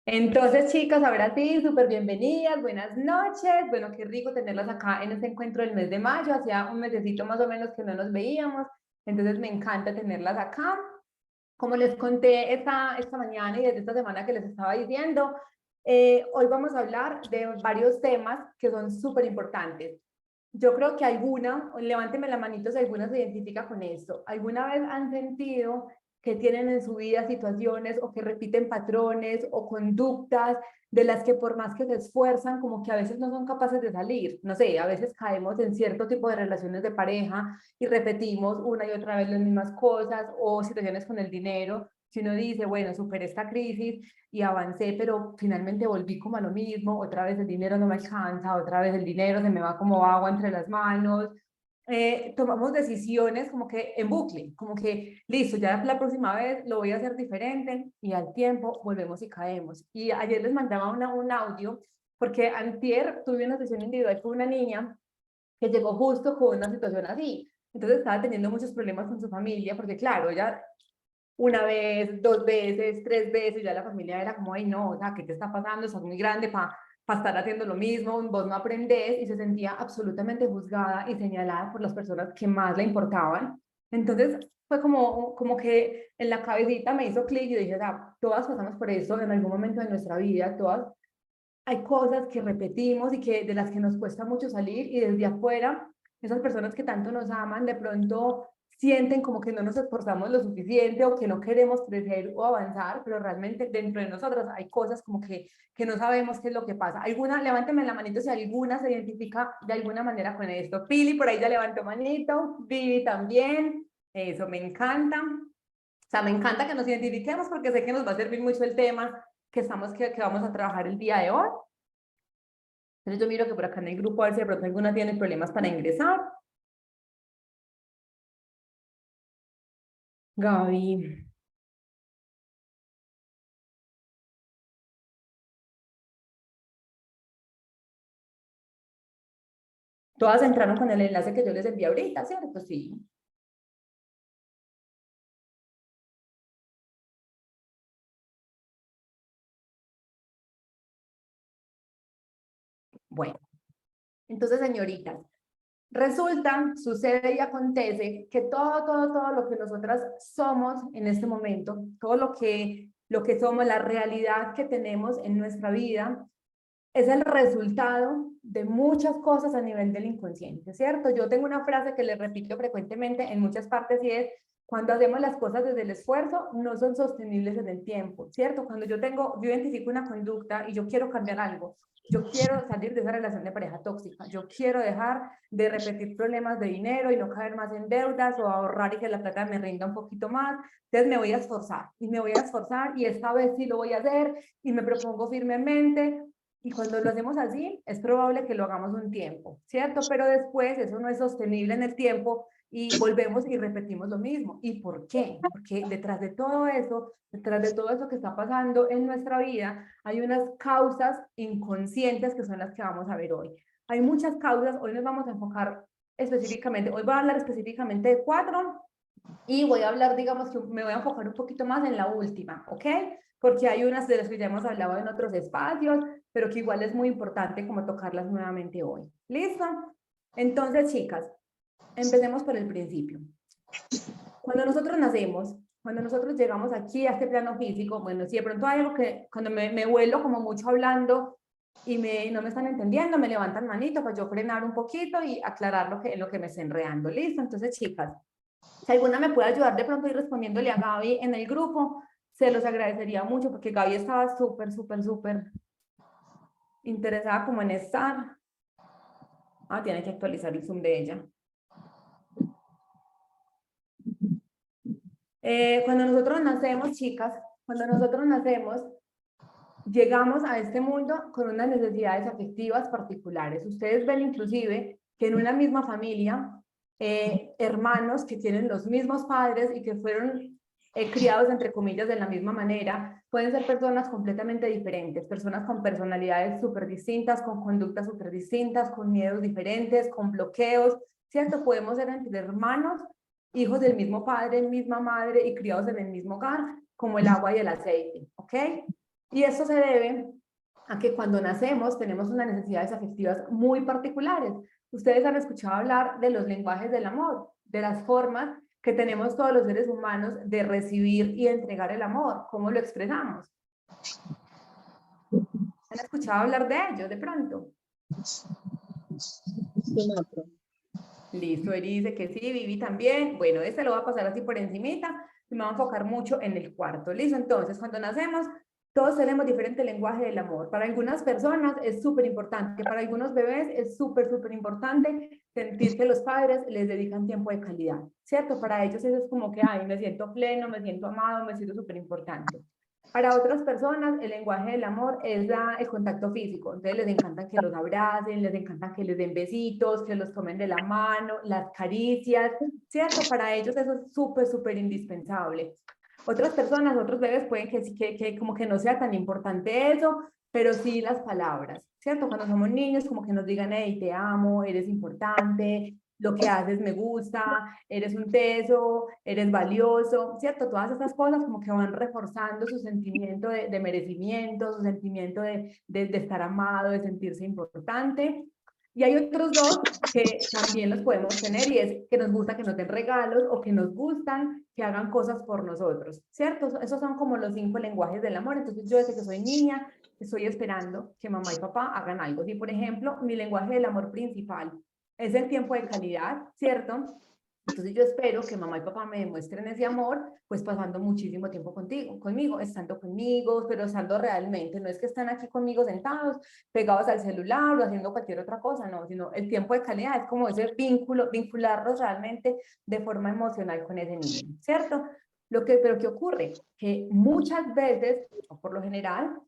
Entonces, chicas, ahora sí, súper bienvenidas, buenas noches. Bueno, qué rico tenerlas acá en este encuentro del mes de mayo. Hacía un mesecito más o menos que no nos veíamos, entonces me encanta tenerlas acá. Como les conté esta mañana y desde esta semana que les estaba diciendo, hoy vamos a hablar de varios temas que son súper importantes. Yo creo que levánteme la manito si alguna se identifica con esto. ¿Alguna vez han sentido que tienen en su vida situaciones o que repiten patrones o conductas de las que por más que se esfuerzan, como que a veces no son capaces de salir? No sé, a veces caemos en cierto tipo de relaciones de pareja y repetimos una y otra vez las mismas cosas, o situaciones con el dinero, si uno dice, bueno, superé esta crisis y avancé, pero finalmente volví como a lo mismo, otra vez el dinero no me alcanza, otra vez el dinero se me va como agua entre las manos. Tomamos decisiones como que en bucle, como que listo, ya la próxima vez lo voy a hacer diferente y al tiempo volvemos y caemos. Y ayer les mandaba un audio porque antier tuve una sesión individual con una niña que llegó justo con una situación así. Entonces estaba teniendo muchos problemas con su familia porque claro, ella una vez, dos veces, tres veces, ya la familia era como, ay no, o sea, ¿qué te está pasando? Estás muy grande para estar haciendo lo mismo, vos no aprendés, y se sentía absolutamente juzgada y señalada por las personas que más le importaban. Entonces fue como que en la cabecita me hizo clic y dije, o sea, todas pasamos por eso en algún momento de nuestra vida, todas hay cosas que repetimos y que de las que nos cuesta mucho salir, y desde afuera, esas personas que tanto nos aman, de pronto sienten como que no nos esforzamos lo suficiente o que no queremos crecer o avanzar, pero realmente dentro de nosotros hay cosas como que no sabemos qué es lo que pasa. Levánteme la manito si alguna se identifica de alguna manera con esto. Pili por ahí ya levantó manito, Vivi también, eso me encanta. O sea, me encanta que nos identifiquemos porque sé que nos va a servir mucho el tema que vamos a trabajar el día de hoy. Entonces yo miro que por acá en el grupo a ver si de pronto alguna tiene problemas para ingresar. Gaby. Todas entraron con el enlace que yo les envié ahorita, ¿cierto? Sí. Bueno, entonces, señoritas, resulta, sucede y acontece que todo lo que nosotras somos en este momento, todo lo que somos, la realidad que tenemos en nuestra vida, es el resultado de muchas cosas a nivel del inconsciente, ¿cierto? Yo tengo una frase que le repito frecuentemente en muchas partes y es, cuando hacemos las cosas desde el esfuerzo, no son sostenibles en el tiempo, ¿cierto? Yo identifico una conducta y yo quiero cambiar algo, yo quiero salir de esa relación de pareja tóxica, yo quiero dejar de repetir problemas de dinero y no caer más en deudas o ahorrar y que la plata me rinda un poquito más, entonces me voy a esforzar y me voy a esforzar y esta vez sí lo voy a hacer y me propongo firmemente. Y cuando lo hacemos así, es probable que lo hagamos un tiempo, ¿cierto? Pero después eso no es sostenible en el tiempo y volvemos y repetimos lo mismo. ¿Y por qué? Porque detrás de todo eso que está pasando en nuestra vida, hay unas causas inconscientes que son las que vamos a ver hoy. Hay muchas causas, hoy nos vamos a enfocar específicamente, hoy voy a hablar específicamente de cuatro y voy a hablar, digamos que me voy a enfocar un poquito más en la última, ¿ok? Porque hay unas de las que ya hemos hablado en otros espacios, pero que igual es muy importante como tocarlas nuevamente hoy. ¿Listo? Entonces, chicas, empecemos por el principio. Cuando nosotros nacemos, cuando nosotros llegamos aquí a este plano físico, bueno, si de pronto hay algo que cuando me vuelo como mucho hablando y no me están entendiendo, me levantan manito para yo frenar un poquito y aclarar lo que me está enredando. ¿Listo? Entonces, chicas, si alguna me puede ayudar de pronto ir respondiéndole a Gaby en el grupo, se los agradecería mucho porque Gaby estaba súper interesada como en estar. Ah, tiene que actualizar el Zoom de ella. Cuando nosotros nacemos, chicas, cuando nosotros nacemos, llegamos a este mundo con unas necesidades afectivas particulares. Ustedes ven inclusive que en una misma familia, hermanos que tienen los mismos padres y que fueron criados, entre comillas, de la misma manera, pueden ser personas completamente diferentes, personas con personalidades súper distintas, con conductas súper distintas, con miedos diferentes, con bloqueos, ¿cierto? Podemos ser entre hermanos, hijos del mismo padre, misma madre y criados en el mismo hogar, como el agua y el aceite, ¿ok? Y esto se debe a que cuando nacemos tenemos unas necesidades afectivas muy particulares. Ustedes han escuchado hablar de los lenguajes del amor, de las formas que tenemos todos los seres humanos de recibir y entregar el amor. ¿Cómo lo expresamos? ¿Han escuchado hablar de ello de pronto? Listo, Eri dice que sí, Vivi también. Bueno, este lo voy a pasar así por encimita y me voy a enfocar mucho en el cuarto. Listo, entonces, cuando nacemos, todos tenemos diferente lenguaje del amor. Para algunas personas es súper importante, para algunos bebés es súper, súper importante sentir que los padres les dedican tiempo de calidad, ¿cierto? Para ellos eso es como que, ay, me siento pleno, me siento amado, me siento súper importante. Para otras personas, el lenguaje del amor es el contacto físico. Entonces les encanta que los abracen, les encanta que les den besitos, que los tomen de la mano, las caricias, ¿cierto? Para ellos eso es súper, súper indispensable. Otras personas, otros bebés pueden que como que no sea tan importante eso, pero sí las palabras, ¿cierto? Cuando somos niños, como que nos digan, hey, te amo, eres importante, lo que haces me gusta, eres un teso, eres valioso, ¿cierto? Todas estas cosas como que van reforzando su sentimiento de merecimiento, su sentimiento de estar amado, de sentirse importante. Y hay otros dos que también los podemos tener y es que nos gusta que nos den regalos o que nos gustan que hagan cosas por nosotros, ¿cierto? Esos son como los 5 lenguajes del amor. Entonces yo desde que soy niña estoy esperando que mamá y papá hagan algo. Si por ejemplo mi lenguaje del amor principal es el tiempo de calidad, ¿cierto? Entonces yo espero que mamá y papá me demuestren ese amor, pues pasando muchísimo tiempo conmigo, estando conmigo, pero estando realmente, no es que están aquí conmigo sentados, pegados al celular o haciendo cualquier otra cosa, no, sino el tiempo de calidad es como ese vínculo, vincularlos realmente de forma emocional con ese niño, ¿cierto? Pero ¿qué ocurre? Que muchas veces, o por lo general,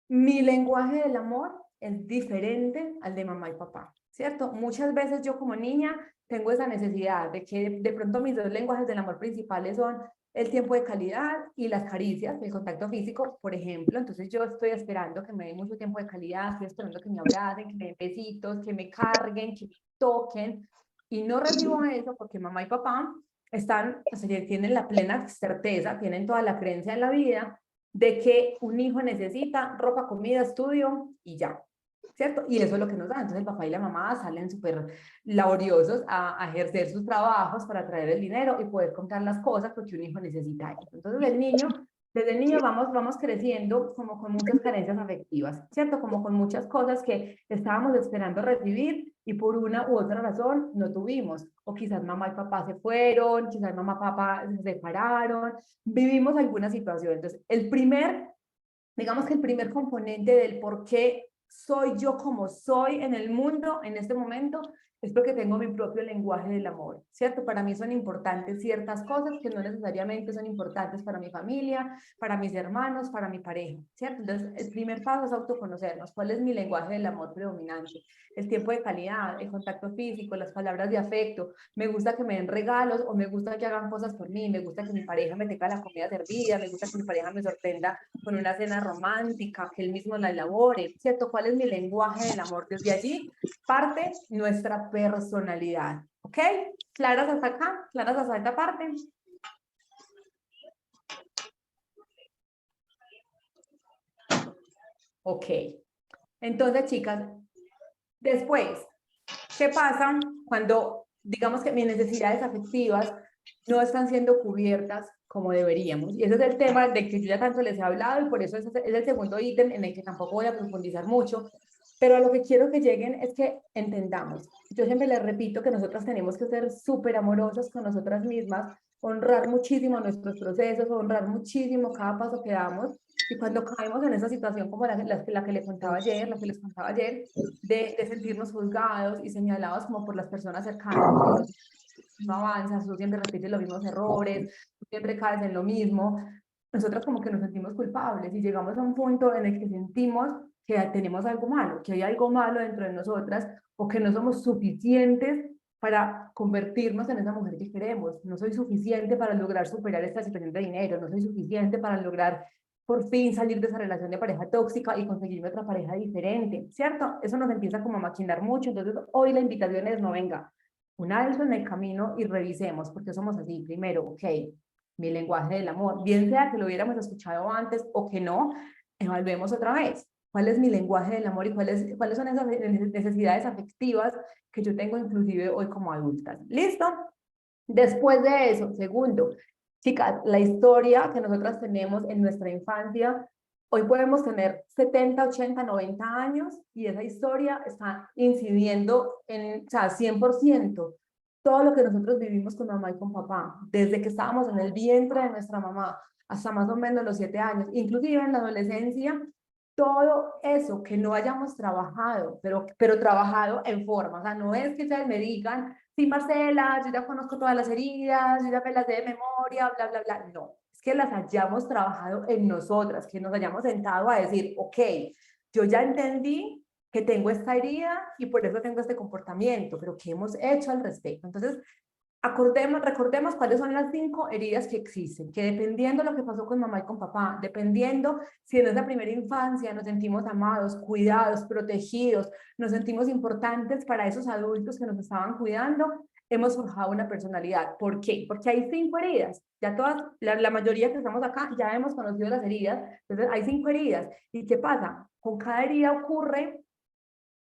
mi lenguaje del amor es diferente al de mamá y papá, ¿cierto? Muchas veces yo como niña tengo esa necesidad de que de pronto mis dos lenguajes del amor principales son el tiempo de calidad y las caricias, el contacto físico, por ejemplo. Entonces yo estoy esperando que me den mucho tiempo de calidad, estoy esperando que me abracen, que me den besitos, que me carguen, que me toquen, y no recibo eso porque mamá y papá están, o sea, tienen la plena certeza, tienen toda la creencia en la vida de que un hijo necesita ropa, comida, estudio y ya, ¿cierto? Y eso es lo que nos da. Entonces el papá y la mamá salen súper laboriosos a ejercer sus trabajos para traer el dinero y poder comprar las cosas porque un hijo necesita eso. Entonces el niño, desde el niño vamos creciendo como con muchas carencias afectivas, ¿cierto? Como con muchas cosas que estábamos esperando recibir y por una u otra razón no tuvimos. O quizás mamá y papá se fueron, quizás mamá y papá se separaron, vivimos alguna situación. Entonces, digamos que el primer componente del por qué soy yo como soy en el mundo en este momento es porque tengo mi propio lenguaje del amor, ¿cierto? Para mí son importantes ciertas cosas que no necesariamente son importantes para mi familia, para mis hermanos, para mi pareja, ¿cierto? Entonces, el primer paso es autoconocernos. ¿Cuál es mi lenguaje del amor predominante? El tiempo de calidad, el contacto físico, las palabras de afecto. Me gusta que me den regalos o me gusta que hagan cosas por mí, me gusta que mi pareja me tenga la comida servida, me gusta que mi pareja me sorprenda con una cena romántica, que él mismo la elabore, ¿cierto? ¿Cuál es mi lenguaje del amor? Desde allí parte nuestra personalidad, ¿ok? ¿Claras hasta acá? ¿Claras hasta esta parte? Ok. Entonces, chicas, después, ¿qué pasa cuando, digamos que mis necesidades afectivas no están siendo cubiertas como deberíamos? Y ese es el tema de que yo ya tanto les he hablado y por eso es el segundo ítem en el que tampoco voy a profundizar mucho, pero a lo que quiero que lleguen es que entendamos. Yo siempre les repito que nosotras tenemos que ser súper amorosas con nosotras mismas, honrar muchísimo nuestros procesos, honrar muchísimo cada paso que damos. Y cuando caemos en esa situación como la que les contaba ayer, la que les contaba ayer, de sentirnos juzgados y señalados como por las personas cercanas, porque no avanzas, tú siempre repites los mismos errores, tú siempre caes en lo mismo, nosotros como que nos sentimos culpables y llegamos a un punto en el que sentimos que tenemos algo malo, que hay algo malo dentro de nosotras o que no somos suficientes para convertirnos en esa mujer que queremos. No soy suficiente para lograr superar esta situación de dinero, no soy suficiente para lograr por fin salir de esa relación de pareja tóxica y conseguirme otra pareja diferente, ¿cierto? Eso nos empieza como a maquinar mucho, entonces hoy la invitación es no venga, un alto en el camino y revisemos por qué somos así. Primero, ok, mi lenguaje del amor, bien sea que lo hubiéramos escuchado antes o que no, Evaluemos otra vez. ¿Cuál es mi lenguaje del amor y cuáles son esas necesidades afectivas que yo tengo inclusive hoy como adulta? ¿Listo? Después de eso, segundo, chicas, la historia que nosotras tenemos en nuestra infancia, hoy podemos tener 70, 80, 90 años y esa historia está incidiendo en, o sea, 100%. Todo lo que nosotros vivimos con mamá y con papá, desde que estábamos en el vientre de nuestra mamá hasta más o menos los 7 años, inclusive en la adolescencia, todo eso que no hayamos trabajado, pero trabajado en forma, o sea, no es que ustedes me digan, sí, Marcela, yo ya conozco todas las heridas, yo ya me las sé de memoria, bla, bla, bla, no, es que las hayamos trabajado en nosotras, que nos hayamos sentado a decir, ok, yo ya entendí que tengo esta herida y por eso tengo este comportamiento, pero ¿qué hemos hecho al respecto? Entonces, recordemos cuáles son las 5 heridas que existen, que dependiendo de lo que pasó con mamá y con papá, dependiendo si en esa primera infancia nos sentimos amados, cuidados, protegidos, nos sentimos importantes para esos adultos que nos estaban cuidando, hemos forjado una personalidad. ¿Por qué? Porque hay 5 heridas. Ya todas, la mayoría que estamos acá ya hemos conocido las heridas, entonces hay 5 heridas. ¿Y qué pasa? Con cada herida ocurre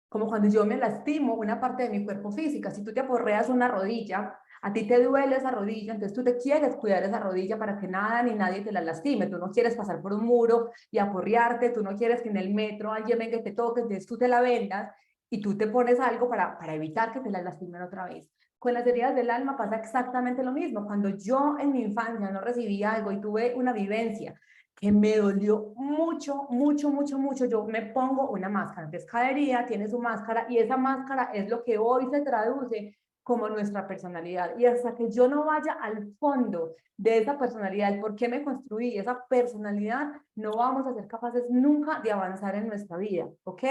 como cuando yo me lastimo una parte de mi cuerpo física. Si tú te aporreas una rodilla, a ti te duele esa rodilla, entonces tú te quieres cuidar esa rodilla para que nada ni nadie te la lastime. Tú no quieres pasar por un muro y aporrearte, tú no quieres que en el metro alguien venga y te toque, entonces tú te la vendas y tú te pones algo para evitar que te la lastimen otra vez. Con las heridas del alma pasa exactamente lo mismo. Cuando yo en mi infancia no recibí algo y tuve una vivencia que me dolió mucho, mucho, mucho, mucho, yo me pongo una máscara. Entonces, cada herida tiene su máscara y esa máscara es lo que hoy se traduce como nuestra personalidad. Y hasta que yo no vaya al fondo de esa personalidad, el por qué me construí esa personalidad, no vamos a ser capaces nunca de avanzar en nuestra vida, ¿ok?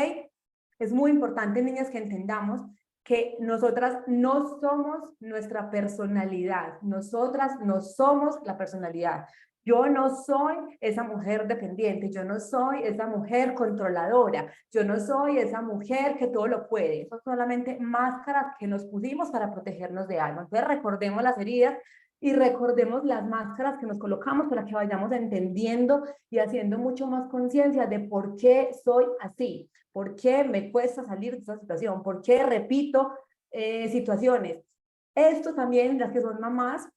Es muy importante, niñas, que entendamos que nosotras no somos nuestra personalidad, nosotras no somos la personalidad. Yo no soy esa mujer dependiente, yo no soy esa mujer controladora, yo no soy esa mujer que todo lo puede. Eso es solamente máscaras que nos pusimos para protegernos de algo. Entonces recordemos las heridas y recordemos las máscaras que nos colocamos para que vayamos entendiendo y haciendo mucho más conciencia de por qué soy así, por qué me cuesta salir de esta situación, por qué repito situaciones. Esto también, las que son mamás,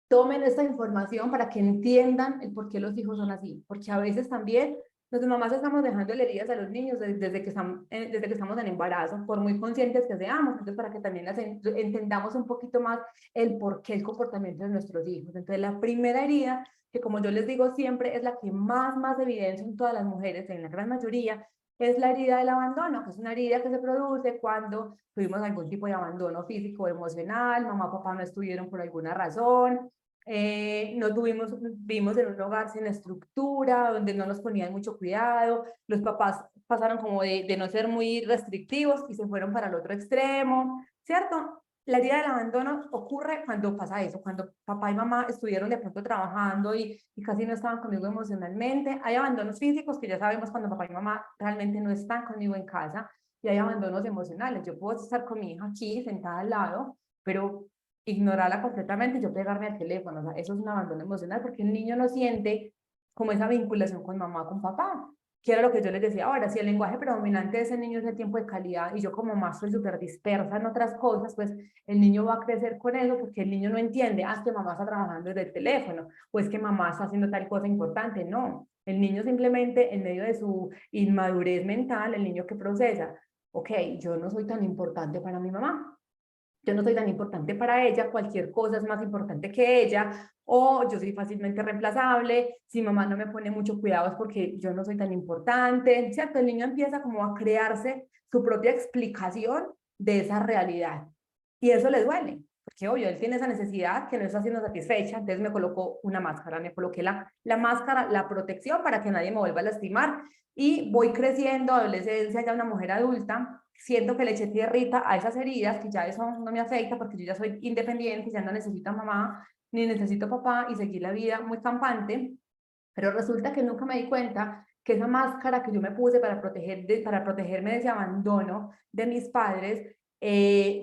tomen esta información para que entiendan el por qué los hijos son así, porque a veces también las mamás estamos dejando heridas a los niños desde que estamos en embarazo, por muy conscientes que seamos, entonces para que también entendamos un poquito más el por qué el comportamiento de nuestros hijos. Entonces la primera herida, que como yo les digo siempre, es la que más evidencia en todas las mujeres, en la gran mayoría, es la herida del abandono, que es una herida que se produce cuando tuvimos algún tipo de abandono físico o emocional, mamá, papá no estuvieron por alguna razón, no tuvimos, vivimos en un hogar sin estructura, donde no nos ponían mucho cuidado, los papás pasaron como de no ser muy restrictivos y se fueron para el otro extremo, ¿cierto? La herida del abandono ocurre cuando pasa eso, cuando papá y mamá estuvieron de pronto trabajando y casi no estaban conmigo emocionalmente. Hay abandonos físicos que ya sabemos cuando papá y mamá realmente no están conmigo en casa y hay abandonos emocionales. Yo puedo estar con mi hija aquí sentada al lado, pero ignorarla completamente y yo pegarme al teléfono. O sea, eso es un abandono emocional porque el niño no siente como esa vinculación con mamá, con papá. Que era lo que yo les decía ahora, si el lenguaje predominante de ese niño es el tiempo de calidad y yo como mamá soy súper dispersa en otras cosas, pues el niño va a crecer con eso porque el niño no entiende, ah, es que mamá está trabajando desde el teléfono o es que mamá está haciendo tal cosa importante. No, el niño simplemente en medio de su inmadurez mental, el niño que procesa, ok, yo no soy tan importante para mi mamá, yo no soy tan importante para ella, cualquier cosa es más importante que ella, o yo soy fácilmente reemplazable, si mamá no me pone mucho cuidado es porque yo no soy tan importante, ¿cierto? El niño empieza como a crearse su propia explicación de esa realidad. Y eso le duele, porque obvio, él tiene esa necesidad que no está siendo satisfecha, entonces me colocó una máscara, me coloqué la máscara, la protección para que nadie me vuelva a lastimar, y voy creciendo, adolescencia, ya una mujer adulta, siento que le eché tierrita a esas heridas, que ya eso no me afecta porque yo ya soy independiente, ya no necesito a mamá, ni necesito papá y seguir la vida muy campante, pero resulta que nunca me di cuenta que esa máscara que yo me puse para protegerme de ese abandono de mis padres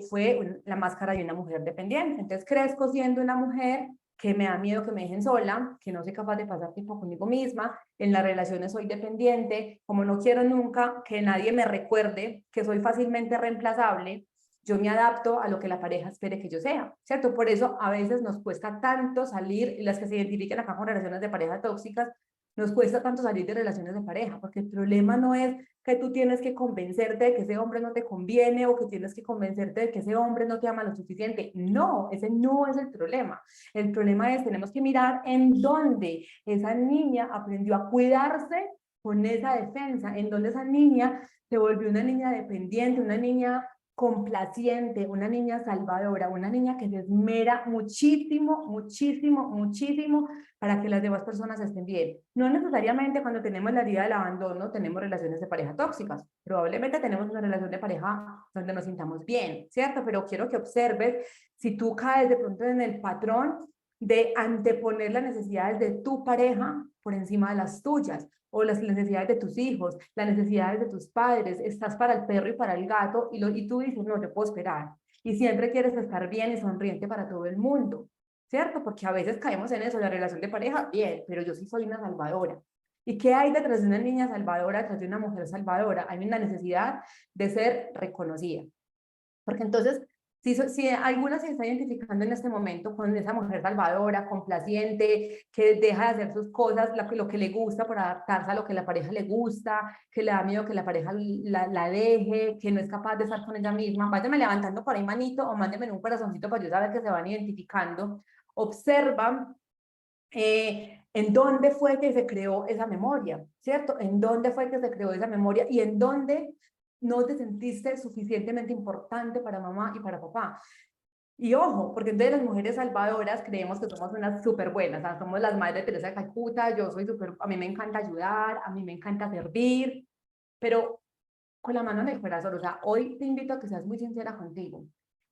fue la máscara de una mujer dependiente. Entonces crezco siendo una mujer que me da miedo que me dejen sola, que no soy capaz de pasar tiempo conmigo misma, en las relaciones soy dependiente, como no quiero nunca que nadie me recuerde que soy fácilmente reemplazable, yo me adapto a lo que la pareja espere que yo sea, ¿cierto? Por eso a veces nos cuesta tanto salir, y las que se identifiquen acá con relaciones de pareja tóxicas, nos cuesta tanto salir de relaciones de pareja, porque el problema no es que tú tienes que convencerte de que ese hombre no te conviene o que tienes que convencerte de que ese hombre no te ama lo suficiente. No, ese no es el problema. El problema es, tenemos que mirar en dónde esa niña aprendió a cuidarse con esa defensa, en dónde esa niña se volvió una niña dependiente, una niña complaciente, una niña salvadora, una niña que se esmera muchísimo, muchísimo, muchísimo para que las demás personas estén bien. No necesariamente cuando tenemos la herida del abandono tenemos relaciones de pareja tóxicas. Probablemente tenemos una relación de pareja donde nos sintamos bien, ¿cierto? Pero quiero que observes si tú caes de pronto en el patrón de anteponer las necesidades de tu pareja por encima de las tuyas, o las necesidades de tus hijos, las necesidades de tus padres, estás para el perro y para el gato, y tú dices, no, te puedo esperar. Y siempre quieres estar bien y sonriente para todo el mundo, ¿cierto? Porque a veces caemos en eso, la relación de pareja, bien, pero yo sí soy una salvadora. ¿Y qué hay detrás de una niña salvadora, detrás de una mujer salvadora? Hay una necesidad de ser reconocida. Porque entonces, si alguna se está identificando en este momento con esa mujer salvadora, complaciente, que deja de hacer sus cosas, lo que le gusta por adaptarse a lo que la pareja le gusta, que le da miedo que la pareja la deje, que no es capaz de estar con ella misma, váyame levantando por ahí manito o mándeme un corazoncito para yo saber que se van identificando. Observa en dónde fue que se creó esa memoria, ¿cierto? En dónde fue que se creó esa memoria y en dónde no te sentiste suficientemente importante para mamá y para papá. Y ojo, porque entonces las mujeres salvadoras creemos que somos unas súper buenas, o sea, somos las madres de Teresa de Calcuta, yo soy súper, a mí me encanta ayudar, a mí me encanta servir, pero con la mano en el corazón, o sea, hoy te invito a que seas muy sincera contigo.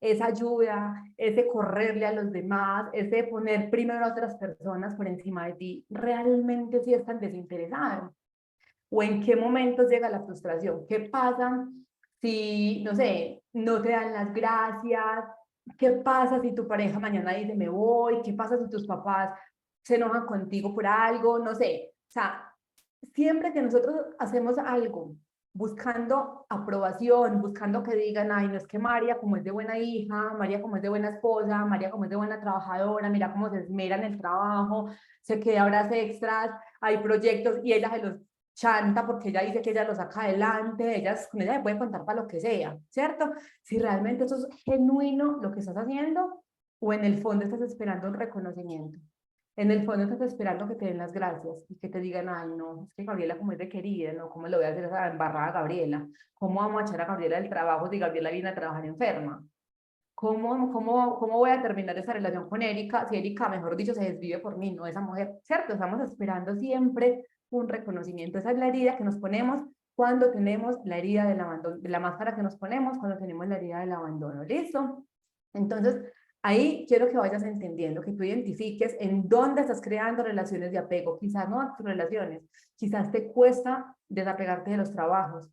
Esa ayuda, ese correrle a los demás, ese poner primero a otras personas por encima de ti, realmente sí están desinteresados. ¿O en qué momentos llega la frustración? ¿Qué pasa si, no sé, no te dan las gracias? ¿Qué pasa si tu pareja mañana dice me voy? ¿Qué pasa si tus papás se enojan contigo por algo? No sé. O sea, siempre que nosotros hacemos algo buscando aprobación, buscando que digan, ay, no es que María como es de buena hija, María como es de buena esposa, María como es de buena trabajadora, mira cómo se esmera en el trabajo, se queda horas extras, hay proyectos y ella se los chanta porque ella dice que ella lo saca adelante, con ella se puede contar para lo que sea, ¿cierto? Si realmente eso es genuino lo que estás haciendo o en el fondo estás esperando un reconocimiento. En el fondo estás esperando que te den las gracias y que te digan, ay, no, es que Gabriela como es de querida, ¿no? ¿Cómo le voy a hacer esa embarrada a Gabriela? ¿Cómo vamos a echar a Gabriela del trabajo si Gabriela viene a trabajar enferma? ¿Cómo voy a terminar esa relación con Erika si Erika, mejor dicho, se desvive por mí, no esa mujer? ¿Cierto? Estamos esperando siempre un reconocimiento. Esa es la herida que nos ponemos cuando tenemos la herida del abandono, la máscara que nos ponemos cuando tenemos la herida del abandono. ¿Listo? Entonces, ahí quiero que vayas entendiendo, que tú identifiques en dónde estás creando relaciones de apego. Quizás no a tus relaciones, quizás te cuesta desapegarte de los trabajos,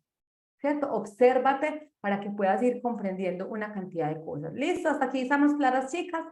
¿cierto? Obsérvate para que puedas ir comprendiendo una cantidad de cosas. ¿Listo? ¿Hasta aquí estamos claras, chicas?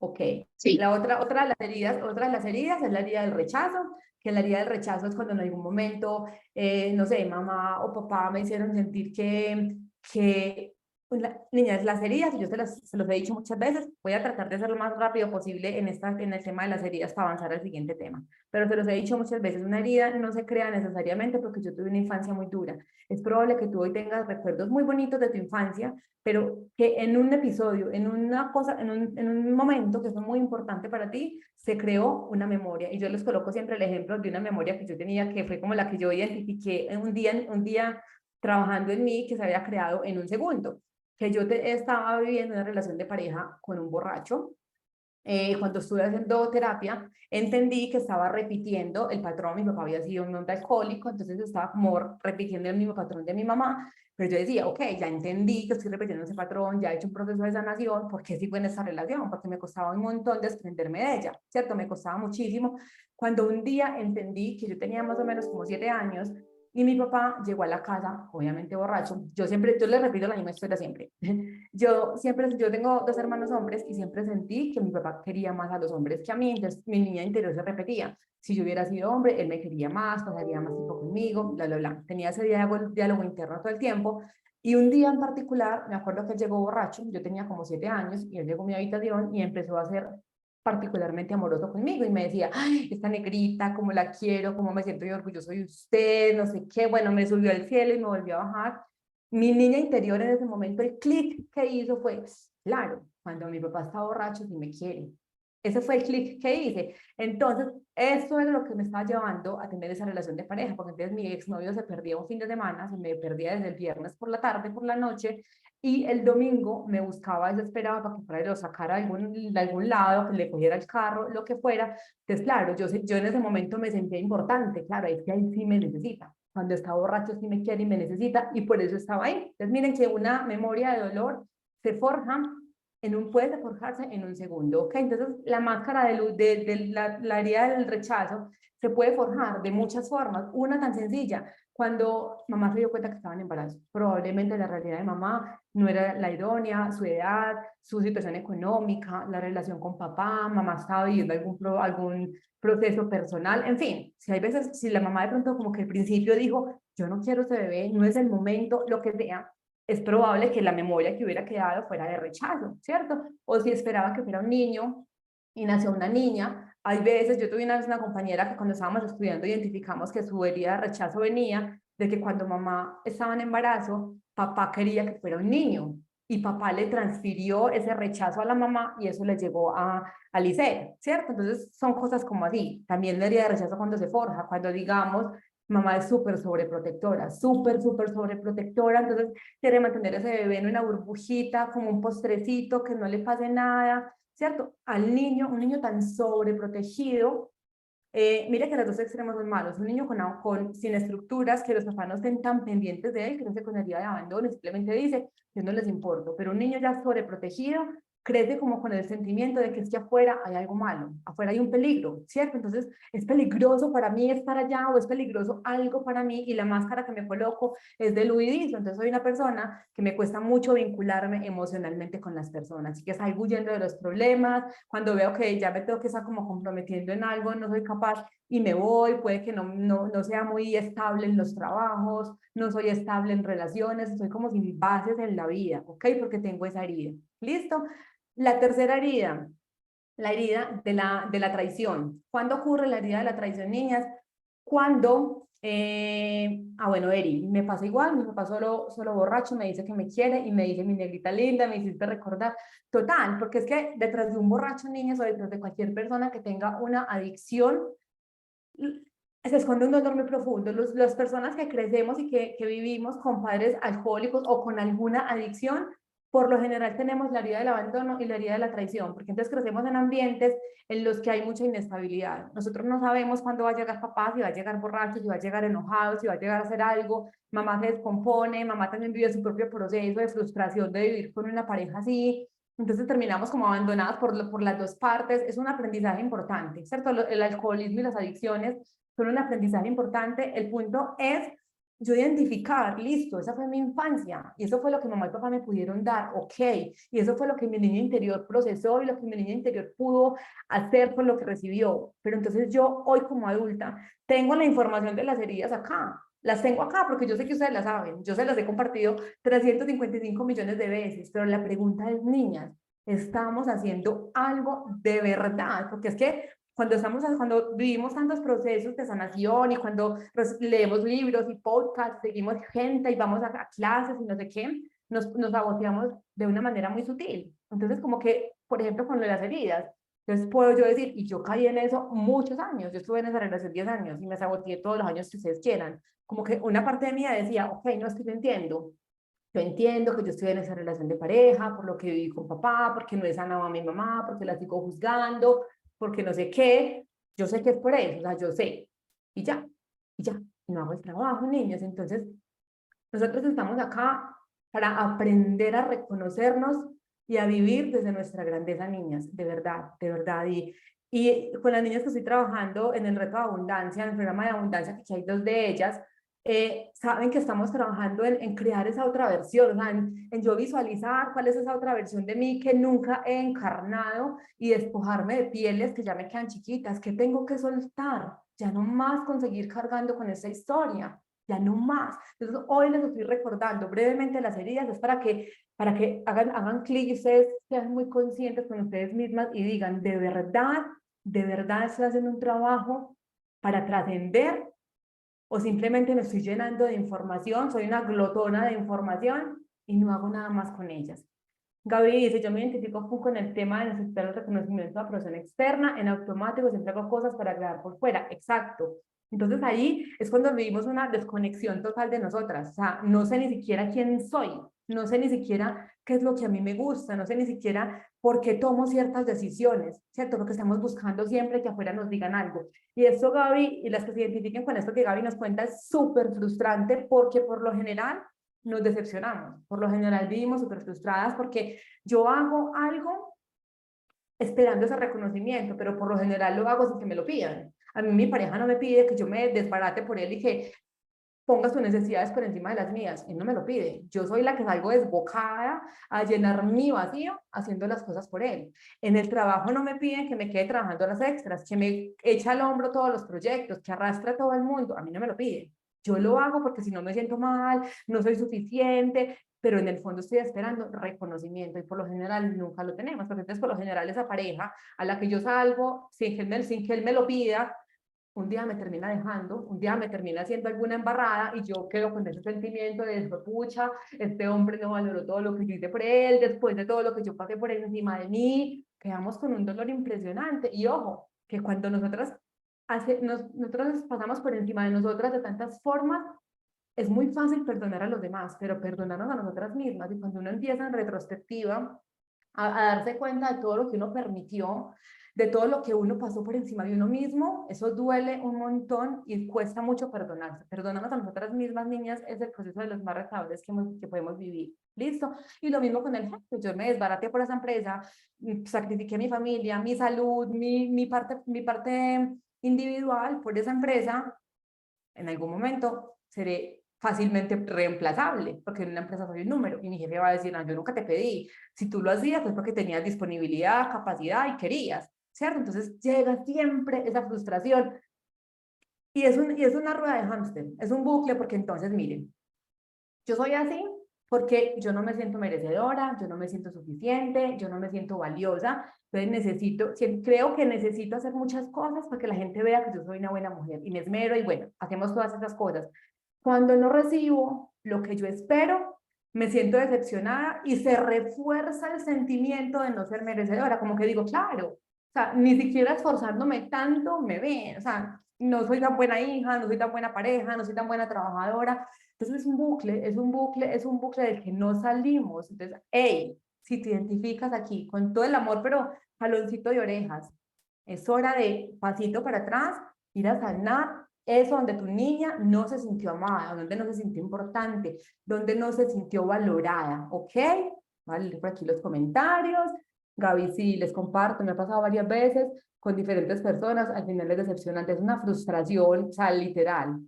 Ok. Sí, Otra de las heridas es la herida del rechazo, que la herida del rechazo es cuando en algún momento, no sé, mamá o papá me hicieron sentir que pues, niñas, las heridas, y yo se los he dicho muchas veces, voy a tratar de ser lo más rápido posible en el tema de las heridas para avanzar al siguiente tema, pero se los he dicho muchas veces, una herida no se crea necesariamente porque yo tuve una infancia muy dura. Es probable que tú hoy tengas recuerdos muy bonitos de tu infancia, pero que en un episodio, en una cosa, en un momento que fue muy importante para ti, se creó una memoria. Y yo les coloco siempre el ejemplo de una memoria que yo tenía, que fue como la que yo identifiqué un día trabajando en mí, que se había creado en un segundo, que yo estaba viviendo una relación de pareja con un borracho. Cuando estuve haciendo terapia, entendí que estaba repitiendo el patrón. Mi papá había sido un hombre alcohólico, entonces estaba como repitiendo el mismo patrón de mi mamá. Pero yo decía, ok, ya entendí que estoy repitiendo ese patrón, ya he hecho un proceso de sanación, ¿por qué sigo en esa relación? Porque me costaba un montón desprenderme de ella, ¿cierto? Me costaba muchísimo. Cuando un día entendí que yo tenía más o menos como 7 años, Y mi papá llegó a la casa, obviamente borracho. Yo les repito la misma historia siempre. Yo tengo dos hermanos hombres y siempre sentí que mi papá quería más a los hombres que a mí. Entonces mi niña interior se repetía. Si yo hubiera sido hombre, él me quería más, pasaría más tiempo conmigo, bla, bla, bla. Tenía ese diálogo interno todo el tiempo. Y un día en particular, me acuerdo que él llegó borracho, yo tenía como 7 años, y él llegó a mi habitación y empezó a ser particularmente amoroso conmigo y me decía, ay, esta negrita, cómo la quiero, cómo me siento yo orgulloso de usted, no sé qué, bueno, me subió al cielo y me volvió a bajar. Mi niña interior en ese momento, el clic que hizo fue, claro, cuando mi papá está borracho, sí me quiere. Ese fue el clic que hice. Entonces, eso es lo que me estaba llevando a tener esa relación de pareja, porque entonces mi exnovio se perdía un fin de semana, se me perdía desde el viernes por la tarde, por la noche, y el domingo me buscaba desesperado para que fuera y lo sacara de algún lado, que le cogiera el carro, lo que fuera. Entonces, claro, yo en ese momento me sentía importante, claro, es que ahí sí me necesita. Cuando está borracho sí me quiere y me necesita, y por eso estaba ahí. Entonces, miren que una memoria de dolor se forja puede forjarse en un segundo, ¿ok? Entonces, la máscara la herida del rechazo se puede forjar de muchas formas. Una tan sencilla, cuando mamá se dio cuenta que estaba en embarazo. Probablemente la realidad de mamá no era la idónea, su edad, su situación económica, la relación con papá, mamá estaba viviendo algún proceso personal, en fin, si hay veces, si la mamá de pronto como que al principio dijo, yo no quiero ese bebé, no es el momento, lo que sea, es probable que la memoria que hubiera quedado fuera de rechazo, ¿cierto? O si esperaba que fuera un niño y nació una niña. Hay veces, yo tuve una vez una compañera que cuando estábamos estudiando identificamos que su herida de rechazo venía de que cuando mamá estaba en embarazo, papá quería que fuera un niño y papá le transfirió ese rechazo a la mamá y eso le llegó a Lisette, ¿cierto? Entonces son cosas como así. También la herida de rechazo cuando se forja, cuando digamos, mamá es súper sobreprotectora, súper sobreprotectora, entonces quiere mantener ese bebé en una burbujita, como un postrecito, que no le pase nada, ¿cierto? Al niño, un niño tan sobreprotegido, mira que los dos extremos son malos. Un niño sin estructuras, que los papás no estén tan pendientes de él, crece con herida de abandono, simplemente dice, yo no les importo. Pero un niño ya sobreprotegido crece como con el sentimiento de que es que afuera hay algo malo, afuera hay un peligro, ¿cierto? Entonces es peligroso para mí estar allá o es peligroso algo para mí y la máscara que me coloco es del huidizo. Entonces soy una persona que me cuesta mucho vincularme emocionalmente con las personas, así que salgo huyendo de los problemas. Cuando veo que ya me tengo que estar como comprometiendo en algo, no soy capaz y me voy, puede que no sea muy estable en los trabajos, no soy estable en relaciones, soy como sin bases en la vida, ¿ok? Porque tengo esa herida. ¿Listo? La tercera herida, la herida de la traición. ¿Cuándo ocurre la herida de la traición, niñas? Cuando, bueno, Eri, me pasa igual, mi papá solo borracho me dice que me quiere y me dice, mi negrita linda, me hiciste recordar. Total, porque es que detrás de un borracho, niñas, o detrás de cualquier persona que tenga una adicción, se esconde un dolor muy profundo. Las personas que crecemos y que vivimos con padres alcohólicos o con alguna adicción, por lo general tenemos la herida del abandono y la herida de la traición, porque entonces crecemos en ambientes en los que hay mucha inestabilidad. Nosotros no sabemos cuándo va a llegar papá, si va a llegar borracho, si va a llegar enojado, si va a llegar a hacer algo. Mamá se descompone, mamá también vive su propio proceso de frustración de vivir con una pareja así. Entonces terminamos como abandonadas por las dos partes. Es un aprendizaje importante, ¿cierto? El alcoholismo y las adicciones son un aprendizaje importante. El punto es yo identificar, listo, esa fue mi infancia y eso fue lo que mamá y papá me pudieron dar, ok, y eso fue lo que mi niña interior procesó y lo que mi niña interior pudo hacer con lo que recibió. Pero entonces yo hoy como adulta tengo la información de las heridas acá, las tengo acá porque yo sé que ustedes las saben, yo se las he compartido 355 millones de veces, pero la pregunta es, niñas, ¿estamos haciendo algo de verdad? Porque es que cuando vivimos tantos procesos de sanación y cuando leemos libros y podcasts, seguimos gente y vamos a clases y no sé qué, nos saboteamos de una manera muy sutil. Entonces, como que, por ejemplo, con lo de las heridas, entonces puedo yo decir, y yo caí en eso muchos años, yo estuve en esa relación 10 años y me saboteé todos los años que ustedes quieran. Como que una parte de mí decía, ok, no es que yo entiendo que yo estoy en esa relación de pareja, por lo que viví con papá, porque no he sanado a mi mamá, porque la sigo juzgando, porque no sé qué. Yo sé que es por eso, o sea, yo sé. Y ya, y ya. Y no hago el trabajo, niños. Entonces, nosotros estamos acá para aprender a reconocernos y a vivir desde nuestra grandeza, niñas, de verdad, de verdad. Y con las niñas que estoy trabajando en el reto de abundancia, en el programa de abundancia, que hay dos de ellas, saben que estamos trabajando en crear esa otra versión, o sea, en yo visualizar cuál es esa otra versión de mí que nunca he encarnado y despojarme de pieles que ya me quedan chiquitas, que tengo que soltar, ya no más conseguir cargando con esa historia, ya no más. Entonces, hoy les estoy recordando brevemente las heridas, es para que hagan clic y ustedes sean muy conscientes con ustedes mismas y digan, de verdad estoy haciendo un trabajo para trascender o simplemente me estoy llenando de información, soy una glotona de información y no hago nada más con ellas. Gaby dice, yo me identifico con el tema de necesitar el reconocimiento de la aprobación externa, en automático siempre hago cosas para agradar por fuera, exacto. Entonces ahí es cuando vivimos una desconexión total de nosotras, o sea, no sé ni siquiera quién soy, no sé ni siquiera qué es lo que a mí me gusta, no sé ni siquiera por qué tomo ciertas decisiones, ¿cierto? Porque estamos buscando siempre que afuera nos digan algo. Y esto Gaby, y las que se identifiquen con esto que Gaby nos cuenta, es súper frustrante porque por lo general nos decepcionamos. Por lo general vivimos súper frustradas porque yo hago algo esperando ese reconocimiento, pero por lo general lo hago sin que me lo pidan. A mí mi pareja no me pide que yo me desbarate por él y que ponga sus necesidades por encima de las mías. Él no me lo pide. Yo soy la que salgo desbocada a llenar mi vacío haciendo las cosas por él. En el trabajo no me piden que me quede trabajando las extras, que me eche al hombro todos los proyectos, que arrastre a todo el mundo. A mí no me lo piden. Yo lo hago porque si no me siento mal, no soy suficiente, pero en el fondo estoy esperando reconocimiento y por lo general nunca lo tenemos, porque entonces por lo general esa pareja a la que yo salgo sin que él me lo pida, un día me termina dejando, un día me termina haciendo alguna embarrada y yo quedo con ese sentimiento de pucha, este hombre no valoró todo lo que yo hice por él, después de todo lo que yo pasé por él encima de mí, quedamos con un dolor impresionante. Y ojo, que cuando nosotros pasamos por encima de nosotras de tantas formas, es muy fácil perdonar a los demás, pero perdonarnos a nosotras mismas. Y cuando uno empieza en retrospectiva a darse cuenta de todo lo que uno permitió, de todo lo que uno pasó por encima de uno mismo, eso duele un montón y cuesta mucho perdonarse. Perdonarnos a nosotras mismas, niñas, es el proceso de los más retables que podemos vivir. ¿Listo? Y lo mismo con el jefe. Yo me desbaraté por esa empresa, sacrifiqué mi familia, mi salud, mi parte individual por esa empresa. En algún momento seré fácilmente reemplazable, porque en una empresa soy un número, y mi jefe va a decir, no, yo nunca te pedí, si tú lo hacías es porque tenías disponibilidad, capacidad y querías, ¿cierto? Entonces llega siempre esa frustración, y es una rueda de hámster, es un bucle, porque entonces, miren, yo soy así porque yo no me siento merecedora, yo no me siento suficiente, yo no me siento valiosa, entonces creo que necesito hacer muchas cosas para que la gente vea que yo soy una buena mujer y me esmero y bueno, hacemos todas esas cosas. Cuando no recibo lo que yo espero, me siento decepcionada y se refuerza el sentimiento de no ser merecedora, como que digo, claro, o sea, ni siquiera esforzándome tanto me ven, o sea, no soy tan buena hija, no soy tan buena pareja, no soy tan buena trabajadora, entonces es un bucle, es un bucle del que no salimos. Entonces, hey, si te identificas aquí con todo el amor, pero jaloncito de orejas, es hora de pasito para atrás, ir a sanar eso donde tu niña no se sintió amada, donde no se sintió importante, donde no se sintió valorada, ¿ok? Vale, por aquí los comentarios. Gaby, sí, les comparto, me ha pasado varias veces con diferentes personas, al final es decepcionante, es una frustración, o sea, literal.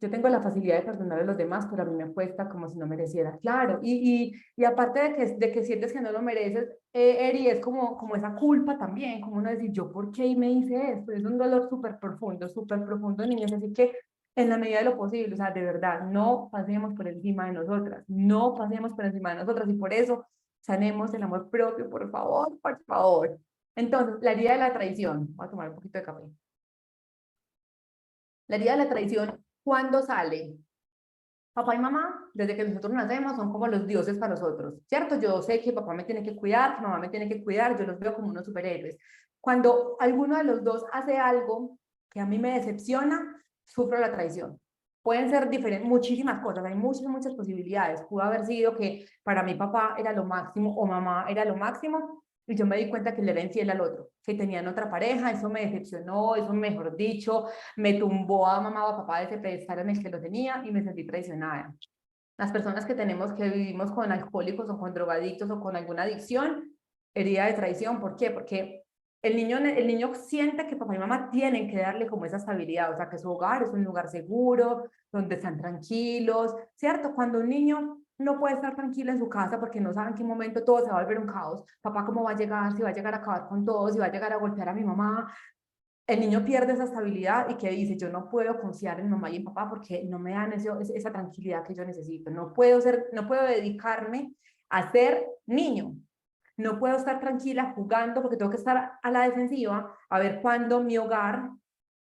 Yo tengo la facilidad de perdonar a los demás, pero a mí me cuesta como si no mereciera. Claro, y aparte de que sientes que no lo mereces, Eri, es como esa culpa también, como uno decir, ¿yo por qué me hice esto? Es un dolor súper profundo, niñas. Así que en la medida de lo posible, o sea, de verdad, no pasemos por encima de nosotras, no pasemos por encima de nosotras, y por eso sanemos el amor propio, por favor, por favor. Entonces, la herida de la traición. Voy a tomar un poquito de café. La herida de la traición, ¿cuándo sale? Papá y mamá, desde que nosotros nacemos, son como los dioses para nosotros, ¿cierto? Yo sé que papá me tiene que cuidar, que mamá me tiene que cuidar, yo los veo como unos superhéroes. Cuando alguno de los dos hace algo que a mí me decepciona, sufro la traición. Pueden ser diferentes, muchísimas cosas, hay muchas posibilidades. Pudo haber sido que para mi papá era lo máximo o mamá era lo máximo, y yo me di cuenta que le era infiel al otro, que tenían otra pareja, eso me decepcionó, eso mejor dicho, me tumbó a mamá o a papá de ese pedestal en el que lo tenía y me sentí traicionada. Las personas que vivimos con alcohólicos o con drogadictos o con alguna adicción, herida de traición, ¿por qué? Porque el niño siente que papá y mamá tienen que darle como esa estabilidad, o sea, que su hogar es un lugar seguro, donde están tranquilos, ¿cierto? Cuando un niño no puede estar tranquilo en su casa porque no sabe en qué momento todo se va a volver un caos, papá cómo va a llegar, si va a llegar a acabar con todo, si va a llegar a golpear a mi mamá, el niño pierde esa estabilidad y que dice, yo no puedo confiar en mamá y en papá porque no me dan esa tranquilidad que yo necesito, no puedo dedicarme a ser niño, no puedo estar tranquila jugando porque tengo que estar a la defensiva a ver cuándo mi hogar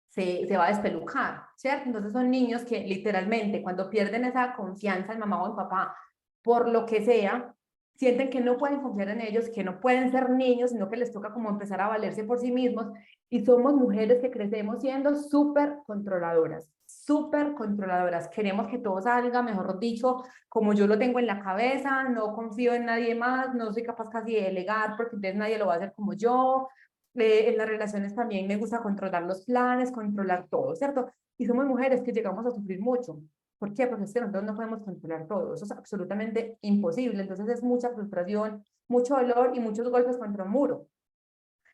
se va a despelucar, ¿cierto? Entonces son niños que literalmente cuando pierden esa confianza en mamá o en papá, por lo que sea, sienten que no pueden confiar en ellos, que no pueden ser niños, sino que les toca como empezar a valerse por sí mismos. Y somos mujeres que crecemos siendo súper controladoras, súper controladoras. Queremos que todo salga, mejor dicho, como yo lo tengo en la cabeza, no confío en nadie más, no soy capaz casi de delegar porque entonces nadie lo va a hacer como yo. En las relaciones también me gusta controlar los planes, controlar todo, ¿cierto? Y somos mujeres que llegamos a sufrir mucho. ¿Por qué? Porque es que nosotros no podemos controlar todo, eso es absolutamente imposible, entonces es mucha frustración, mucho dolor y muchos golpes contra un muro.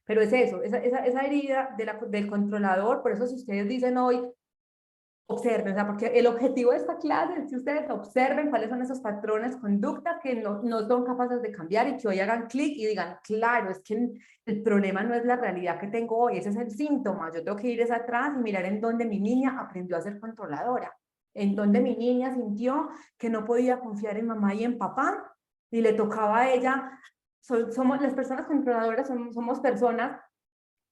Pero es eso, esa herida del controlador, por eso si ustedes dicen hoy, observen, o sea, porque el objetivo de esta clase es que ustedes observen cuáles son esos patrones, conductas que no son capaces de cambiar y que hoy hagan clic y digan, claro, es que el problema no es la realidad que tengo hoy, ese es el síntoma, yo tengo que ir atrás y mirar en dónde mi niña aprendió a ser controladora, en dónde mi niña sintió que no podía confiar en mamá y en papá y le tocaba a ella, somos las personas controladoras, somos personas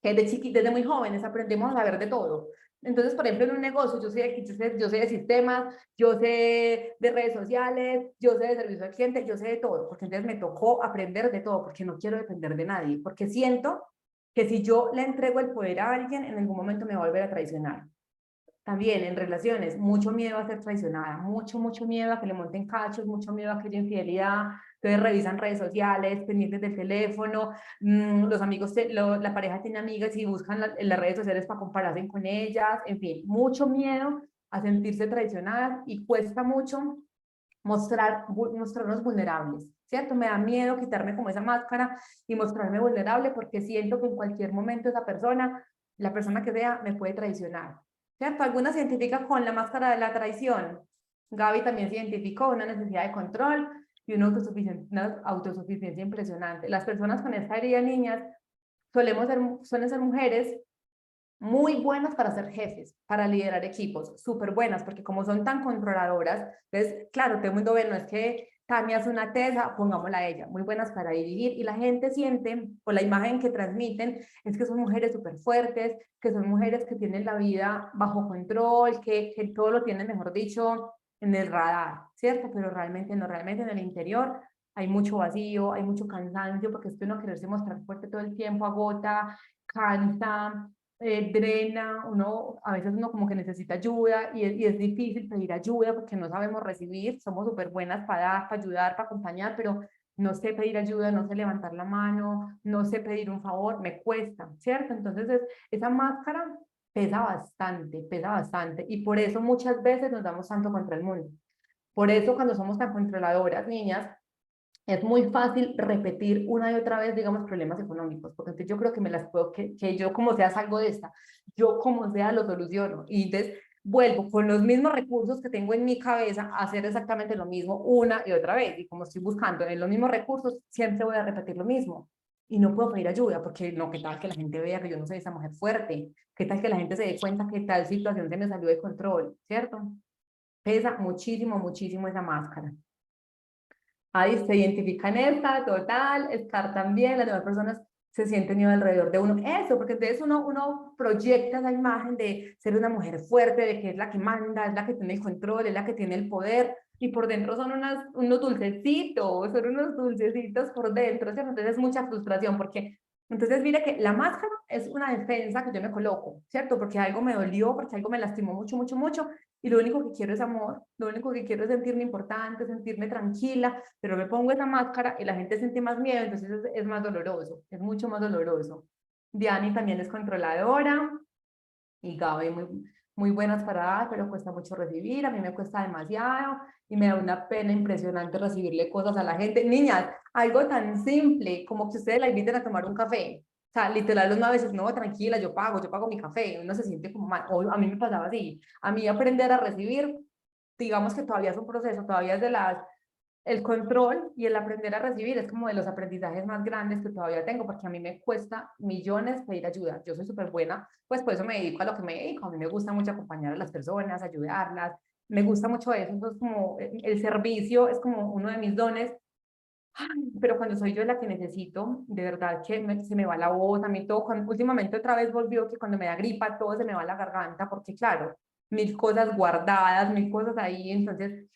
que desde muy jóvenes aprendemos a saber de todo. Entonces, por ejemplo, en un negocio, yo sé de sistemas, yo sé de redes sociales, yo sé de servicio al cliente, yo sé de todo, porque entonces me tocó aprender de todo, porque no quiero depender de nadie, porque siento que si yo le entrego el poder a alguien, en algún momento me va a volver a traicionar. También en relaciones, mucho miedo a ser traicionada, mucho miedo a que le monten cachos, mucho miedo a que haya infidelidad. Entonces revisan redes sociales, pendientes del teléfono, los amigos, la pareja tiene amigas y buscan en las redes sociales para compararse con ellas, en fin, mucho miedo a sentirse traicionadas y cuesta mucho mostrarnos vulnerables, ¿cierto? Me da miedo quitarme como esa máscara y mostrarme vulnerable porque siento que en cualquier momento esa persona, la persona que sea, me puede traicionar, ¿cierto? Algunas se identifican con la máscara de la traición. Gaby también se identificó una necesidad de control y una autosuficiencia impresionante. Las personas con esta herida, niñas, suelen ser mujeres muy buenas para ser jefes, para liderar equipos, súper buenas, porque como son tan controladoras, entonces, claro, todo el mundo ve, no es que Tania es una tesa, pongámosla a ella, muy buenas para dirigir, y la gente siente, o la imagen que transmiten, es que son mujeres súper fuertes, que son mujeres que tienen la vida bajo control, que todo lo tienen, mejor dicho, en el radar, ¿cierto? Pero realmente no, realmente en el interior hay mucho vacío, hay mucho cansancio, porque es que uno quererse mostrar fuerte todo el tiempo agota, cansa, drena, a veces uno como que necesita ayuda y es difícil pedir ayuda porque no sabemos recibir, somos súper buenas para dar, para ayudar, para acompañar, pero no sé pedir ayuda, no sé levantar la mano, no sé pedir un favor, me cuesta, ¿cierto? Entonces esa máscara pesa bastante y por eso muchas veces nos damos tanto contra el mundo. Por eso cuando somos tan controladoras, niñas, es muy fácil repetir una y otra vez, digamos, problemas económicos, porque entonces yo creo que me las puedo, que yo como sea salgo de esta, yo como sea lo soluciono, y entonces vuelvo con los mismos recursos que tengo en mi cabeza a hacer exactamente lo mismo una y otra vez, y como estoy buscando en los mismos recursos, siempre voy a repetir lo mismo, y no puedo pedir ayuda, porque no, qué tal que la gente vea que yo no soy esa mujer fuerte, qué tal que la gente se dé cuenta que tal situación se me salió de control, ¿cierto? Pesa muchísimo esa máscara. Ahí se identifica en esta, total, Scar también, las demás personas se sienten alrededor de uno. Eso, porque entonces uno proyecta esa imagen de ser una mujer fuerte, de que es la que manda, es la que tiene el control, es la que tiene el poder, y por dentro son unos dulcecitos, son unos dulcecitos por dentro, ¿cierto? Entonces es mucha frustración, porque entonces mire que la máscara es una defensa que yo me coloco, ¿cierto? Porque algo me dolió, porque algo me lastimó mucho, y lo único que quiero es amor, lo único que quiero es sentirme importante, sentirme tranquila, pero me pongo esa máscara y la gente siente más miedo, entonces es más doloroso, es mucho más doloroso. Diani también es controladora y Gaby muy buenas para dar, pero cuesta mucho recibir, a mí me cuesta demasiado y me da una pena impresionante recibirle cosas a la gente. Niñas, algo tan simple como que ustedes la inviten a tomar un café. sea, literal, uno a veces, no, tranquila, yo pago mi café, uno se siente como mal, o a mí me pasaba así, a mí aprender a recibir, digamos que todavía es un proceso, todavía es de el control y el aprender a recibir es como de los aprendizajes más grandes que todavía tengo, porque a mí me cuesta millones pedir ayuda. Yo soy súper buena, pues por eso me dedico a lo que me dedico. A mí me gusta mucho acompañar a las personas, ayudarlas. Me gusta mucho eso. Eso es como el servicio, es como uno de mis dones. Pero cuando soy yo la que necesito, de verdad que se me va la voz, a mí todo, últimamente otra vez volvió que cuando me da gripa todo se me va la garganta, porque claro, mil cosas guardadas, mil cosas ahí, entonces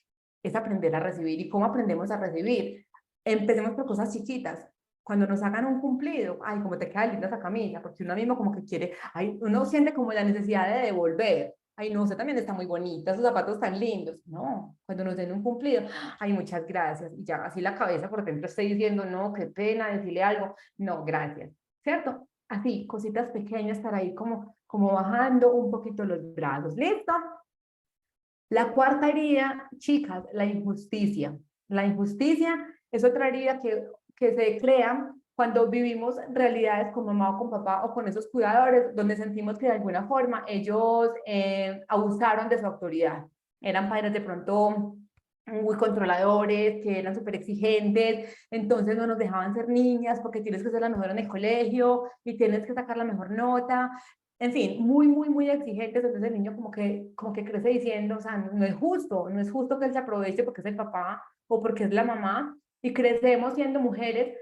es aprender a recibir. ¿Y cómo aprendemos a recibir? Empecemos por cosas chiquitas. Cuando nos hagan un cumplido, ay, como te queda linda esa camisa, porque uno mismo como que quiere, ay, uno siente como la necesidad de devolver. Ay, no, usted también está muy bonita, sus zapatos tan lindos. No, cuando nos den un cumplido, ay, muchas gracias. Y ya así la cabeza por dentro estoy diciendo, no, qué pena decirle algo. No, gracias. ¿Cierto? Así, cositas pequeñas para ir como bajando un poquito los brazos. ¿Listo? La cuarta herida, chicas, la injusticia. La injusticia es otra herida que se crea cuando vivimos realidades con mamá o con papá o con esos cuidadores, donde sentimos que de alguna forma ellos abusaron de su autoridad. Eran padres de pronto muy controladores, que eran súper exigentes, entonces no nos dejaban ser niñas porque tienes que ser la mejor en el colegio y tienes que sacar la mejor nota, en fin, muy, muy, muy exigentes, entonces el niño como que crece diciendo, o sea, no es justo, no es justo que él se aproveche porque es el papá o porque es la mamá, y crecemos siendo mujeres,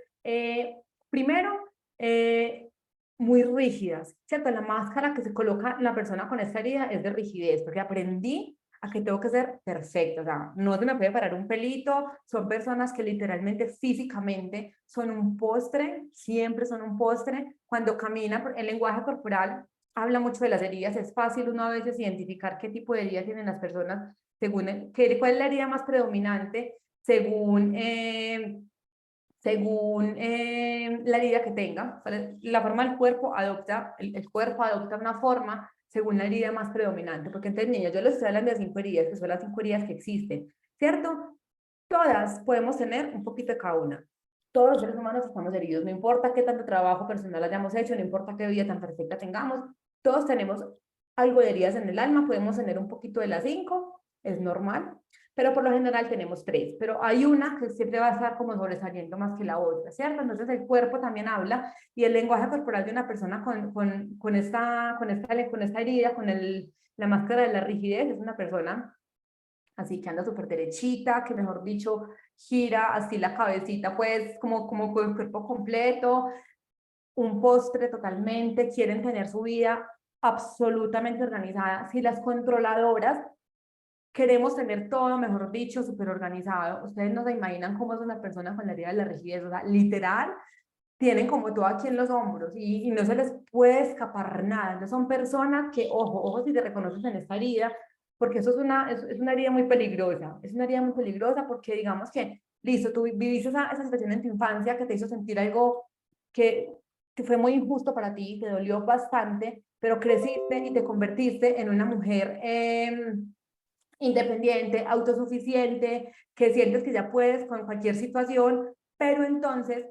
primero, eh, muy rígidas, ¿cierto? La máscara que se coloca la persona con esta herida es de rigidez, porque aprendí a que tengo que ser perfecta, o sea, no se me puede parar un pelito, son personas que literalmente físicamente son un postre, siempre son un postre, cuando camina, el lenguaje corporal habla mucho de las heridas, es fácil uno a veces identificar qué tipo de heridas tienen las personas según cuál es la herida más predominante según, la herida que tenga. La forma del cuerpo adopta, el cuerpo adopta una forma según la herida más predominante, porque entonces, niños, yo les estoy hablando de 5 heridas, que son las 5 heridas que existen, ¿cierto? Todas podemos tener un poquito de cada una. Todos los seres humanos estamos heridos, no importa qué tanto trabajo personal hayamos hecho, no importa qué vida tan perfecta tengamos, todos tenemos algo de heridas en el alma, podemos tener un poquito de las 5, es normal, pero por lo general tenemos 3, pero hay una que siempre va a estar como sobresaliendo más que la otra, ¿cierto? Entonces el cuerpo también habla y el lenguaje corporal de una persona con esta herida, la máscara de la rigidez, es una persona así que anda súper derechita, que mejor dicho, gira así la cabecita, pues como con el cuerpo completo, un postre totalmente, quieren tener su vida absolutamente organizada. Si las controladoras queremos tener todo, mejor dicho, súper organizado, ustedes no se imaginan cómo es una persona con la herida de la rigidez, o sea, literal, tienen como todo aquí en los hombros y no se les puede escapar nada. Entonces son personas que, ojo si te reconoces en esta herida, porque eso es una herida muy peligrosa. Es una herida muy peligrosa porque digamos que, listo, tú viviste esa situación en tu infancia que te hizo sentir algo que, que fue muy injusto para ti, te dolió bastante, pero creciste y te convertiste en una mujer independiente, autosuficiente, que sientes que ya puedes con cualquier situación, pero entonces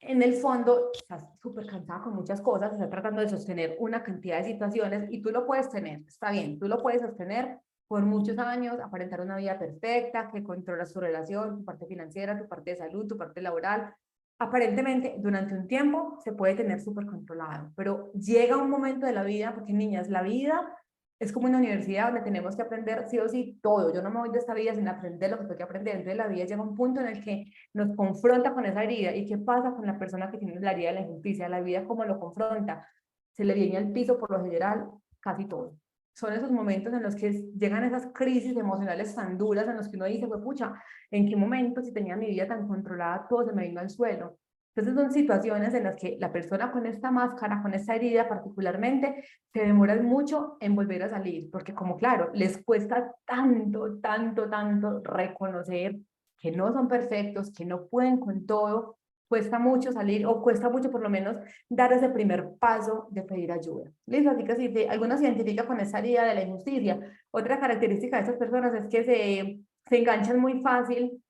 en el fondo estás súper cansada con muchas cosas, estás tratando de sostener una cantidad de situaciones y tú lo puedes tener, está bien, tú lo puedes sostener por muchos años, aparentar una vida perfecta, que controlas tu relación, tu parte financiera, tu parte de salud, tu parte laboral. Aparentemente, durante un tiempo se puede tener súper controlado, pero llega un momento de la vida, porque niñas, la vida es como una universidad donde tenemos que aprender sí o sí todo. Yo no me voy de esta vida sin aprender lo que tengo que aprender. Entonces la vida llega a un punto en el que nos confronta con esa herida. ¿Y qué pasa con la persona que tiene la herida de la injusticia? La vida, ¿cómo lo confronta? Se le viene al piso por lo general casi todo. Son esos momentos en los que llegan esas crisis emocionales tan duras en los que uno dice, pues pucha, ¿en qué momento si tenía mi vida tan controlada todo se me vino al suelo? Entonces son situaciones en las que la persona con esta máscara, con esta herida particularmente, se demoran mucho en volver a salir, porque como claro, les cuesta tanto, tanto, tanto reconocer que no son perfectos, que no pueden con todo, cuesta mucho salir o cuesta mucho por lo menos dar ese primer paso de pedir ayuda. ¿Listo? Así que si algunos se identifica con esa herida de la injusticia, otra característica de estas personas es que se enganchan muy fácil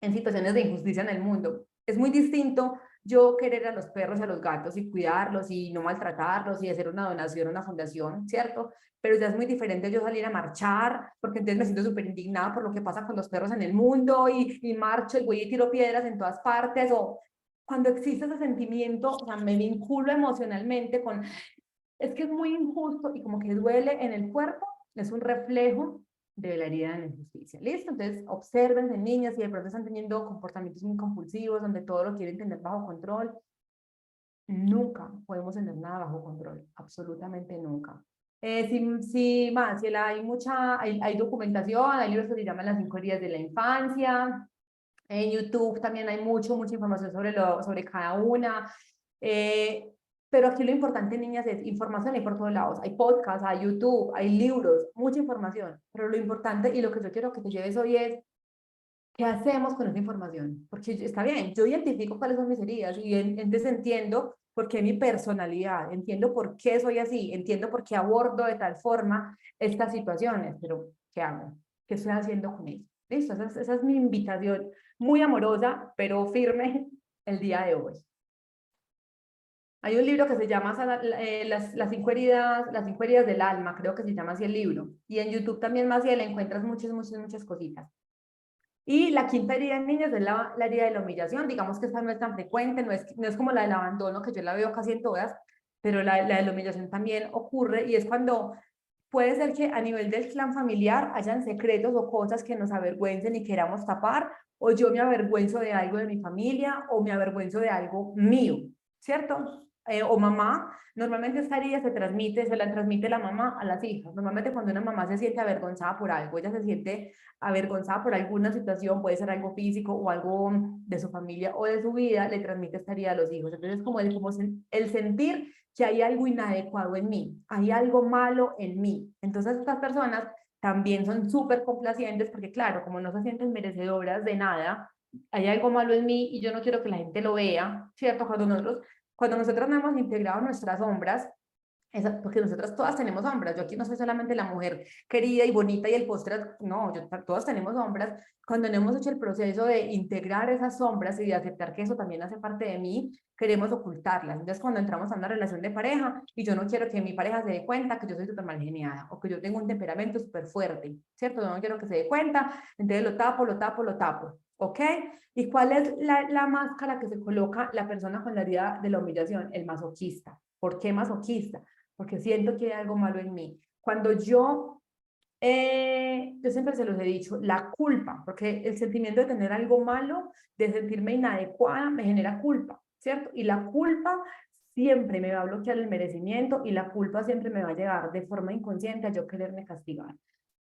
en situaciones de injusticia en el mundo. Es muy distinto yo querer a los perros y a los gatos y cuidarlos y no maltratarlos y hacer una donación a una fundación, ¿cierto? Pero ya es muy diferente yo salir a marchar, porque entonces me siento súper indignada por lo que pasa con los perros en el mundo y marcho y voy y tiro piedras en todas partes, o cuando existe ese sentimiento, o sea, me vinculo emocionalmente con, es que es muy injusto y como que duele en el cuerpo, es un reflejo de la herida de la injusticia. ¿Listo? Entonces, observen en niñas si de pronto están teniendo comportamientos muy compulsivos, donde todo lo quieren tener bajo control. Nunca podemos tener nada bajo control, absolutamente nunca. Hay mucha, hay documentación, hay libros que se llaman Las 5 heridas de la infancia, en YouTube también hay mucha información sobre cada una. Eh, pero aquí lo importante, niñas, es información hay por todos lados. Hay podcasts, hay YouTube, hay libros, mucha información. Pero lo importante y lo que yo quiero que te lleves hoy es, ¿qué hacemos con esa información? Porque está bien, yo identifico cuáles son mis heridas y entonces entiendo por qué mi personalidad, entiendo por qué soy así, entiendo por qué abordo de tal forma estas situaciones, pero ¿qué hago? ¿Qué estoy haciendo con ello? ¿Listo? Esa es mi invitación, muy amorosa, pero firme el día de hoy. Hay un libro que se llama las 5 heridas, las 5 heridas del alma, creo que se llama así el libro. Y en YouTube también más y le encuentras muchas cositas. Y la quinta herida en niños es la herida de la humillación. Digamos que esta no es tan frecuente, no es como la del abandono, que yo la veo casi en todas, pero la de la humillación también ocurre y es cuando puede ser que a nivel del clan familiar hayan secretos o cosas que nos avergüencen y queramos tapar, o yo me avergüenzo de algo de mi familia, o me avergüenzo de algo mío, ¿cierto? O mamá, normalmente esta herida se la transmite la mamá a las hijas. Normalmente cuando una mamá se siente avergonzada por algo, ella se siente avergonzada por alguna situación, puede ser algo físico o algo de su familia o de su vida, le transmite esta herida a los hijos. Entonces, como el sentir que hay algo inadecuado en mí, hay algo malo en mí. Entonces, estas personas también son súper complacientes porque, claro, como no se sienten merecedoras de nada, hay algo malo en mí y yo no quiero que la gente lo vea, ¿cierto? Cuando nosotros no hemos integrado nuestras sombras, porque nosotras todas tenemos sombras. Yo aquí no soy solamente la mujer querida y bonita y el postre, no, todas tenemos sombras. Cuando no hemos hecho el proceso de integrar esas sombras y de aceptar que eso también hace parte de mí, queremos ocultarlas. Entonces, cuando entramos a una relación de pareja y yo no quiero que mi pareja se dé cuenta que yo soy súper mal geniada o que yo tengo un temperamento súper fuerte, ¿cierto? Yo no quiero que se dé cuenta, entonces lo tapo, ¿ok? ¿Y cuál es la máscara que se coloca la persona con la herida de la humillación? El masoquista. ¿Por qué masoquista? Porque siento que hay algo malo en mí. Cuando yo siempre se los he dicho, la culpa, porque el sentimiento de tener algo malo, de sentirme inadecuada, me genera culpa, ¿cierto? Y la culpa siempre me va a bloquear el merecimiento y la culpa siempre me va a llevar de forma inconsciente a yo quererme castigar.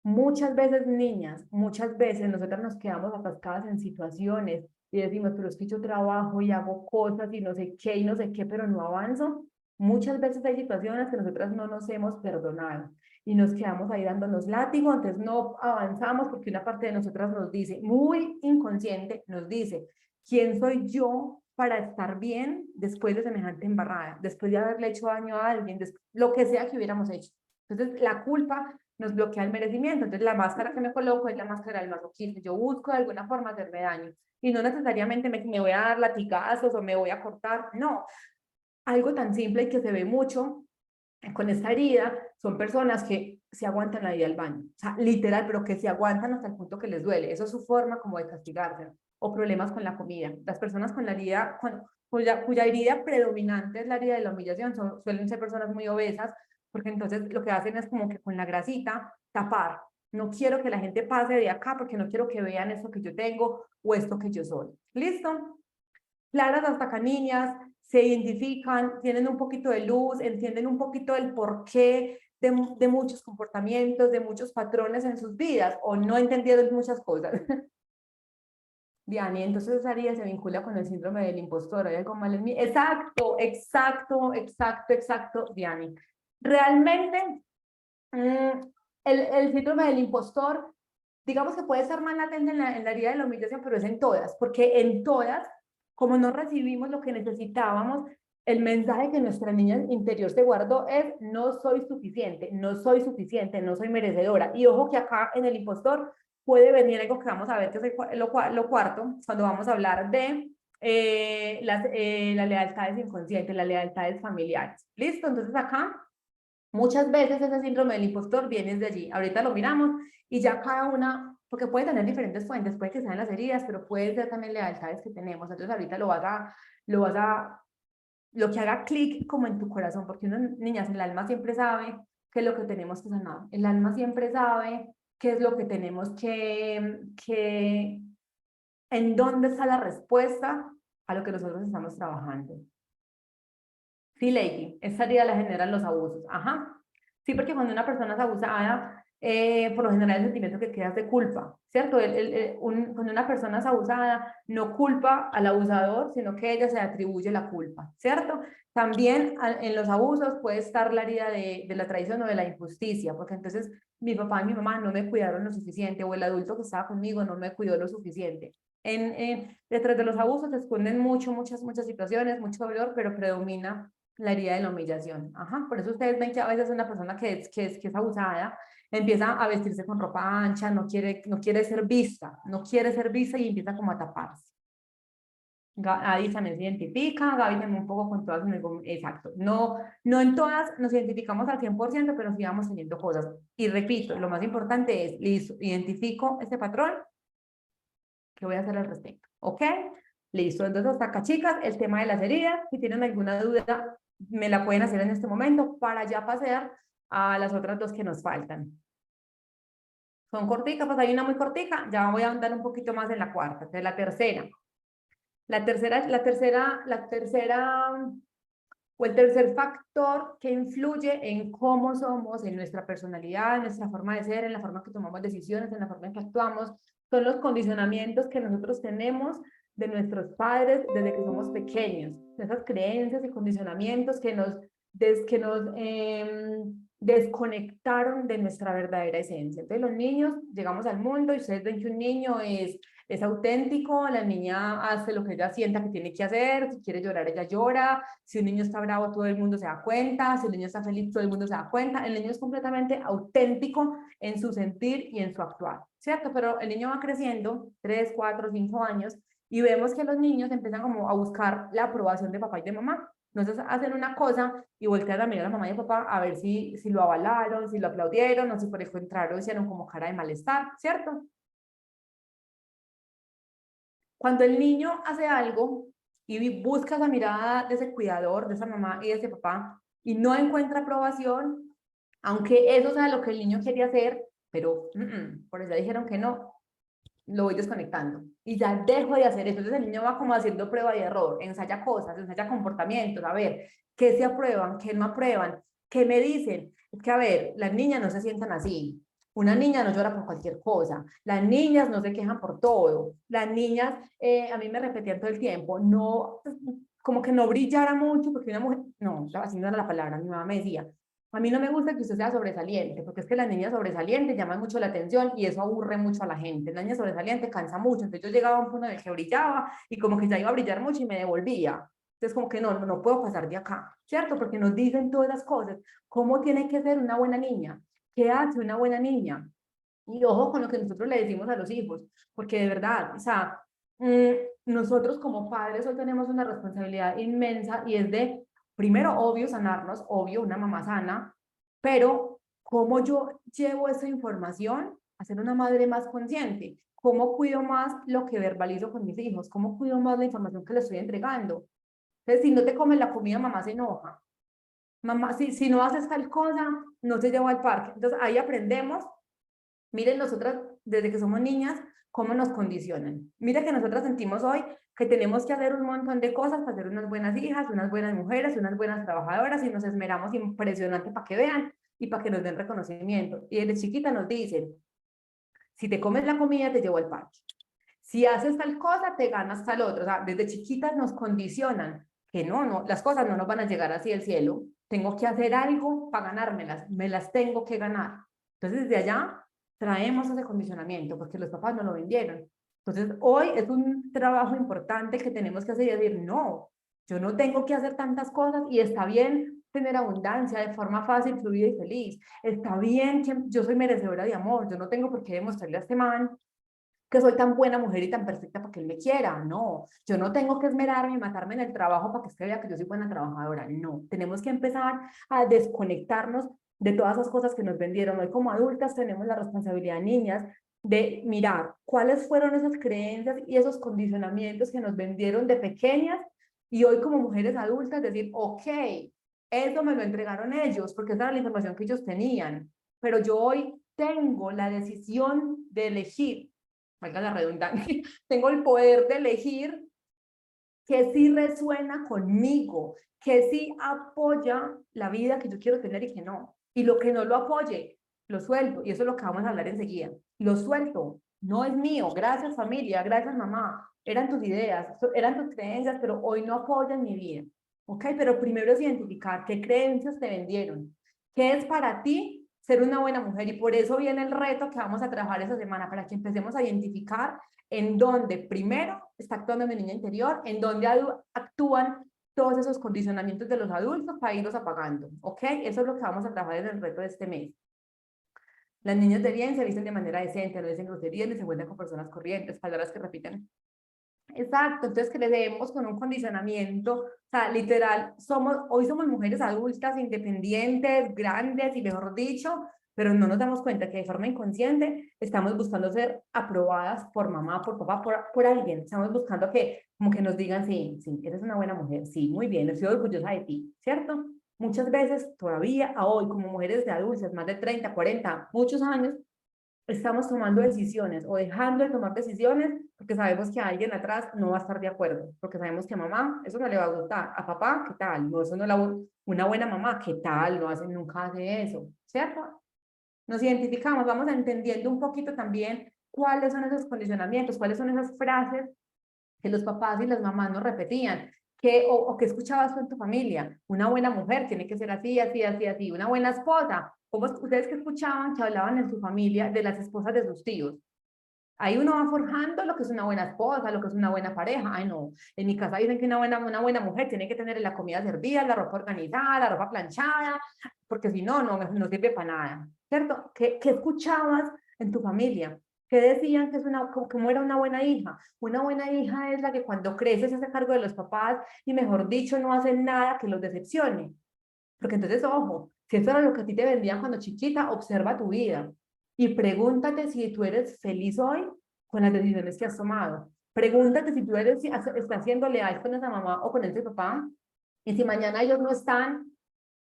Muchas veces, niñas, muchas veces nosotras nos quedamos atascadas en situaciones y decimos, pero es que yo trabajo y hago cosas y no sé qué, pero no avanzo. Muchas veces hay situaciones que nosotras no nos hemos perdonado y nos quedamos ahí dándonos látigo, entonces no avanzamos porque una parte de nosotras nos dice, muy inconsciente, nos dice, ¿quién soy yo para estar bien después de semejante embarrada, después de haberle hecho daño a alguien, lo que sea que hubiéramos hecho? Entonces, la culpa nos bloquea el merecimiento. Entonces, la máscara que me coloco es la máscara del masoquismo. Yo busco de alguna forma hacerme daño y no necesariamente me voy a dar latigazos o me voy a cortar. No, algo tan simple y que se ve mucho con esta herida son personas que se aguantan la vida al baño. O sea, literal, pero que se aguantan hasta el punto que les duele. Eso es su forma como de castigarse. O problemas con la comida. Las personas con la herida, cuya herida predominante es la herida de la humillación, suelen ser personas muy obesas, porque entonces lo que hacen es como que con la grasita tapar. No quiero que la gente pase de acá porque no quiero que vean esto que yo tengo o esto que yo soy. ¿Listo? Claras hasta acá, niñas, se identifican, tienen un poquito de luz, entienden un poquito el porqué de muchos comportamientos, de muchos patrones en sus vidas, o no entendieron muchas cosas. Diani, entonces esa herida se vincula con el síndrome del impostor, ¿hay algo mal en mí? Exacto, Diani. Realmente, el síndrome del impostor, digamos que puede estar más latente en la herida de la humillación, pero es en todas, porque en todas, como no recibimos lo que necesitábamos, el mensaje que nuestra niña interior se guardó es: no soy suficiente, no soy suficiente, no soy merecedora. Y ojo que acá en el impostor puede venir algo que vamos a ver, que es lo cuarto, cuando vamos a hablar de las lealtades inconscientes, las lealtades familiares. ¿Listo? Entonces acá, muchas veces ese síndrome del impostor viene de allí. Ahorita lo miramos y ya cada una, porque puede tener diferentes fuentes, puede que sean las heridas, pero puede ser también lealtades que tenemos. Entonces ahorita lo que haga clic como en tu corazón, porque una niña, el alma siempre sabe qué es lo que tenemos que sanar. El alma siempre sabe qué es lo que tenemos en dónde está la respuesta a lo que nosotros estamos trabajando. Sí, Lady, esta herida la generan los abusos. Ajá. Sí, porque cuando una persona es abusada, por lo general el sentimiento que queda es de culpa, ¿cierto? Cuando una persona es abusada, no culpa al abusador, sino que ella se atribuye la culpa, ¿cierto? También en los abusos puede estar la herida de la traición o de la injusticia, porque entonces mi papá y mi mamá no me cuidaron lo suficiente, o el adulto que estaba conmigo no me cuidó lo suficiente. Detrás de los abusos se esconden muchas situaciones, mucho dolor, pero predomina la herida de la humillación. Ajá, por eso ustedes ven que a veces una persona que es abusada empieza a vestirse con ropa ancha, no quiere ser vista, no quiere ser vista y empieza como a taparse. Gaby también se identifica, Gaby también un poco con todas, exacto. No en todas nos identificamos al 100%, pero sí vamos teniendo cosas. Y repito, lo más importante es, listo, identifico este patrón, ¿qué voy a hacer al respecto? ¿Ok? Listo, entonces hasta acá, chicas, el tema de las heridas. Si tienen alguna duda, me la pueden hacer en este momento para ya pasar a las otras dos que nos faltan. Son corticas, pues hay una muy cortica, ya voy a andar un poquito más en la cuarta, de la tercera. La tercera, o el tercer factor que influye en cómo somos, en nuestra personalidad, en nuestra forma de ser, en la forma que tomamos decisiones, en la forma en que actuamos, son los condicionamientos que nosotros tenemos de nuestros padres desde que somos pequeños, esas creencias y condicionamientos que nos desconectaron de nuestra verdadera esencia. Entonces los niños, llegamos al mundo y ustedes ven que un niño es auténtico, la niña hace lo que ella sienta que tiene que hacer, si quiere llorar, ella llora, si un niño está bravo, todo el mundo se da cuenta, si el niño está feliz, todo el mundo se da cuenta, el niño es completamente auténtico en su sentir y en su actuar, ¿cierto? Pero el niño va creciendo, 3, 4, 5 años, y vemos que los niños empiezan como a buscar la aprobación de papá y de mamá. Entonces hacen una cosa y voltean a mirar a mamá y a papá a ver si lo avalaron, si lo aplaudieron, o si por el contrario hicieron como cara de malestar, ¿cierto? Cuando el niño hace algo y busca la mirada de ese cuidador, de esa mamá y de ese papá, y no encuentra aprobación, aunque eso sea lo que el niño quería hacer, pero por eso dijeron que no, lo voy desconectando. Y ya dejo de hacer eso. Entonces el niño va como haciendo prueba y error, ensaya cosas, ensaya comportamientos, a ver, qué se aprueban, qué no aprueban, qué me dicen. Es que, a ver, las niñas no se sientan así. Una niña no llora por cualquier cosa. Las niñas no se quejan por todo. Las niñas, a mí me repetían todo el tiempo, no, como que no brillara mucho, porque una mujer, no, así no era la palabra, mi mamá me decía, a mí no me gusta que usted sea sobresaliente, porque es que las niñas sobresalientes llaman mucho la atención y eso aburre mucho a la gente. La niña sobresaliente cansa mucho, entonces yo llegaba a un punto en el que brillaba y como que ya iba a brillar mucho y me devolvía. Entonces como que no puedo pasar de acá, ¿cierto? Porque nos dicen todas las cosas. ¿Cómo tiene que ser una buena niña? ¿Qué hace una buena niña? Y ojo con lo que nosotros le decimos a los hijos, porque de verdad, o sea, nosotros como padres hoy tenemos una responsabilidad inmensa y es de, primero, obvio, sanarnos, obvio, una mamá sana, pero cómo yo llevo esa información a ser una madre más consciente, cómo cuido más lo que verbalizo con mis hijos, cómo cuido más la información que les estoy entregando. Entonces, si no te comes la comida, mamá se enoja. Mamá, si no haces tal cosa, no te llevo al parque. Entonces, ahí aprendemos. Miren nosotras, desde que somos niñas, cómo nos condicionan. Mira que nosotras sentimos hoy que tenemos que hacer un montón de cosas para ser unas buenas hijas, unas buenas mujeres, unas buenas trabajadoras y nos esmeramos impresionante para que vean y para que nos den reconocimiento. Y desde chiquita nos dicen, si te comes la comida, te llevo al parque. Si haces tal cosa, te ganas tal otra. O sea, desde chiquitas nos condicionan que no, las cosas no nos van a llegar así del cielo. Tengo que hacer algo para ganármelas, me las tengo que ganar. Entonces, desde allá traemos ese condicionamiento porque los papás no lo vendieron. Entonces, hoy es un trabajo importante que tenemos que hacer y decir, no, yo no tengo que hacer tantas cosas y está bien tener abundancia de forma fácil, fluida y feliz. Está bien que yo soy merecedora de amor, yo no tengo por qué demostrarle a este man que soy tan buena mujer y tan perfecta para que él me quiera. No, yo no tengo que esmerarme y matarme en el trabajo para que usted vea que yo soy buena trabajadora. No, tenemos que empezar a desconectarnos de todas esas cosas que nos vendieron. Hoy como adultas tenemos la responsabilidad, niñas, de mirar cuáles fueron esas creencias y esos condicionamientos que nos vendieron de pequeñas y hoy como mujeres adultas decir, ok, eso me lo entregaron ellos porque esa era la información que ellos tenían, pero yo hoy tengo la decisión de elegir, valga la redundancia, tengo el poder de elegir que sí resuena conmigo, que sí apoya la vida que yo quiero tener y que no. Y lo que no lo apoye, lo suelto. Y eso es lo que vamos a hablar enseguida. Lo suelto. No es mío. Gracias familia, gracias mamá. Eran tus ideas, eran tus creencias, pero hoy no apoyan mi vida. ¿Ok? Pero primero es identificar qué creencias te vendieron. ¿Qué es para ti ser una buena mujer? Y por eso viene el reto que vamos a trabajar esta semana, para que empecemos a identificar en donde primero está actuando mi niña interior, en donde actúan todos esos condicionamientos de los adultos para irlos apagando, ¿ok? Eso es lo que vamos a trabajar en el reto de este mes. Las niñas de bien se visten de manera decente, no dicen groserías ni se encuentran con personas corrientes, palabras que repiten. Exacto, entonces creemos con un condicionamiento, o sea, literal, hoy somos mujeres adultas, independientes, grandes y mejor dicho, pero no nos damos cuenta que de forma inconsciente estamos buscando ser aprobadas por mamá, por papá, por alguien. Estamos buscando que como que nos digan, sí, sí, eres una buena mujer, sí, muy bien, estoy orgullosa de ti, ¿cierto? Muchas veces todavía a hoy como mujeres de adultas, más de 30, 40, muchos años, estamos tomando decisiones o dejando de tomar decisiones porque sabemos que alguien atrás no va a estar de acuerdo, porque sabemos que a mamá eso no le va a gustar, a papá, ¿qué tal? No, eso no es una buena mamá, ¿qué tal? No hace, nunca hace eso, ¿cierto? Nos identificamos, vamos entendiendo un poquito también cuáles son esos condicionamientos, cuáles son esas frases que los papás y las mamás nos repetían, o que escuchabas tú en tu familia, una buena mujer tiene que ser así, así, así, así, una buena esposa, como ustedes que escuchaban que hablaban en su familia de las esposas de sus tíos. Ahí uno va forjando lo que es una buena esposa, lo que es una buena pareja. Ay, no, en mi casa dicen que una buena mujer tiene que tener la comida servida, la ropa organizada, la ropa planchada, porque si no, no sirve para nada, ¿cierto? ¿Qué escuchabas en tu familia? ¿Qué decían que es cómo era una buena hija? Una buena hija es la que cuando crece se hace cargo de los papás y, mejor dicho, no hace nada que los decepcione. Porque entonces, ojo, si eso era lo que a ti te vendían cuando chiquita, observa tu vida y pregúntate si tú eres feliz hoy con las decisiones que has tomado. Pregúntate si tú estás siendo leal con esa mamá o con ese papá. Y si mañana ellos no están,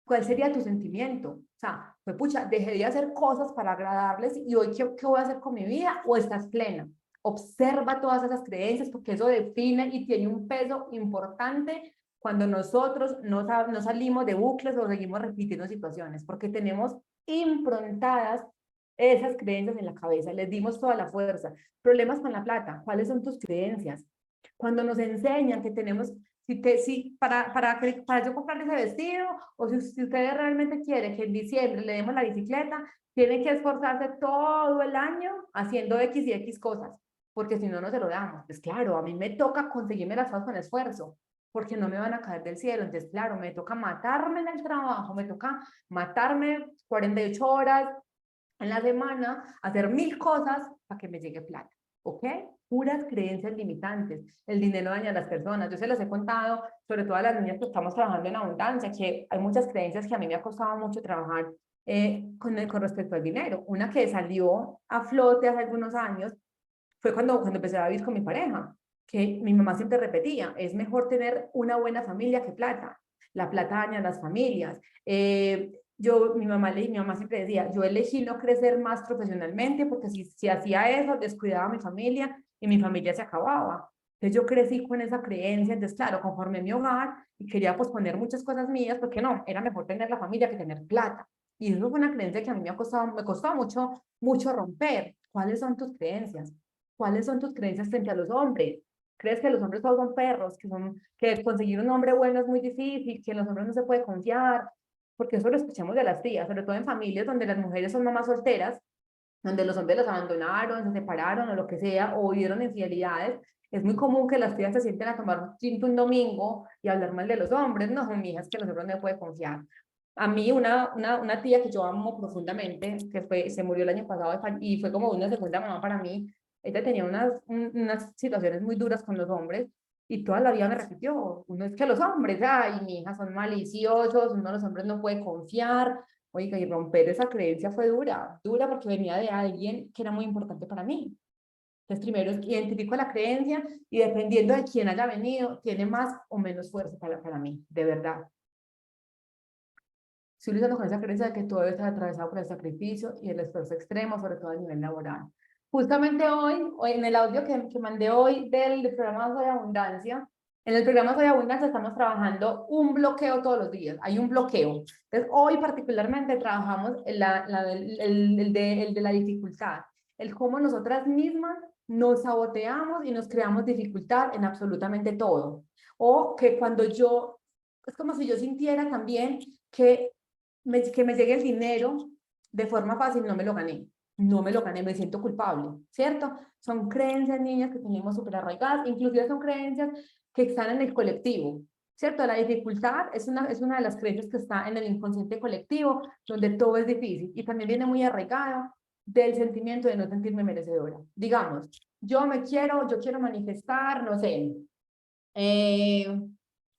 ¿cuál sería tu sentimiento? O sea, pues pucha, dejé de hacer cosas para agradarles y hoy ¿qué voy a hacer con mi vida? ¿O estás plena? Observa todas esas creencias porque eso define y tiene un peso importante cuando nosotros no salimos de bucles o seguimos repitiendo situaciones, porque tenemos improntadas esas creencias en la cabeza, les dimos toda la fuerza. Problemas con la plata, ¿cuáles son tus creencias? Cuando nos enseñan que tenemos, para yo comprar ese vestido, o si usted realmente quiere que en diciembre le demos la bicicleta, tiene que esforzarse todo el año haciendo X y X cosas, porque si no, no se lo damos. Pues claro, a mí me toca conseguirme las cosas con esfuerzo, porque no me van a caer del cielo. Entonces, claro, me toca matarme en el trabajo, me toca matarme 48 horas en la semana, hacer 1000 cosas para que me llegue plata, ¿ok? Puras creencias limitantes. El dinero daña a las personas. Yo se las he contado, sobre todo a las niñas que estamos trabajando en abundancia, que hay muchas creencias que a mí me ha costado mucho trabajar con respecto al dinero. Una que salió a flote hace algunos años fue cuando empecé a vivir con mi pareja, que mi mamá siempre repetía, es mejor tener una buena familia que plata. La plata daña a las familias. Mi mamá siempre decía, yo elegí no crecer más profesionalmente porque si hacía eso, descuidaba a mi familia y mi familia se acababa. Entonces yo crecí con esa creencia, entonces claro, conformé mi hogar y quería posponer muchas cosas mías porque no, era mejor tener la familia que tener plata. Y eso fue una creencia que a mí me costó mucho, mucho romper. ¿Cuáles son tus creencias? ¿Cuáles son tus creencias frente a los hombres? ¿Crees que los hombres todos son perros? Que conseguir un hombre bueno es muy difícil, que en los hombres no se puede confiar, porque eso lo escuchamos de las tías, sobre todo en familias donde las mujeres son mamás solteras, donde los hombres los abandonaron, se separaron o lo que sea, o vivieron infidelidades. Es muy común que las tías se sienten a tomar un tinto un domingo y hablar mal de los hombres. No, mi hija, es que los hombres no se puede confiar. A mí, una tía que yo amo profundamente, se murió el año pasado y fue como una segunda mamá para mí, ella tenía unas situaciones muy duras con los hombres y toda la vida me repitió, uno es que los hombres, ay, mi hija, son maliciosos, uno de los hombres no puede confiar. Oiga, y romper esa creencia fue dura, dura porque venía de alguien que era muy importante para mí. Entonces, primero identifico la creencia y dependiendo de quién haya venido, tiene más o menos fuerza para mí, de verdad. Estoy luchando con esa creencia de que todo debe estar atravesado por el sacrificio y el esfuerzo extremo, sobre todo a nivel laboral. Justamente hoy en el audio que mandé hoy del programa Soy Abundancia, en el programa Soy Abundancia estamos trabajando un bloqueo todos los días, hay un bloqueo. Entonces, hoy particularmente trabajamos el de la dificultad, el cómo nosotras mismas nos saboteamos y nos creamos dificultad en absolutamente todo. O que cuando yo, es como si yo sintiera también que que me llegue el dinero de forma fácil, no me lo gané. No me lo gané, me siento culpable, ¿cierto? Son creencias, niñas, que tenemos súper arraigadas, inclusive son creencias que están en el colectivo, ¿cierto? La dificultad es una de las creencias que está en el inconsciente colectivo, donde todo es difícil, y también viene muy arraigado del sentimiento de no sentirme merecedora. Digamos, yo quiero manifestar, no sé, eh,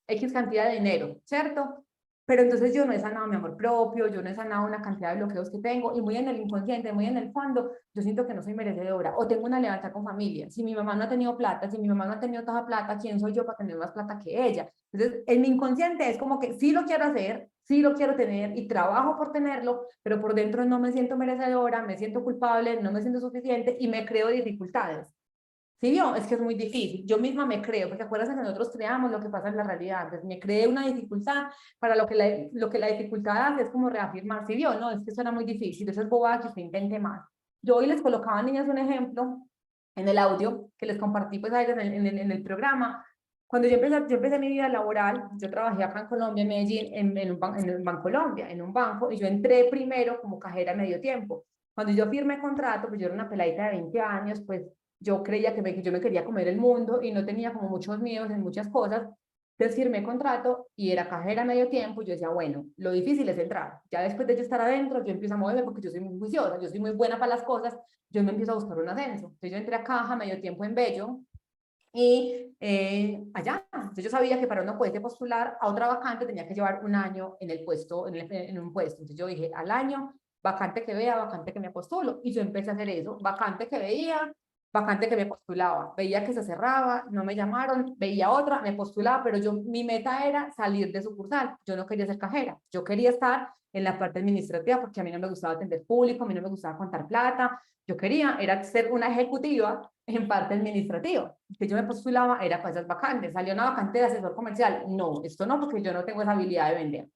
X cantidad de dinero, ¿cierto? Pero entonces yo no he sanado mi amor propio, yo no he sanado una cantidad de bloqueos que tengo, y muy en el inconsciente, muy en el fondo, yo siento que no soy merecedora, o tengo una lealtad con familia. Si mi mamá no ha tenido plata, si mi mamá no ha tenido toda plata, ¿quién soy yo para tener más plata que ella? Entonces, en mi inconsciente es como que sí lo quiero hacer, sí lo quiero tener, y trabajo por tenerlo, pero por dentro no me siento merecedora, me siento culpable, no me siento suficiente, y me creo dificultades. Sí, vio, es que es muy difícil. Yo misma me creo, porque acuérdense que nosotros creamos lo que pasa en la realidad. Entonces me creé una dificultad para lo que la dificultad hace es como reafirmar. Sí, vio, no, es que eso era muy difícil, eso es bobada que usted intente más. Yo hoy les colocaba a niñas un ejemplo en el audio que les compartí pues a ellas en el programa. Cuando yo empecé mi vida laboral, yo trabajé acá en Colombia, en Medellín, en Bancolombia, en un banco, y yo entré primero como cajera a medio tiempo. Cuando yo firmé contrato, pues yo era una peladita de 20 años, pues yo creía que yo me quería comer el mundo y no tenía como muchos miedos en muchas cosas. Entonces firmé contrato y era cajera a medio tiempo. Y yo decía, bueno, lo difícil es entrar. Ya después de yo estar adentro, yo empiezo a moverme porque yo soy muy juiciosa, yo soy muy buena para las cosas, yo me empiezo a buscar un ascenso. Entonces yo entré a caja a medio tiempo en Bello y allá. Entonces yo sabía que para uno poderse postular a otra vacante tenía que llevar un año en el puesto, en un puesto. Entonces yo dije, al año, vacante que vea, vacante que me postulo. Y yo empecé a hacer eso, vacante que veía, vacante que me postulaba. Veía que se cerraba, no me llamaron, veía otra, me postulaba, pero yo, mi meta era salir de sucursal. Yo no quería ser cajera, yo quería estar en la parte administrativa porque a mí no me gustaba atender público, a mí no me gustaba contar plata. Yo quería era ser una ejecutiva en parte administrativa. Que yo me postulaba era para esas vacantes. Salió una vacante de asesor comercial. No, esto no, porque yo no tengo esa habilidad de vender.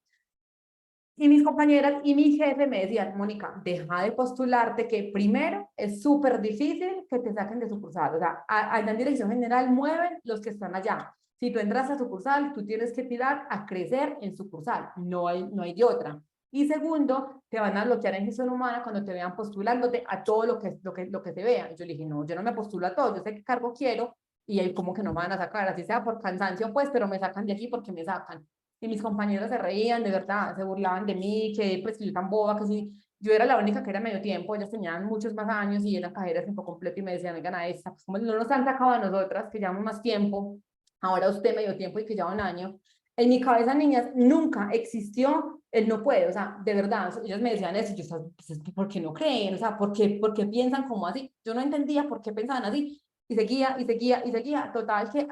Y mis compañeras y mi jefe me decían, Mónica, deja de postularte, que primero es súper difícil que te saquen de sucursal. O sea, allá en dirección general mueven los que están allá. Si tú entras a sucursal, tú tienes que tirar a crecer en sucursal. No hay de otra. Y segundo, te van a bloquear en gestión humana cuando te vean postulándote a todo lo que te vean. Yo le dije, no, yo no me postulo a todo, yo sé qué cargo quiero y ahí como que no me van a sacar, así sea por cansancio, pues, pero me sacan de aquí porque me sacan. Y mis compañeros se reían, de verdad, se burlaban de mí, que pues que yo tan boba, que si yo era la única que era medio tiempo, ellas tenían muchos más años y eran cajeras tiempo completo y me decían, oigan, a esta, pues como no nos han sacado a nosotras, que llevamos más tiempo, ahora usted medio tiempo y que lleva un año. En mi cabeza, niñas, nunca existió el no puede, o sea, de verdad, ellos me decían eso, yo, pues, ¿por qué no creen? O sea, por qué piensan como así? Yo no entendía por qué pensaban así, y seguía, y seguía, y seguía, total que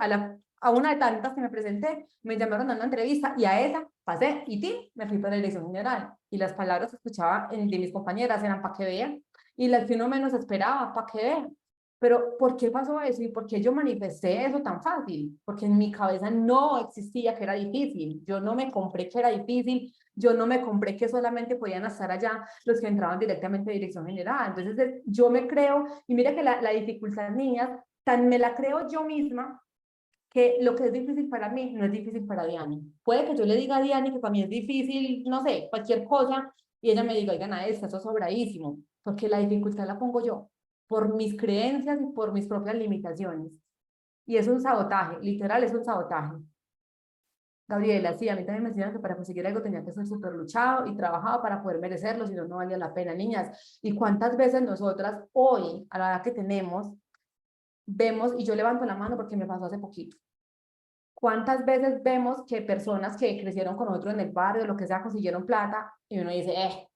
a una de tantas que me presenté, me llamaron a una entrevista y a esa pasé y me fui para la dirección general. Y las palabras que escuchaba de mis compañeras eran para que vean y las que uno menos esperaba, para que vean. Pero ¿por qué pasó eso y por qué yo manifesté eso tan fácil? Porque en mi cabeza no existía que era difícil. Yo no me compré que era difícil. Yo no me compré que solamente podían estar allá los que entraban directamente a dirección general. Entonces yo me creo, y mira que la dificultad, niñas, tan me la creo yo misma que lo que es difícil para mí no es difícil para Diana. Puede que yo le diga a Diana que para mí es difícil, no sé, cualquier cosa, y ella me diga, oigan, a esta, eso es sobradísimo, porque la dificultad la pongo yo, por mis creencias y por mis propias limitaciones. Y es un sabotaje, literal es un sabotaje. Gabriela, sí, a mí también me enseñaron que para conseguir algo tenía que ser súper luchado y trabajado para poder merecerlo, si no, no valía la pena, niñas. ¿Y cuántas veces nosotras hoy, a la edad que tenemos, vemos, y yo levanto la mano porque me pasó hace poquito, ¿cuántas veces vemos que personas que crecieron con otros en el barrio, lo que sea, consiguieron plata, y uno dice,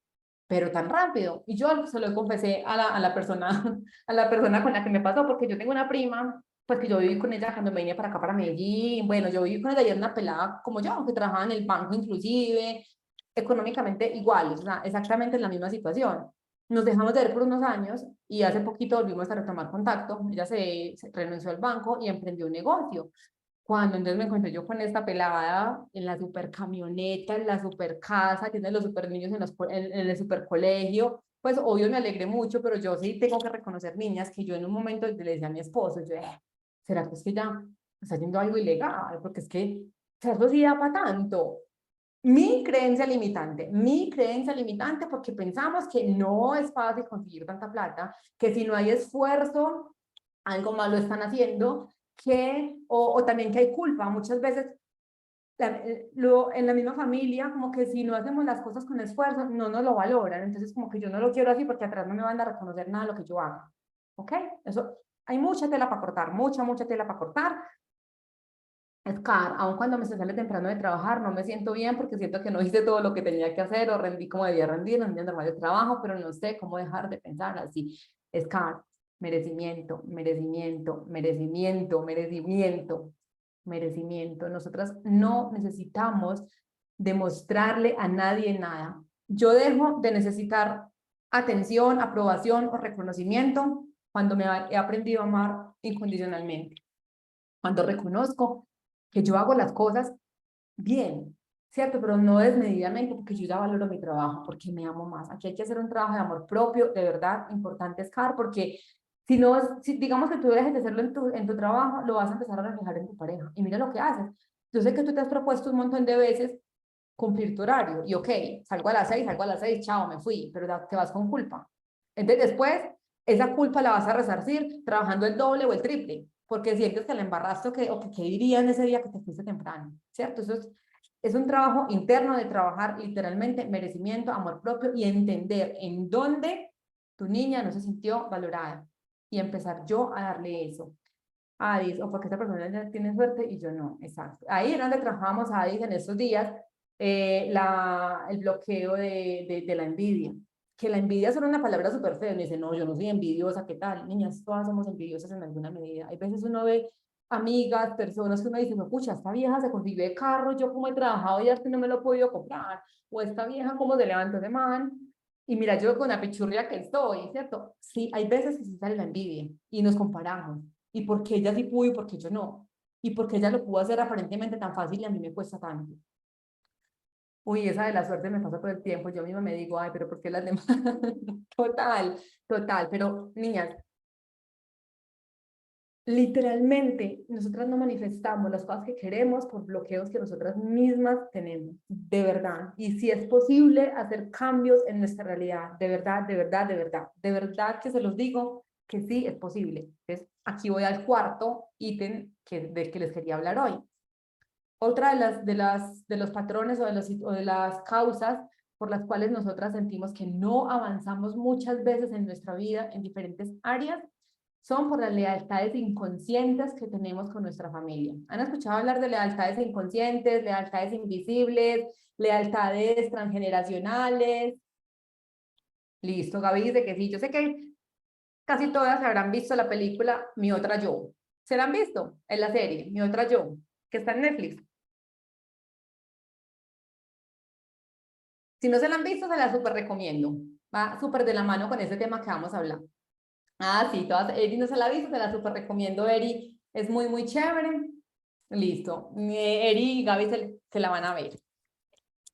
pero tan rápido? Y yo se lo confesé a la persona, a la persona con la que me pasó, porque yo tengo una prima, pues que yo viví con ella cuando me vine para acá, para Medellín. Bueno, yo viví con ella y era una pelada como yo, que trabajaba en el banco inclusive, económicamente igual, o sea, exactamente en la misma situación. Nos dejamos de ver por unos años y hace poquito volvimos a retomar contacto. Ella se renunció al banco y emprendió un negocio. Cuando entonces me encontré yo con esta pelada en la super camioneta, en la super casa, tiene los super niños en el super colegio, pues obvio me alegré mucho, pero yo sí tengo que reconocer, niñas, que yo en un momento le decía a mi esposo, yo, ¿será que es que ya está haciendo algo ilegal? Porque es que, o sea, eso sí da para tanto. Mi creencia limitante, porque pensamos que no es fácil conseguir tanta plata, que si no hay esfuerzo, algo malo están haciendo, o también que hay culpa. Muchas veces en la misma familia, como que si no hacemos las cosas con esfuerzo, no nos lo valoran. Entonces, como que yo no lo quiero así porque atrás no me van a reconocer nada de lo que yo haga. ¿Ok? Eso, hay mucha tela para cortar, mucha tela para cortar. Scar, aun cuando me sale temprano de trabajar, no me siento bien porque siento que no hice todo lo que tenía que hacer o rendí como debía rendir en un día normal de trabajo, pero no sé cómo dejar de pensar así. Scar, merecimiento, merecimiento, merecimiento, merecimiento, merecimiento. Nosotras no necesitamos demostrarle a nadie nada. Yo dejo de necesitar atención, aprobación o reconocimiento cuando he aprendido a amar incondicionalmente, cuando reconozco que yo hago las cosas bien, ¿cierto? Pero no desmedidamente, porque yo ya valoro mi trabajo, porque me amo más. Aquí hay que hacer un trabajo de amor propio, de verdad, importante, Scar, porque si no, si digamos que tú dejes de hacerlo en tu trabajo, lo vas a empezar a reflejar en tu pareja. Y mira lo que haces. Yo sé que tú te has propuesto un montón de veces cumplir tu horario, y ok, salgo a las 6, chao, me fui, pero te vas con culpa. Entonces después, esa culpa la vas a resarcir trabajando el doble o el triple, porque sientes que la embarraste o que qué dirían ese día que te fuiste temprano, ¿cierto? Eso es un trabajo interno de trabajar literalmente merecimiento, amor propio y entender en dónde tu niña no se sintió valorada y empezar yo a darle eso. Adis, o porque esta persona ya tiene suerte y yo no, exacto. Ahí es donde trabajamos, Adis, en estos días, el bloqueo de la envidia. Que la envidia es una palabra súper fea. Me dice, no, yo no soy envidiosa, ¿qué tal? Niñas, todas somos envidiosas en alguna medida. Hay veces uno ve amigas, personas que uno dice, no, pucha, esta vieja se consiguió de carro, yo como he trabajado y hasta no me lo he podido comprar. O esta vieja como se levantó de man. Y mira, yo con la pichurria que estoy, ¿cierto? Sí, hay veces que sí sale la envidia y nos comparamos. ¿Y por qué ella sí pudo y por qué yo no? ¿Y por qué ella lo pudo hacer aparentemente tan fácil y a mí me cuesta tanto? Uy, esa de la suerte me pasa todo el tiempo. Yo misma me digo, ay, pero ¿por qué las demás? Total, total. Pero, niñas, literalmente, nosotras no manifestamos las cosas que queremos por bloqueos que nosotras mismas tenemos, de verdad. Y si es posible hacer cambios en nuestra realidad, de verdad, de verdad, de verdad, de verdad que se los digo que sí es posible. Entonces, aquí voy al cuarto ítem del que les quería hablar hoy. Otra de los patrones o de las causas por las cuales nosotras sentimos que no avanzamos muchas veces en nuestra vida en diferentes áreas son por las lealtades inconscientes que tenemos con nuestra familia. ¿Han escuchado hablar de lealtades inconscientes, lealtades invisibles, lealtades transgeneracionales? Listo, Gaby dice que sí. Yo sé que casi todas habrán visto la película Mi Otra Yo. ¿Se la han visto? En la serie Mi Otra Yo, que está en Netflix. Si no se la han visto, se la súper recomiendo. Va súper de la mano con ese tema que vamos a hablar. Ah, sí, todas. Eri no se la ha visto, se la súper recomiendo, Eri. Es muy chévere. Listo. Eri y Gaby se la van a ver.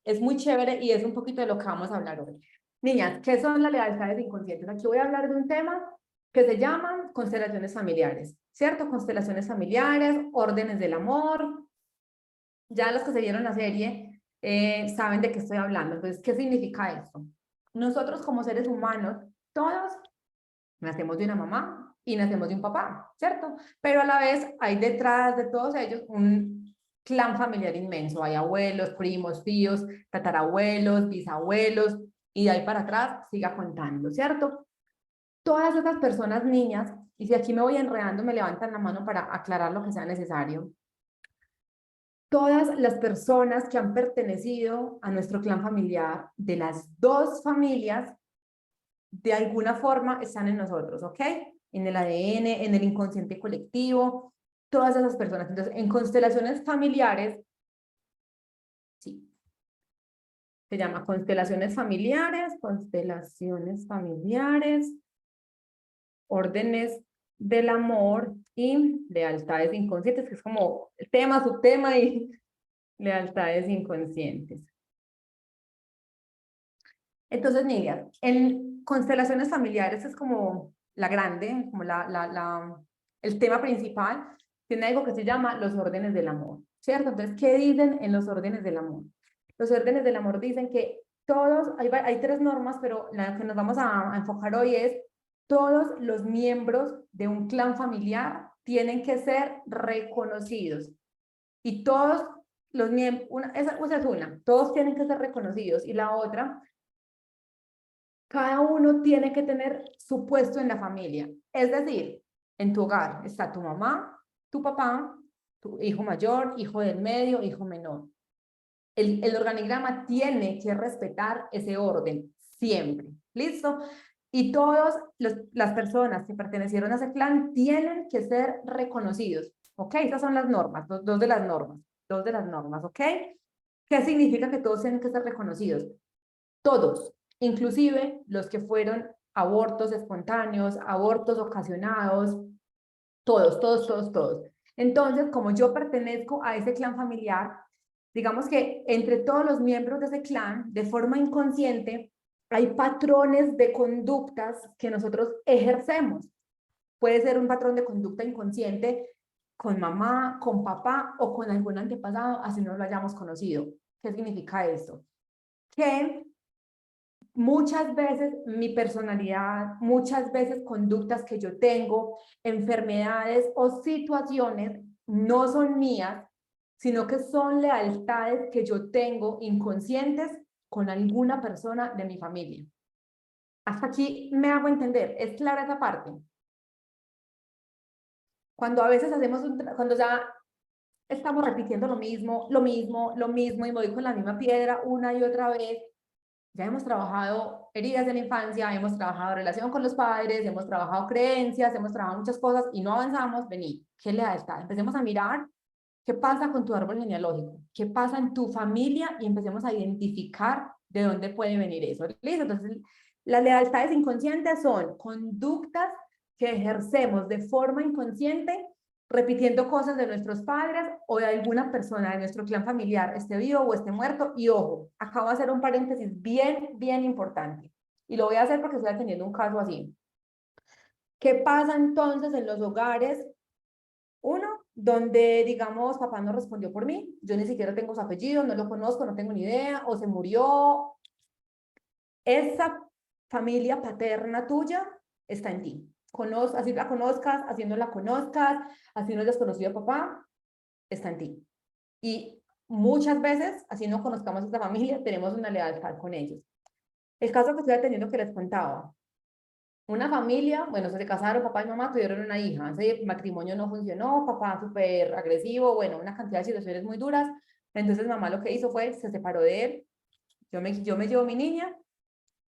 Es muy chévere y es un poquito de lo que vamos a hablar hoy. Niñas, ¿qué son las lealtades inconscientes? Aquí voy a hablar de un tema que se llaman constelaciones familiares, ¿cierto? Constelaciones familiares, órdenes del amor. Ya los que se vieron la serie saben de qué estoy hablando. Entonces, ¿qué significa esto? Nosotros como seres humanos, todos nacemos de una mamá y nacemos de un papá, ¿cierto? Pero a la vez hay detrás de todos ellos un clan familiar inmenso. Hay abuelos, primos, tíos, tatarabuelos, bisabuelos, y de ahí para atrás siga contando, ¿cierto? Todas esas personas niñas Y si aquí me voy enredando, me levantan la mano para aclarar lo que sea necesario. Todas las personas que han pertenecido a nuestro clan familiar, de las dos familias, de alguna forma están en nosotros, ¿ok? En el ADN, en el inconsciente colectivo, todas esas personas. Entonces, en constelaciones familiares, sí, se llama constelaciones familiares, órdenes del amor y lealtades inconscientes, que es como el tema, subtema y lealtades inconscientes. Entonces, niñas, en constelaciones familiares es como la grande, como el tema principal, tiene algo que se llama los órdenes del amor, ¿cierto? Entonces, ¿qué dicen en los órdenes del amor? Los órdenes del amor dicen que todos, hay tres normas, pero la que nos vamos a enfocar hoy es todos los miembros de un clan familiar tienen que ser reconocidos. Y todos los miembros, esa es una, todos tienen que ser reconocidos. Y la otra, cada uno tiene que tener su puesto en la familia. Es decir, en tu hogar está tu mamá, tu papá, tu hijo mayor, hijo del medio, hijo menor. El organigrama tiene que respetar ese orden siempre. ¿Listo? Y todas las personas que pertenecieron a ese clan tienen que ser reconocidos. ¿Ok? Estas son las normas, dos de las normas. Dos de las normas, ¿ok? ¿Qué significa que todos tienen que ser reconocidos? Todos, inclusive los que fueron abortos espontáneos, abortos ocasionados, todos. Entonces, como yo pertenezco a ese clan familiar, digamos que entre todos los miembros de ese clan, de forma inconsciente, hay patrones de conductas que nosotros ejercemos. Puede ser un patrón de conducta inconsciente con mamá, con papá o con algún antepasado, así no lo hayamos conocido. ¿Qué significa esto? Que muchas veces mi personalidad, muchas veces conductas que yo tengo, enfermedades o situaciones no son mías, sino que son lealtades que yo tengo inconscientes con alguna persona de mi familia. Hasta aquí me hago entender, ¿es clara esa parte? Cuando a veces cuando ya estamos repitiendo lo mismo, y me voy con la misma piedra una y otra vez, ya hemos trabajado heridas de la infancia, hemos trabajado relación con los padres, hemos trabajado creencias, hemos trabajado muchas cosas y no avanzamos. Vení, ¿qué lealtad? Empecemos a mirar qué pasa con tu árbol genealógico, qué pasa en tu familia y empecemos a identificar de dónde puede venir eso. ¿Listo? Entonces, las lealtades inconscientes son conductas que ejercemos de forma inconsciente repitiendo cosas de nuestros padres o de alguna persona de nuestro clan familiar, esté vivo o esté muerto. Y ojo, acabo de hacer un paréntesis bien importante. Y lo voy a hacer porque estoy atendiendo un caso así. ¿Qué pasa entonces en los hogares? Uno, donde, digamos, papá no respondió por mí, yo ni siquiera tengo su apellido, no lo conozco, no tengo ni idea, o se murió. Esa familia paterna tuya está en ti. Así la conozcas, así no la conozcas, así no hayas conocido a papá, está en ti. Y muchas veces, así no conozcamos a esta familia, tenemos una lealtad con ellos. El caso que estoy atendiendo que les contaba, una familia, bueno, se casaron, papá y mamá tuvieron una hija, ese matrimonio no funcionó, papá súper agresivo, bueno, una cantidad de situaciones muy duras, entonces mamá lo que hizo fue, se separó de él, yo me llevo mi niña,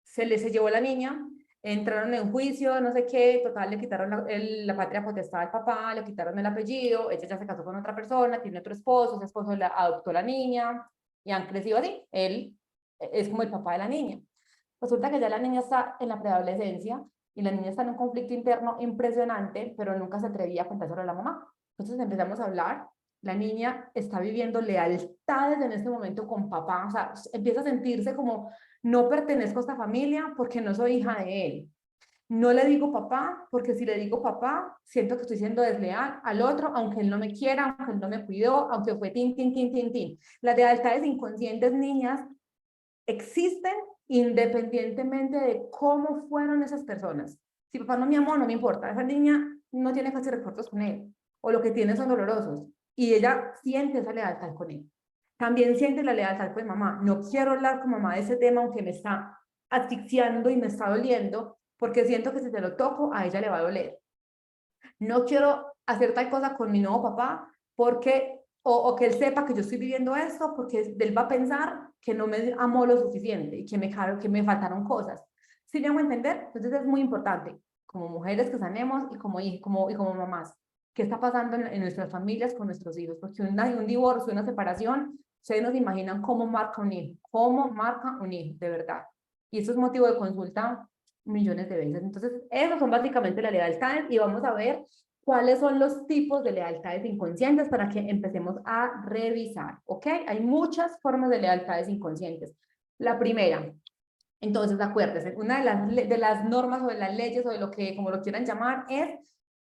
se llevó la niña, entraron en juicio, no sé qué, total, le quitaron la patria potestad al papá, le quitaron el apellido, ella ya se casó con otra persona, tiene otro esposo, ese esposo adoptó la niña, y han crecido así, él es como el papá de la niña. Resulta que ya la niña está en la preadolescencia, y la niña está en un conflicto interno impresionante, pero nunca se atrevía a contárselo a la mamá. Entonces empezamos a hablar, la niña está viviendo lealtades en este momento con papá, o sea, empieza a sentirse como no pertenezco a esta familia porque no soy hija de él. No le digo papá porque si le digo papá, siento que estoy siendo desleal al otro, aunque él no me quiera, aunque él no me cuidó, aunque fue tin. Las lealtades inconscientes, niñas, existen independientemente de cómo fueron esas personas. Si papá no me amó, no me importa. Esa niña no tiene casi recuerdos con él, o lo que tiene son dolorosos, y ella siente esa lealtad con él. También siente la lealtad con mamá. No quiero hablar con mamá de ese tema, aunque me está asfixiando y me está doliendo, porque siento que si se lo toco, a ella le va a doler. no quiero hacer tal cosa con mi nuevo papá porque, o que él sepa que yo estoy viviendo esto, porque él va a pensar que no me amó lo suficiente y que me faltaron cosas. ¿Sí me hago entender? Entonces es muy importante, como mujeres que sanemos y como mamás, qué está pasando en nuestras familias con nuestros hijos, porque un divorcio, una separación, ustedes no se imaginan cómo marca un hijo, de verdad. Y eso es motivo de consulta millones de veces. Entonces, esos son básicamente las lealtades y vamos a ver cuáles son los tipos de lealtades inconscientes para que empecemos a revisar, ¿ok? Hay muchas formas de lealtades inconscientes. La primera, entonces, acuérdense, una de las normas o de las leyes o de lo que, como lo quieran llamar, es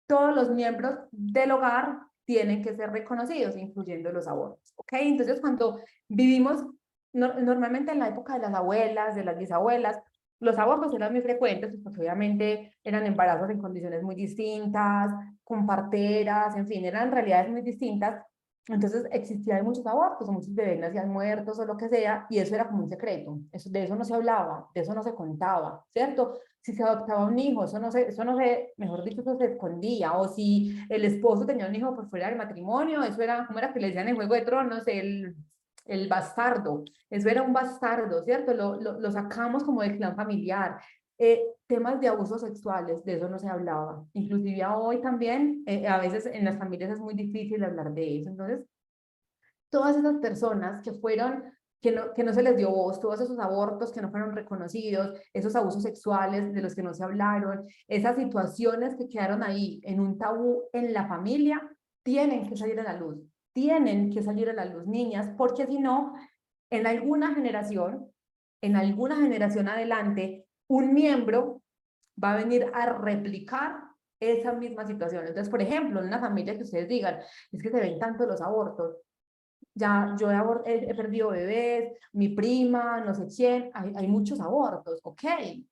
todos los miembros del hogar tienen que ser reconocidos, incluyendo los abortos, ¿ok? Entonces, cuando vivimos, normalmente en la época de las abuelas, de las bisabuelas, los abortos eran muy frecuentes, pues, porque obviamente eran embarazos en condiciones muy distintas, con parteras, en fin, eran realidades muy distintas. Entonces existían muchos abortos, o muchos bebés nacían muertos o lo que sea, y eso era como un secreto, de eso no se hablaba, de eso no se contaba, ¿cierto? Si se adoptaba un hijo, mejor dicho, eso se escondía, o si el esposo tenía un hijo por fuera del matrimonio, eso era, ¿cómo era que le decían en Juego de Tronos? El bastardo, eso era un bastardo, ¿cierto? Lo sacamos como del clan familiar. Temas de abusos sexuales, de eso no se hablaba. Inclusive hoy también, a veces en las familias es muy difícil hablar de eso. Entonces, todas esas personas que fueron, que no se les dio voz, todos esos abortos que no fueron reconocidos, esos abusos sexuales de los que no se hablaron, esas situaciones que quedaron ahí en un tabú en la familia, tienen que salir a la luz. Tienen que salir a la luz, niñas, porque si no, en alguna generación adelante, un miembro va a venir a replicar esa misma situación. Entonces, por ejemplo, en una familia que ustedes digan, es que se ven tanto los abortos, ya yo he perdido bebés, mi prima, no sé quién, hay muchos abortos, ok,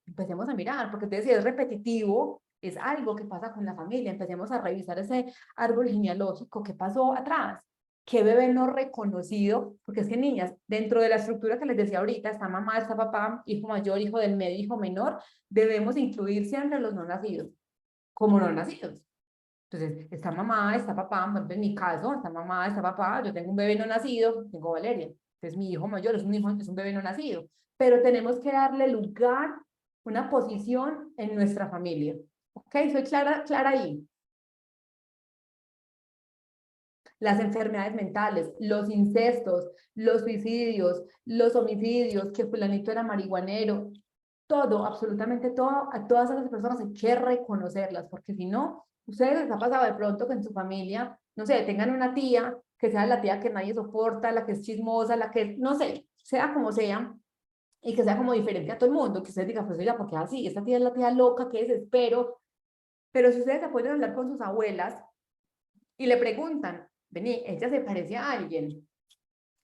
empecemos a mirar, porque te decía, es repetitivo, es algo que pasa con la familia, empecemos a revisar ese árbol genealógico, qué pasó atrás, qué bebé no reconocido, porque es que niñas, dentro de la estructura que les decía ahorita, está mamá, está papá, hijo mayor, hijo del medio, hijo menor, debemos incluir siempre los no nacidos, como no nacidos. Entonces, está mamá, está papá, por ejemplo, en mi caso, está mamá, está papá, yo tengo un bebé no nacido, tengo Valeria. Entonces, mi hijo mayor es un bebé no nacido. Pero tenemos que darle lugar, una posición en nuestra familia. ¿Ok? Soy clara ahí. Las enfermedades mentales, los incestos, los suicidios, los homicidios, que fulanito era marihuanero, todo, absolutamente todo, a todas esas personas hay que reconocerlas, porque si no, ustedes les ha pasado de pronto que en su familia, no sé, tengan una tía, que sea la tía que nadie soporta, la que es chismosa, la que, no sé, sea como sea, y que sea como diferente a todo el mundo, que ustedes digan, pues oiga, ¿por qué así? Esta tía es la tía loca, qué desespero, pero si ustedes se pueden hablar con sus abuelas y le preguntan, vení, ella se parece a alguien,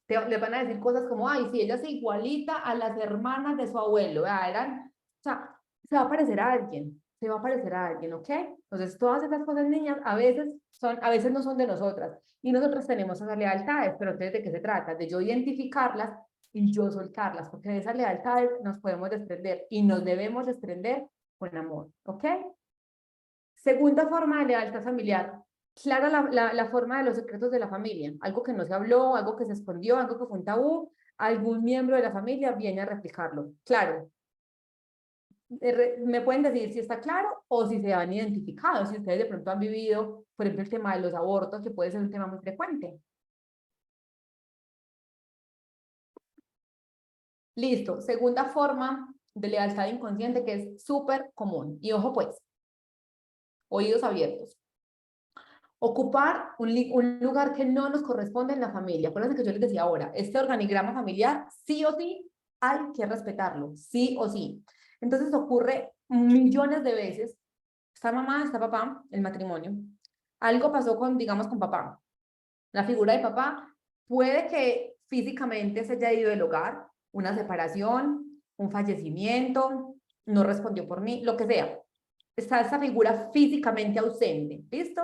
le van a decir cosas como, ay, sí, ella es igualita a las hermanas de su abuelo, ¿verdad? O sea, se va a parecer a alguien, se va a parecer a alguien, ¿ok? Entonces, todas esas cosas, niñas, a veces no son de nosotras, y nosotros tenemos esas lealtades, pero entonces, ¿de qué se trata? De yo identificarlas y yo soltarlas, porque de esas lealtades nos podemos desprender, y nos debemos desprender con amor, ¿ok? Segunda forma de lealtad familiar, clara la forma de los secretos de la familia, algo que no se habló, algo que se escondió, algo que fue un tabú, algún miembro de la familia viene a replicarlo. Claro, me pueden decir si está claro o si se han identificado, si ustedes de pronto han vivido, por ejemplo, el tema de los abortos, que puede ser un tema muy frecuente. Listo, segunda forma de lealtad inconsciente que es súper común. Y ojo pues, oídos abiertos. Ocupar un lugar que no nos corresponde en la familia. Acuérdense que yo les decía ahora, este organigrama familiar sí o sí hay que respetarlo, sí o sí. Entonces ocurre millones de veces, está mamá, está papá, el matrimonio, algo pasó con, digamos, con papá, la figura de papá, puede que físicamente se haya ido del hogar, una separación, un fallecimiento, no respondió por mí, lo que sea. Está esa figura físicamente ausente, ¿listo?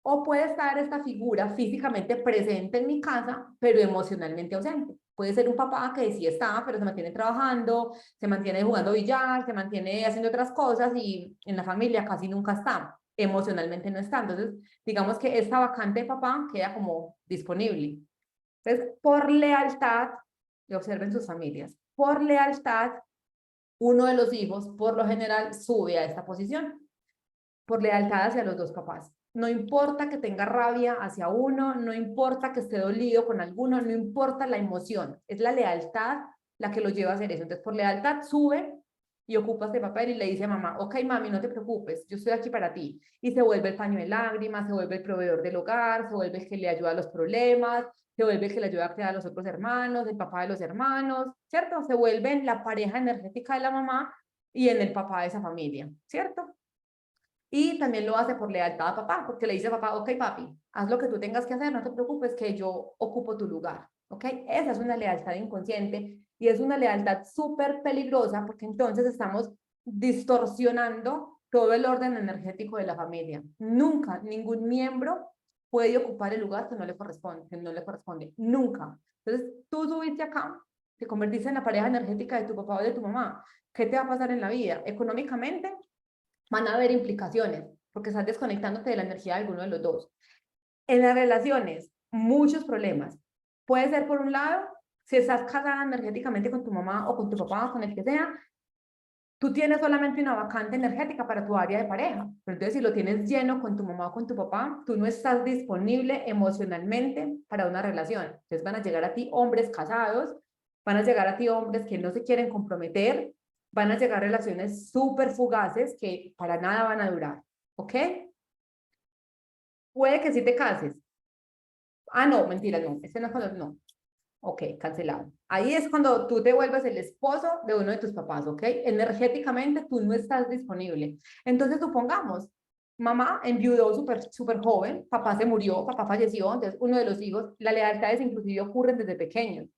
O puede estar esta figura físicamente presente en mi casa, pero emocionalmente ausente. Puede ser un papá que sí está, pero se mantiene trabajando, se mantiene jugando billar, se mantiene haciendo otras cosas y en la familia casi nunca está. emocionalmente no está. Entonces, digamos que esta vacante de papá queda como disponible. Entonces, por lealtad, y observen sus familias, por lealtad, uno de los hijos, por lo general, sube a esta posición, por lealtad hacia los dos papás. No importa que tenga rabia hacia uno, no importa que esté dolido con alguno, no importa la emoción, es la lealtad la que lo lleva a hacer eso. Entonces, por lealtad sube y ocupa este papel y le dice a mamá, ok, mami, no te preocupes, yo estoy aquí para ti. Y se vuelve el paño de lágrimas, se vuelve el proveedor del hogar, se vuelve el que le ayuda a los problemas, se vuelve el que le ayuda a crear a los otros hermanos, el papá de los hermanos, ¿cierto? Se vuelven la pareja energética de la mamá y en el papá de esa familia, ¿cierto? Y también lo hace por lealtad a papá, porque le dice a papá, ok, papi, haz lo que tú tengas que hacer, no te preocupes que yo ocupo tu lugar, ¿ok? Esa es una lealtad inconsciente y es una lealtad súper peligrosa porque entonces estamos distorsionando todo el orden energético de la familia. Nunca, ningún miembro puede ocupar el lugar que no le corresponde, nunca. Entonces, tú subiste acá, te convertiste en la pareja energética de tu papá o de tu mamá. ¿Qué te va a pasar en la vida? Económicamente, van a haber implicaciones, porque estás desconectándote de la energía de alguno de los dos. En las relaciones, muchos problemas. Puede ser, por un lado, si estás casada energéticamente con tu mamá o con tu papá o con el que sea, tú tienes solamente una vacante energética para tu área de pareja. Pero entonces, si lo tienes lleno con tu mamá o con tu papá, tú no estás disponible emocionalmente para una relación. Entonces van a llegar a ti hombres casados, van a llegar a ti hombres que no se quieren comprometer, van a llegar relaciones súper fugaces que para nada van a durar. ¿Ok? Puede que sí te cases. Ah, no, mentira, no. Este no es cuando, no. Ok, cancelado. Ahí es cuando tú te vuelves el esposo de uno de tus papás, ¿ok? Energéticamente tú no estás disponible. Entonces, supongamos, mamá enviudó súper joven, papá se murió, papá falleció, entonces uno de los hijos, las lealtades inclusive ocurren desde pequeños.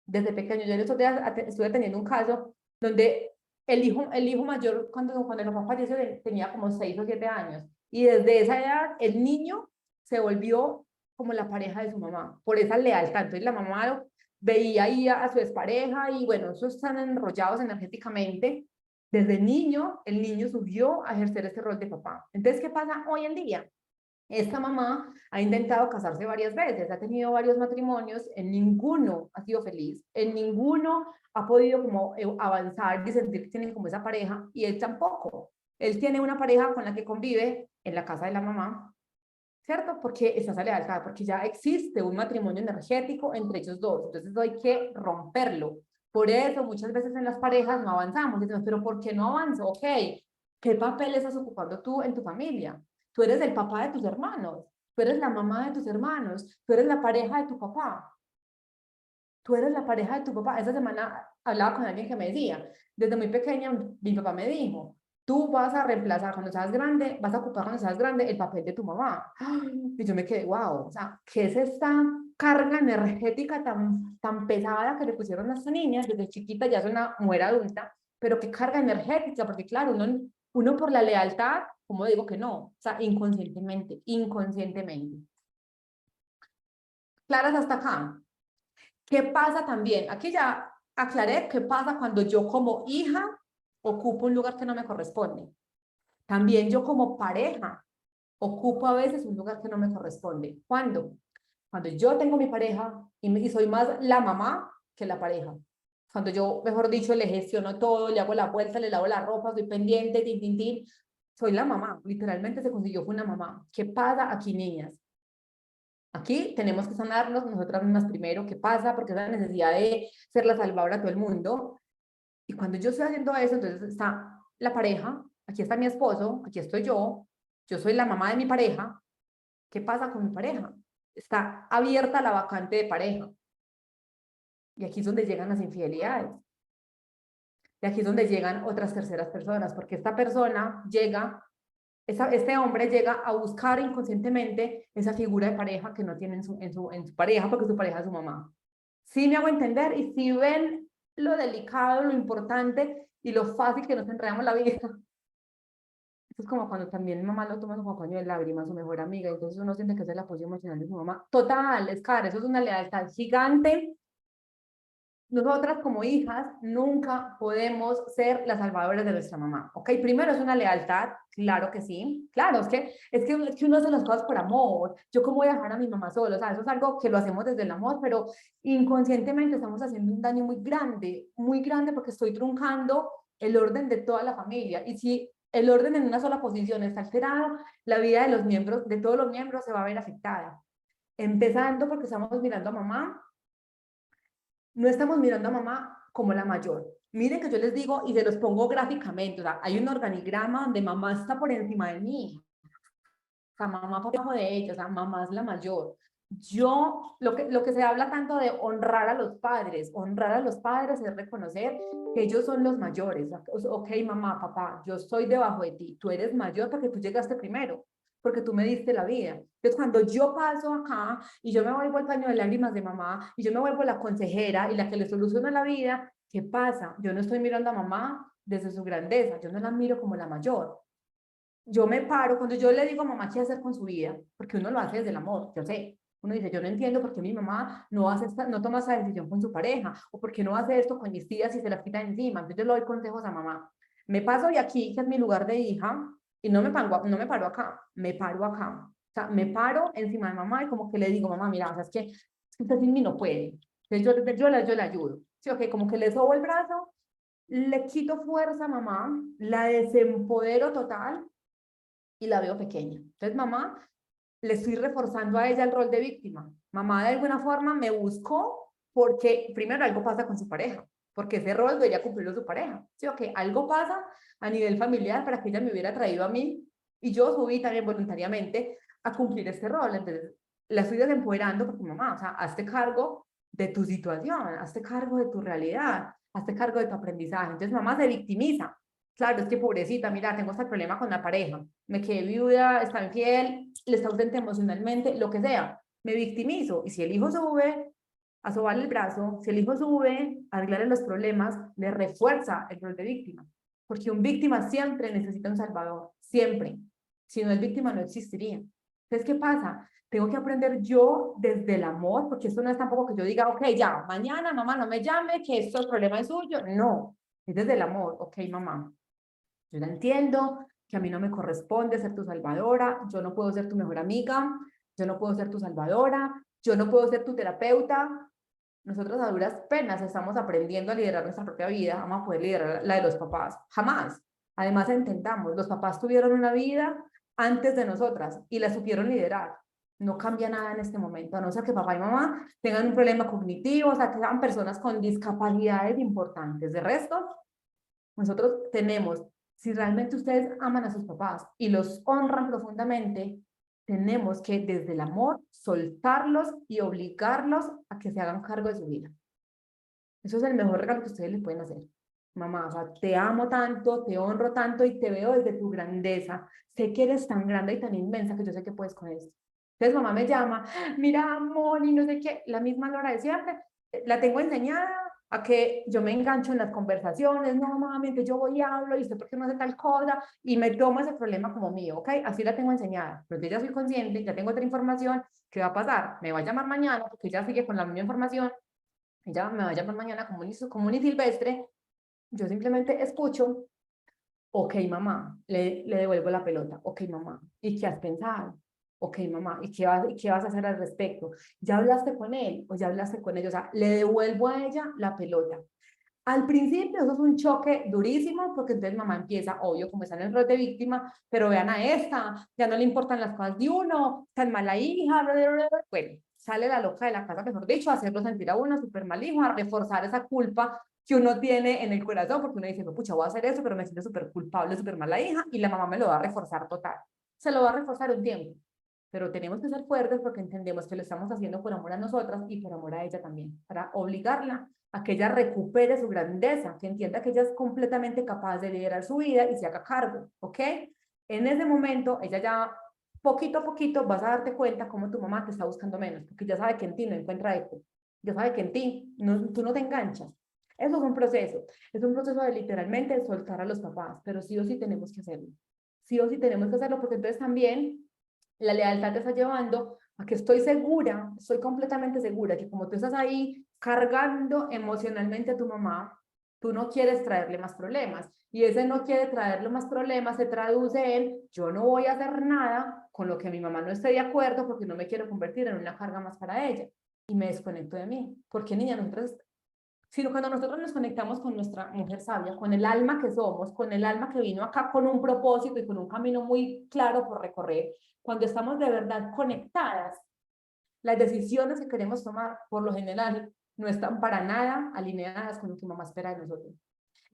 Desde pequeños. Yo en estos días estuve teniendo un caso donde el hijo mayor, cuando el papá falleció, tenía como 6 o 7 años. Y desde esa edad, el niño se volvió como la pareja de su mamá, por esa lealtad. Entonces la mamá veía ahí a su expareja y bueno, esos están enrollados energéticamente. Desde niño, el niño subió a ejercer ese rol de papá. Entonces, ¿qué pasa hoy en día? Esta mamá ha intentado casarse varias veces, ha tenido varios matrimonios, en ninguno ha sido feliz, en ninguno ha podido como avanzar y sentir que tienen como esa pareja, y él tampoco. Él tiene una pareja con la que convive en la casa de la mamá, ¿cierto? Porque está esa lealtad, porque ya existe un matrimonio energético entre ellos dos, entonces hay que romperlo. Por eso muchas veces en las parejas no avanzamos, decimos, pero ¿por qué no avanzo? Ok, ¿qué papel estás ocupando tú en tu familia? Tú eres el papá de tus hermanos, tú eres la mamá de tus hermanos, tú eres la pareja de tu papá, tú eres la pareja de tu papá. Esa semana hablaba con alguien que me decía, desde muy pequeña, mi papá me dijo, tú vas a reemplazar cuando seas grande, vas a ocupar cuando seas grande el papel de tu mamá. Y yo me quedé, wow, o sea, ¿qué es esta carga energética tan pesada que le pusieron a esta niña? Desde chiquita ya es una mujer adulta, pero qué carga energética, porque claro, uno por la lealtad, como digo que no, o sea, inconscientemente. Claras hasta acá. ¿Qué pasa también? Aquí ya aclaré qué pasa cuando yo como hija ocupo un lugar que no me corresponde. También yo como pareja ocupo a veces un lugar que no me corresponde. ¿Cuándo? Cuando yo tengo mi pareja y soy más la mamá que la pareja. Cuando yo, mejor dicho, le gestiono todo, le hago la vuelta, le lavo la ropa, soy pendiente, tin, tin, tin. Soy la mamá, literalmente se consiguió con una mamá. ¿Qué pasa aquí, niñas? Aquí tenemos que sanarnos nosotras mismas primero. ¿Qué pasa? Porque esa necesidad de ser la salvadora a todo el mundo. Y cuando yo estoy haciendo eso, entonces está la pareja, aquí está mi esposo, aquí estoy yo soy la mamá de mi pareja. ¿Qué pasa con mi pareja? Está abierta la vacante de pareja. Y aquí es donde llegan las infidelidades. Y aquí es donde llegan otras terceras personas, porque esta persona llega, este hombre llega a buscar inconscientemente esa figura de pareja que no tiene en su pareja, porque su pareja es su mamá. Sí me hago entender, y si ven lo delicado, lo importante y lo fácil que nos enredamos la vida. Eso es como cuando también mi mamá lo toma como paño de lágrimas, su mejor amiga, entonces uno siente que es el apoyo emocional de su mamá. Total, es cara, eso es una lealtad gigante nosotras como hijas nunca podemos ser las salvadoras de nuestra mamá, ¿ok? Primero es una lealtad, claro que sí, claro, es que uno hace las cosas por amor, yo cómo voy a dejar a mi mamá sola, o sea, eso es algo que lo hacemos desde el amor, pero inconscientemente estamos haciendo un daño muy grande porque estoy truncando el orden de toda la familia, y si el orden en una sola posición está alterado, la vida de los miembros, de todos los miembros se va a ver afectada, empezando porque estamos mirando a mamá, no estamos mirando a mamá como la mayor. Miren que yo les digo y se los pongo gráficamente, o sea, hay un organigrama donde mamá está por encima de mí, o sea, mamá por debajo de ella, o sea, mamá es la mayor. Yo, lo que se habla tanto de honrar a los padres es reconocer que ellos son los mayores. Ok, mamá, papá, yo estoy debajo de ti, tú eres mayor porque tú llegaste primero, porque tú me diste la vida. Entonces, cuando yo paso acá y yo me vuelvo el paño de lágrimas de mamá y yo me vuelvo la consejera y la que le soluciona la vida, ¿qué pasa? Yo no estoy mirando a mamá desde su grandeza, yo no la miro como la mayor, yo me paro, cuando yo le digo a mamá qué hacer con su vida, porque uno lo hace desde el amor, yo sé, uno dice, yo no entiendo por qué mi mamá no toma esa decisión con su pareja, o por qué no hace esto con mis tías y se las quita de encima, entonces yo le doy consejos a mamá. Me paso de aquí, que es mi lugar de hija, y no me paro acá, me paro acá. O sea, me paro encima de mamá y como que le digo, mamá, mira, o sea, es que usted sin mí no puede. Entonces yo le ayudo. Sí, ok, como que le sobo el brazo, le quito fuerza a mamá, la desempodero total y la veo pequeña. Entonces, mamá, le estoy reforzando a ella el rol de víctima. Mamá de alguna forma me buscó porque primero algo pasa con su pareja, porque ese rol debería cumplirlo su pareja. ¿Sí? O que algo pasa a nivel familiar para que ella me hubiera traído a mí y yo subí también voluntariamente a cumplir este rol. Entonces, la estoy desempoderando porque mamá, o sea, hazte cargo de tu situación, hazte cargo de tu realidad, hazte cargo de tu aprendizaje. Entonces, mamá se victimiza. Claro, es que pobrecita, mira, tengo este problema con la pareja, me quedé viuda, está infiel, le está ausente emocionalmente, lo que sea, me victimizo. Y si el hijo sube a sobarle el brazo, si el hijo sube a arreglarle los problemas, le refuerza el rol de víctima. Porque un víctima siempre necesita un salvador, siempre. Si no es víctima, no existiría. Entonces, ¿qué pasa? Tengo que aprender yo desde el amor, porque esto no es tampoco que yo diga, ok, ya, mañana mamá no me llame, que esto el problema es suyo. No, es desde el amor. Ok, mamá, yo la entiendo, que a mí no me corresponde ser tu salvadora, yo no puedo ser tu mejor amiga, yo no puedo ser tu salvadora, yo no puedo ser tu terapeuta. Nosotros a duras penas estamos aprendiendo a liderar nuestra propia vida, vamos a poder liderar la de los papás, jamás. Además, entendamos, los papás tuvieron una vida antes de nosotras y la supieron liderar. No cambia nada en este momento, a no ser que papá y mamá tengan un problema cognitivo, o sea, que sean personas con discapacidades importantes. De resto, nosotros tenemos, si realmente ustedes aman a sus papás y los honran profundamente, tenemos que desde el amor soltarlos y obligarlos a que se hagan cargo de su vida. Eso es el mejor regalo que ustedes le pueden hacer. Mamá, o sea, te amo tanto, te honro tanto y te veo desde tu grandeza. Sé que eres tan grande y tan inmensa que yo sé que puedes con esto. Entonces mamá me llama, mira, amor, y no sé qué, la misma Lora de siempre, la tengo enseñada a que yo me engancho en las conversaciones, no mami, que yo voy y hablo y usted por qué no hace tal cosa y me tomo ese problema como mío, ¿ok? Así la tengo enseñada, pero yo ya soy consciente, ya tengo otra información, ¿qué va a pasar? Me va a llamar mañana porque ella sigue con la misma información, ella me va a llamar mañana como un silvestre, yo simplemente escucho, ok mamá, le devuelvo la pelota, ok mamá, ¿y qué has pensado? Ok mamá, ¿y qué vas a hacer al respecto? ¿Ya hablaste con él o ya hablaste con ella? O sea, le devuelvo a ella la pelota. Al principio eso es un choque durísimo porque entonces mamá empieza, obvio, como está en el rol de víctima, pero vean a esta, ya no le importan las cosas de uno, tan mala hija, bla, bla, bla. Bueno, sale la loca de la casa, mejor dicho, a hacerlo sentir a uno súper mal hijo, a reforzar esa culpa que uno tiene en el corazón, porque uno dice, no, pucha, voy a hacer eso, pero me siento súper culpable, súper mala hija, y la mamá me lo va a reforzar total. Se lo va a reforzar un tiempo, pero tenemos que ser fuertes porque entendemos que lo estamos haciendo por amor a nosotras y por amor a ella también, para obligarla a que ella recupere su grandeza, que entienda que ella es completamente capaz de liderar su vida y se haga cargo, ¿ok? En ese momento, ella ya, poquito a poquito, vas a darte cuenta cómo tu mamá te está buscando menos, porque ya sabe que en ti no encuentra eco, ya sabe que en ti tú no te enganchas. Eso es un proceso de literalmente soltar a los papás, pero sí o sí tenemos que hacerlo. Sí o sí tenemos que hacerlo, porque entonces también la lealtad te está llevando a que estoy segura, estoy completamente segura que como tú estás ahí cargando emocionalmente a tu mamá, tú no quieres traerle más problemas. Y ese no quiere traerle más problemas se traduce en yo no voy a hacer nada con lo que mi mamá no esté de acuerdo porque no me quiero convertir en una carga más para ella. Y me desconecto de mí. Porque niña, nosotros, sino cuando nosotros nos conectamos con nuestra mujer sabia, con el alma que somos, con el alma que vino acá con un propósito y con un camino muy claro por recorrer, cuando estamos de verdad conectadas, las decisiones que queremos tomar, por lo general, no están para nada alineadas con lo que mamá espera de nosotros.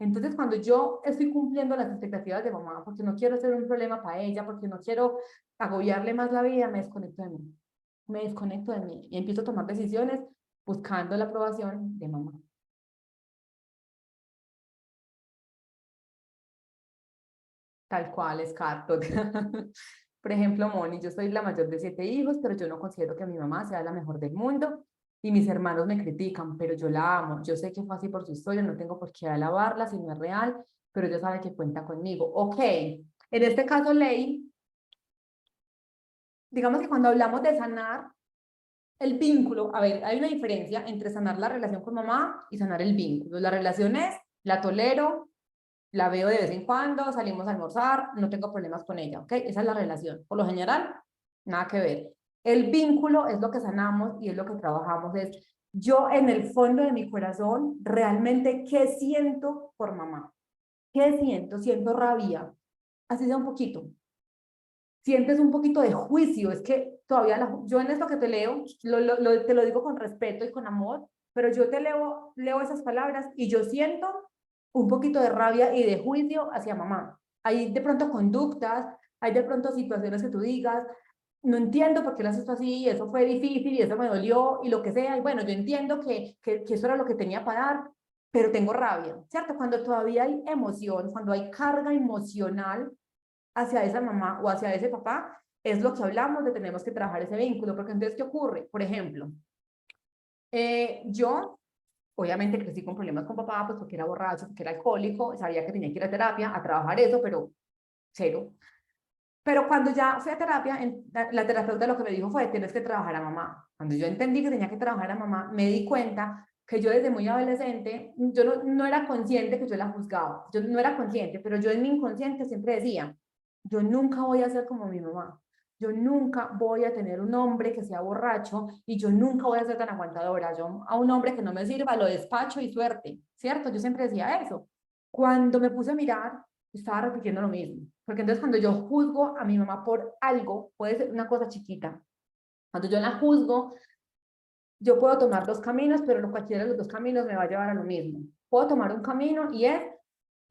Entonces, cuando yo estoy cumpliendo las expectativas de mamá, porque no quiero ser un problema para ella, porque no quiero agobiarle más la vida, me desconecto de mí. Me desconecto de mí y empiezo a tomar decisiones buscando la aprobación de mamá. Tal cual, es cartot. Por ejemplo, Moni, yo soy la mayor de 7 hijos, pero yo no considero que mi mamá sea la mejor del mundo. Y mis hermanos me critican, pero yo la amo. Yo sé que fue así por su historia, no tengo por qué alabarla si no es real, pero ella sabe que cuenta conmigo. Ok, en este caso, Ley, digamos que cuando hablamos de sanar el vínculo, a ver, hay una diferencia entre sanar la relación con mamá y sanar el vínculo. La relación es, la tolero, la veo de vez en cuando, salimos a almorzar, no tengo problemas con ella, ¿ok? Esa es la relación. Por lo general, nada que ver. El vínculo es lo que sanamos y es lo que trabajamos. Es yo en el fondo de mi corazón, realmente, ¿qué siento por mamá? ¿Qué siento? Siento rabia. Así sea un poquito. Sientes un poquito de juicio. Es que todavía yo en esto que te leo, te lo digo con respeto y con amor, pero yo te leo esas palabras y yo siento un poquito de rabia y de juicio hacia mamá. Hay de pronto conductas, hay de pronto situaciones que tú digas, no entiendo por qué lo haces así, eso fue difícil y eso me dolió y lo que sea, y bueno, yo entiendo que eso era lo que tenía para dar, pero tengo rabia, ¿cierto? Cuando todavía hay emoción, cuando hay carga emocional hacia esa mamá o hacia ese papá, es lo que hablamos de tenemos que trabajar ese vínculo, porque entonces, ¿qué ocurre? Por ejemplo, yo obviamente crecí con problemas con papá, pues porque era borracho, porque era alcohólico, sabía que tenía que ir a terapia, a trabajar eso, pero cero. Pero cuando ya fui a terapia, la terapeuta lo que me dijo fue, tienes que trabajar a mamá. Cuando yo entendí que tenía que trabajar a mamá, me di cuenta que yo desde muy adolescente, yo no era consciente que yo la juzgaba, yo no era consciente, pero yo en mi inconsciente siempre decía, yo nunca voy a ser como mi mamá, yo nunca voy a tener un hombre que sea borracho y yo nunca voy a ser tan aguantadora, yo a un hombre que no me sirva lo despacho y suerte, ¿cierto? Yo siempre decía eso. Cuando me puse a mirar, estaba repitiendo lo mismo. Porque entonces cuando yo juzgo a mi mamá por algo, puede ser una cosa chiquita. Cuando yo la juzgo, yo puedo tomar dos caminos, pero cualquiera de los dos caminos me va a llevar a lo mismo. Puedo tomar un camino y es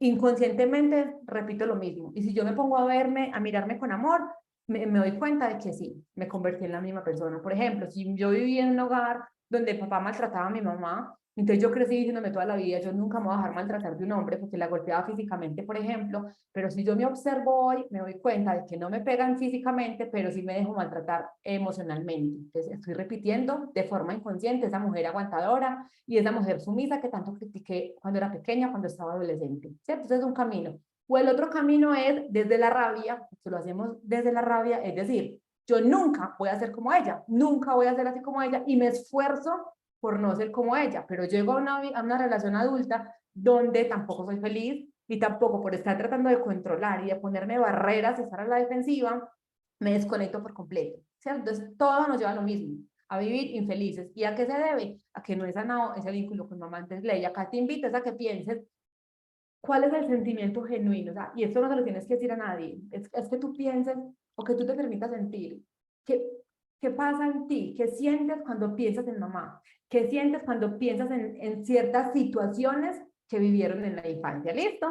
inconscientemente repito lo mismo. Y si yo me pongo a verme, a mirarme con amor, me doy cuenta de que sí, me convertí en la misma persona. Por ejemplo, si yo vivía en un hogar donde papá maltrataba a mi mamá, entonces yo crecí diciéndome toda la vida, yo nunca me voy a dejar maltratar de un hombre porque la golpeaba físicamente, por ejemplo, pero si yo me observo hoy, me doy cuenta de que no me pegan físicamente, pero sí me dejo maltratar emocionalmente. Entonces estoy repitiendo de forma inconsciente esa mujer aguantadora y esa mujer sumisa que tanto critiqué cuando era pequeña, cuando estaba adolescente, ¿cierto? Entonces es un camino. O el otro camino es desde la rabia, que lo hacemos desde la rabia, es decir, yo nunca voy a ser como ella, nunca voy a ser así como ella y me esfuerzo por no ser como ella, pero llego a una relación adulta donde tampoco soy feliz y tampoco por estar tratando de controlar y de ponerme barreras y estar a la defensiva, me desconecto por completo, ¿cierto? Entonces todo nos lleva a lo mismo, a vivir infelices. ¿Y a qué se debe? A que no he sanado ese vínculo con mamá. Entonces, Ley, acá te invitas a que pienses cuál es el sentimiento genuino, o sea, y esto no se lo tienes que decir a nadie, es que tú pienses o que tú te permitas sentir. ¿Qué, ¿Qué pasa en ti? ¿Qué sientes cuando piensas en mamá? ¿Qué sientes cuando piensas en ciertas situaciones que vivieron en la infancia? ¿Listo?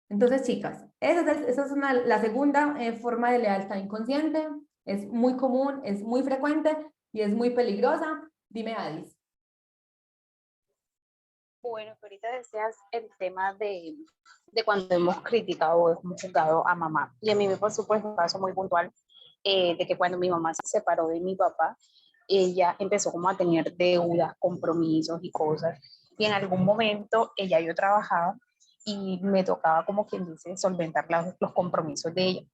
Entonces, chicas, esa es la segunda forma de lealtad inconsciente. Es muy común, es muy frecuente y es muy peligrosa. Dime, Adis. Bueno, que ahorita decías el tema de cuando hemos criticado o hemos juzgado a mamá. Y a mí me pasó pues un caso muy puntual de que cuando mi mamá se separó de mi papá, ella empezó como a tener deudas, compromisos y cosas. Y en algún momento ella yo trabajaba y me tocaba como quien dice solventar los compromisos de ella.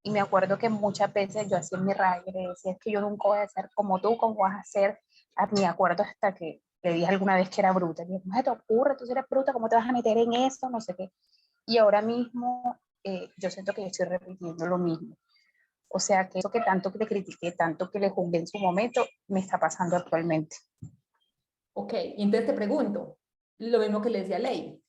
Y me acuerdo que muchas veces yo hacía mi rabia y le decía, es que yo nunca voy a ser como tú, ¿cómo vas a ser? Me acuerdo hasta que le dije alguna vez que era bruta. Y dije, ¿cómo se te ocurre? Tú eres bruta, ¿cómo te vas a meter en eso? No sé qué. Y ahora mismo yo siento que yo estoy repitiendo lo mismo. O sea, que eso que tanto que le critiqué, tanto que le juzgué en su momento, me está pasando actualmente. Ok, y entonces te pregunto, lo mismo que le decía Ley,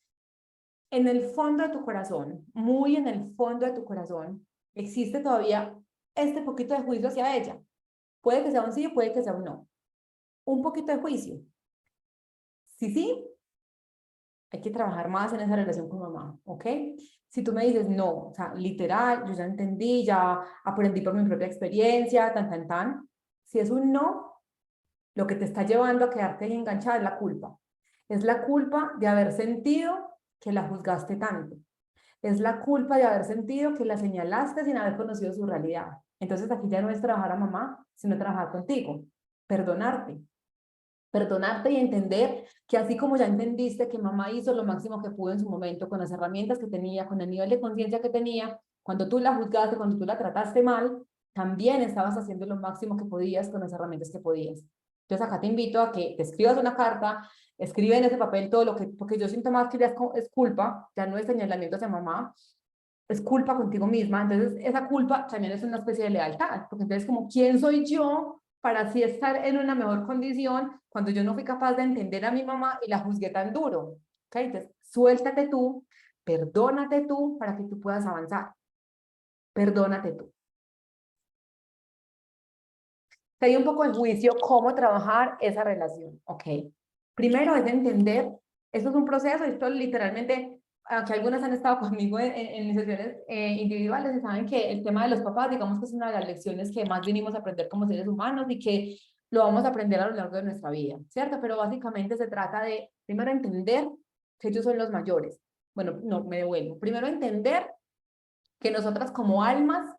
en el fondo de tu corazón, muy en el fondo de tu corazón, existe todavía este poquito de juicio hacia ella. Puede que sea un sí, puede que sea un no. Un poquito de juicio. Sí, sí, hay que trabajar más en esa relación con mamá, ¿ok? Si tú me dices, no, o sea, literal, yo ya entendí, ya aprendí por mi propia experiencia, tan, tan, tan. Si es un no, lo que te está llevando a quedarte ahí enganchada es la culpa. Es la culpa de haber sentido que la juzgaste tanto. Es la culpa de haber sentido que la señalaste sin haber conocido su realidad. Entonces aquí ya no es trabajar a mamá, sino trabajar contigo, perdonarte. Perdonarte y entender que así como ya entendiste que mamá hizo lo máximo que pudo en su momento con las herramientas que tenía, con el nivel de conciencia que tenía, cuando tú la juzgaste, cuando tú la trataste mal, también estabas haciendo lo máximo que podías con las herramientas que podías. Entonces acá te invito a que te escribas una carta, escribe en ese papel todo lo que, porque yo siento más que ya es culpa, ya no es señalamiento hacia mamá, es culpa contigo misma. Entonces esa culpa también es una especie de lealtad, porque entonces como, ¿quién soy yo para así estar en una mejor condición cuando yo no fui capaz de entender a mi mamá y la juzgué tan duro? ¿Okay? Entonces, suéltate tú, perdónate tú para que tú puedas avanzar. Perdónate tú. Te di un poco de juicio cómo trabajar esa relación, ¿ok? Primero es entender, esto es un proceso, esto literalmente, aquí algunas han estado conmigo en mis sesiones individuales y saben que el tema de los papás, digamos que es una de las lecciones que más vinimos a aprender como seres humanos y que lo vamos a aprender a lo largo de nuestra vida, ¿cierto? Pero básicamente se trata de, primero, entender que ellos son los mayores. Bueno, no, me devuelvo. Primero, entender que nosotras como almas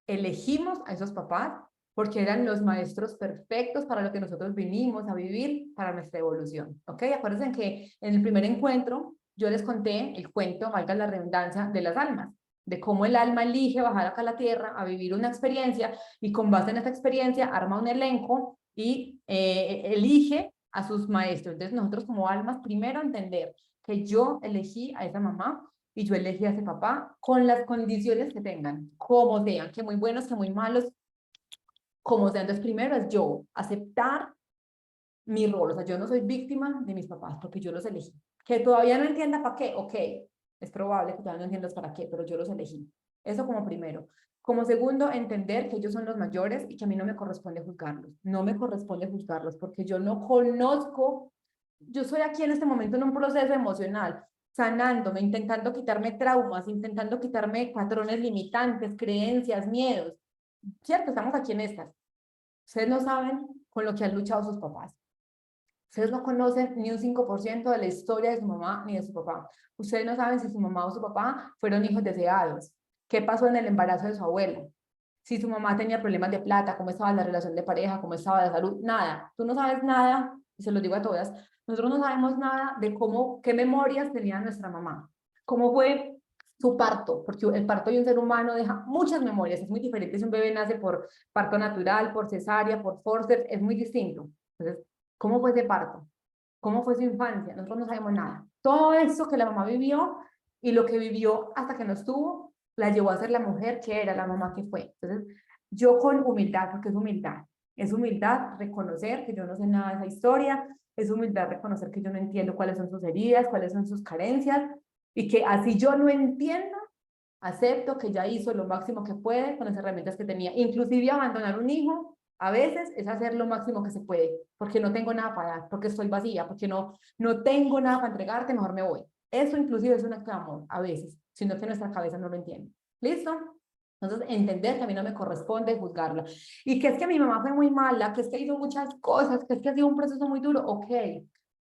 elegimos a esos papás porque eran los maestros perfectos para lo que nosotros vinimos a vivir para nuestra evolución, ¿ok? Acuérdense que en el primer encuentro yo les conté el cuento, valga la redundancia, de las almas, de cómo el alma elige bajar acá a la tierra a vivir una experiencia y con base en esa experiencia arma un elenco y elige a sus maestros. Entonces nosotros como almas, primero entender que yo elegí a esa mamá y yo elegí a ese papá con las condiciones que tengan, como sean, que muy buenos, que muy malos, como sean. Entonces, primero es yo aceptar mi rol, o sea, yo no soy víctima de mis papás porque yo los elegí. Que todavía no entienda para qué, ok, es probable que todavía no entiendas para qué, pero yo los elegí. Eso como primero. Como segundo, entender que ellos son los mayores y que a mí no me corresponde juzgarlos. No me corresponde juzgarlos porque yo no conozco, yo soy aquí en este momento en un proceso emocional, sanándome, intentando quitarme traumas, intentando quitarme patrones limitantes, creencias, miedos. ¿Cierto? Estamos aquí en estas. Ustedes no saben con lo que han luchado sus papás. Ustedes no conocen ni un 5% de la historia de su mamá ni de su papá. Ustedes no saben si su mamá o su papá fueron hijos deseados. ¿Qué pasó en el embarazo de su abuela? Si su mamá tenía problemas de plata, cómo estaba la relación de pareja, cómo estaba de salud, nada. Tú no sabes nada, y se lo digo a todas, nosotros no sabemos nada de cómo, qué memorias tenía nuestra mamá, cómo fue su parto, porque el parto de un ser humano deja muchas memorias, es muy diferente si un bebé nace por parto natural, por cesárea, por forceps, es muy distinto. Entonces, ¿cómo fue ese parto? ¿Cómo fue su infancia? Nosotros no sabemos nada. Todo eso que la mamá vivió y lo que vivió hasta que nos tuvo, la llevó a ser la mujer que era, la mamá que fue. Entonces, yo con humildad, porque es humildad reconocer que yo no sé nada de esa historia, es humildad reconocer que yo no entiendo cuáles son sus heridas, cuáles son sus carencias, y que así yo no entiendo, acepto que ya hizo lo máximo que puede con las herramientas que tenía. Inclusive abandonar un hijo, a veces es hacer lo máximo que se puede, porque no tengo nada para dar, porque estoy vacía, porque no tengo nada para entregarte, mejor me voy. Eso inclusive es un acto de amor, a veces, sino que nuestra cabeza no lo entiende. ¿Listo? Entonces, entender que a mí no me corresponde juzgarla. Y que es que mi mamá fue muy mala, que es que hizo muchas cosas, que es que ha sido un proceso muy duro. Ok,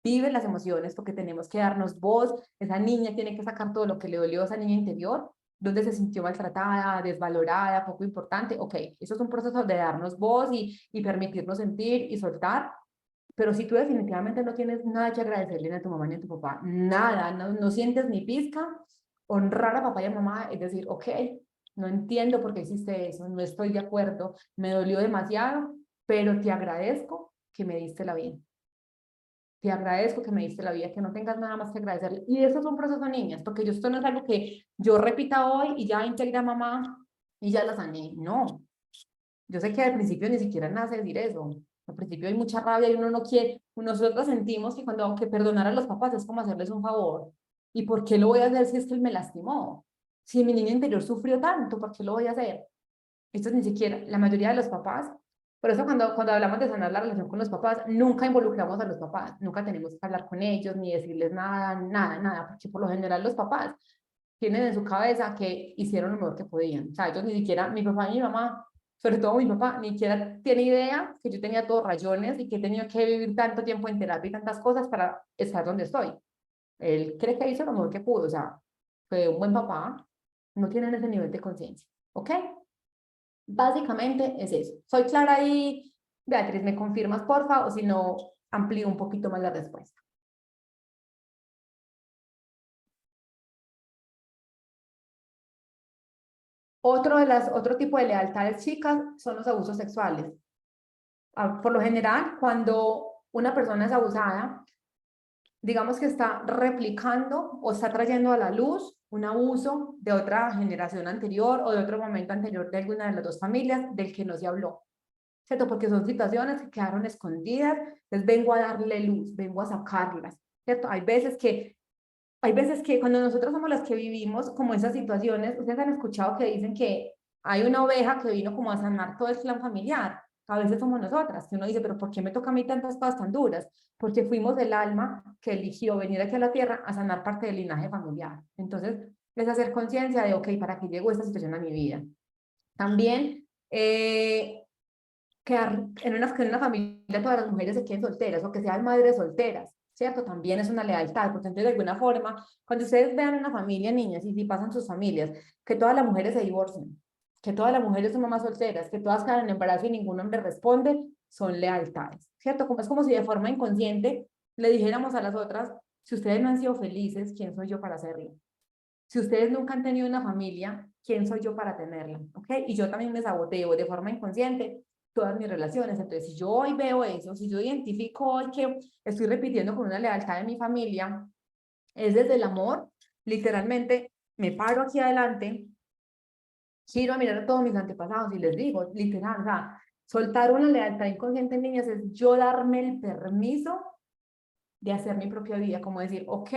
vive las emociones porque tenemos que darnos voz. Esa niña tiene que sacar todo lo que le dolió a esa niña interior, donde se sintió maltratada, desvalorada, poco importante. Ok, eso es un proceso de darnos voz y permitirnos sentir y soltar. Pero si tú definitivamente no tienes nada que agradecerle ni a tu mamá ni a tu papá, nada, no sientes ni pizca, honrar a papá y a mamá es decir, ok, no entiendo por qué hiciste eso, no estoy de acuerdo, me dolió demasiado, pero te agradezco que me diste la vida. Te agradezco que me diste la vida, que no tengas nada más que agradecerle. Y eso es un proceso, niñas, porque esto no es algo que yo repita hoy y ya integré a mamá y ya la sané. No, yo sé que al principio ni siquiera nace decir eso. Al principio hay mucha rabia y uno no quiere, nosotros sentimos que cuando que perdonar a los papás es como hacerles un favor. ¿Y por qué lo voy a hacer si es que él me lastimó? Si mi niño interior sufrió tanto, ¿por qué lo voy a hacer? Esto es ni siquiera, la mayoría de los papás, por eso cuando hablamos de sanar la relación con los papás, nunca involucramos a los papás, nunca tenemos que hablar con ellos, ni decirles nada, nada, nada, porque por lo general los papás tienen en su cabeza que hicieron lo mejor que podían. O sea, ellos ni siquiera, mi papá y mi mamá, sobre todo mi papá, ni siquiera tiene idea que yo tenía todos rayones y que he tenido que vivir tanto tiempo en terapia y tantas cosas para estar donde estoy. Él cree que hizo lo mejor que pudo, o sea, fue un buen papá, no tienen ese nivel de conciencia, ¿ok? Básicamente es eso. ¿Soy clara ahí? Beatriz, ¿me confirmas, porfa? O si no, amplío un poquito más la respuesta. Otro tipo de lealtades, chicas, son los abusos sexuales. Por lo general, cuando una persona es abusada, digamos que está replicando o está trayendo a la luz un abuso de otra generación anterior o de otro momento anterior de alguna de las dos familias del que no se habló. ¿Cierto? Porque son situaciones que quedaron escondidas, entonces vengo a darle luz, vengo a sacarlas, ¿cierto? Hay veces que cuando nosotros somos las que vivimos como esas situaciones, ustedes han escuchado que dicen que hay una oveja que vino como a sanar todo el clan familiar. A veces somos nosotras, que uno dice, pero ¿por qué me toca a mí tantas cosas tan duras? Porque fuimos el alma que eligió venir aquí a la tierra a sanar parte del linaje familiar. Entonces, es hacer conciencia de, ok, ¿para qué llegó esta situación a mi vida? También, que en una familia todas las mujeres se queden solteras o que sean madres solteras, ¿cierto? También es una lealtad, porque entonces de alguna forma, cuando ustedes vean una familia, niñas, y si pasan sus familias, que todas las mujeres se divorcien, que todas las mujeres son mamás solteras, que todas quedan en embarazo y ningún hombre responde, son lealtades, ¿cierto? Como es como si de forma inconsciente le dijéramos a las otras, si ustedes no han sido felices, ¿quién soy yo para hacerlo? Si ustedes nunca han tenido una familia, ¿quién soy yo para tenerla? ¿Ok? Y yo también me saboteo de forma inconsciente todas mis relaciones. Entonces, si yo hoy veo eso, si yo identifico hoy que estoy repitiendo con una lealtad de mi familia, es desde el amor, literalmente me paro aquí adelante, giro a mirar a todos mis antepasados y les digo, literal, o sea, soltar una lealtad inconsciente en niñas es yo darme el permiso de hacer mi propia vida, como decir, ok,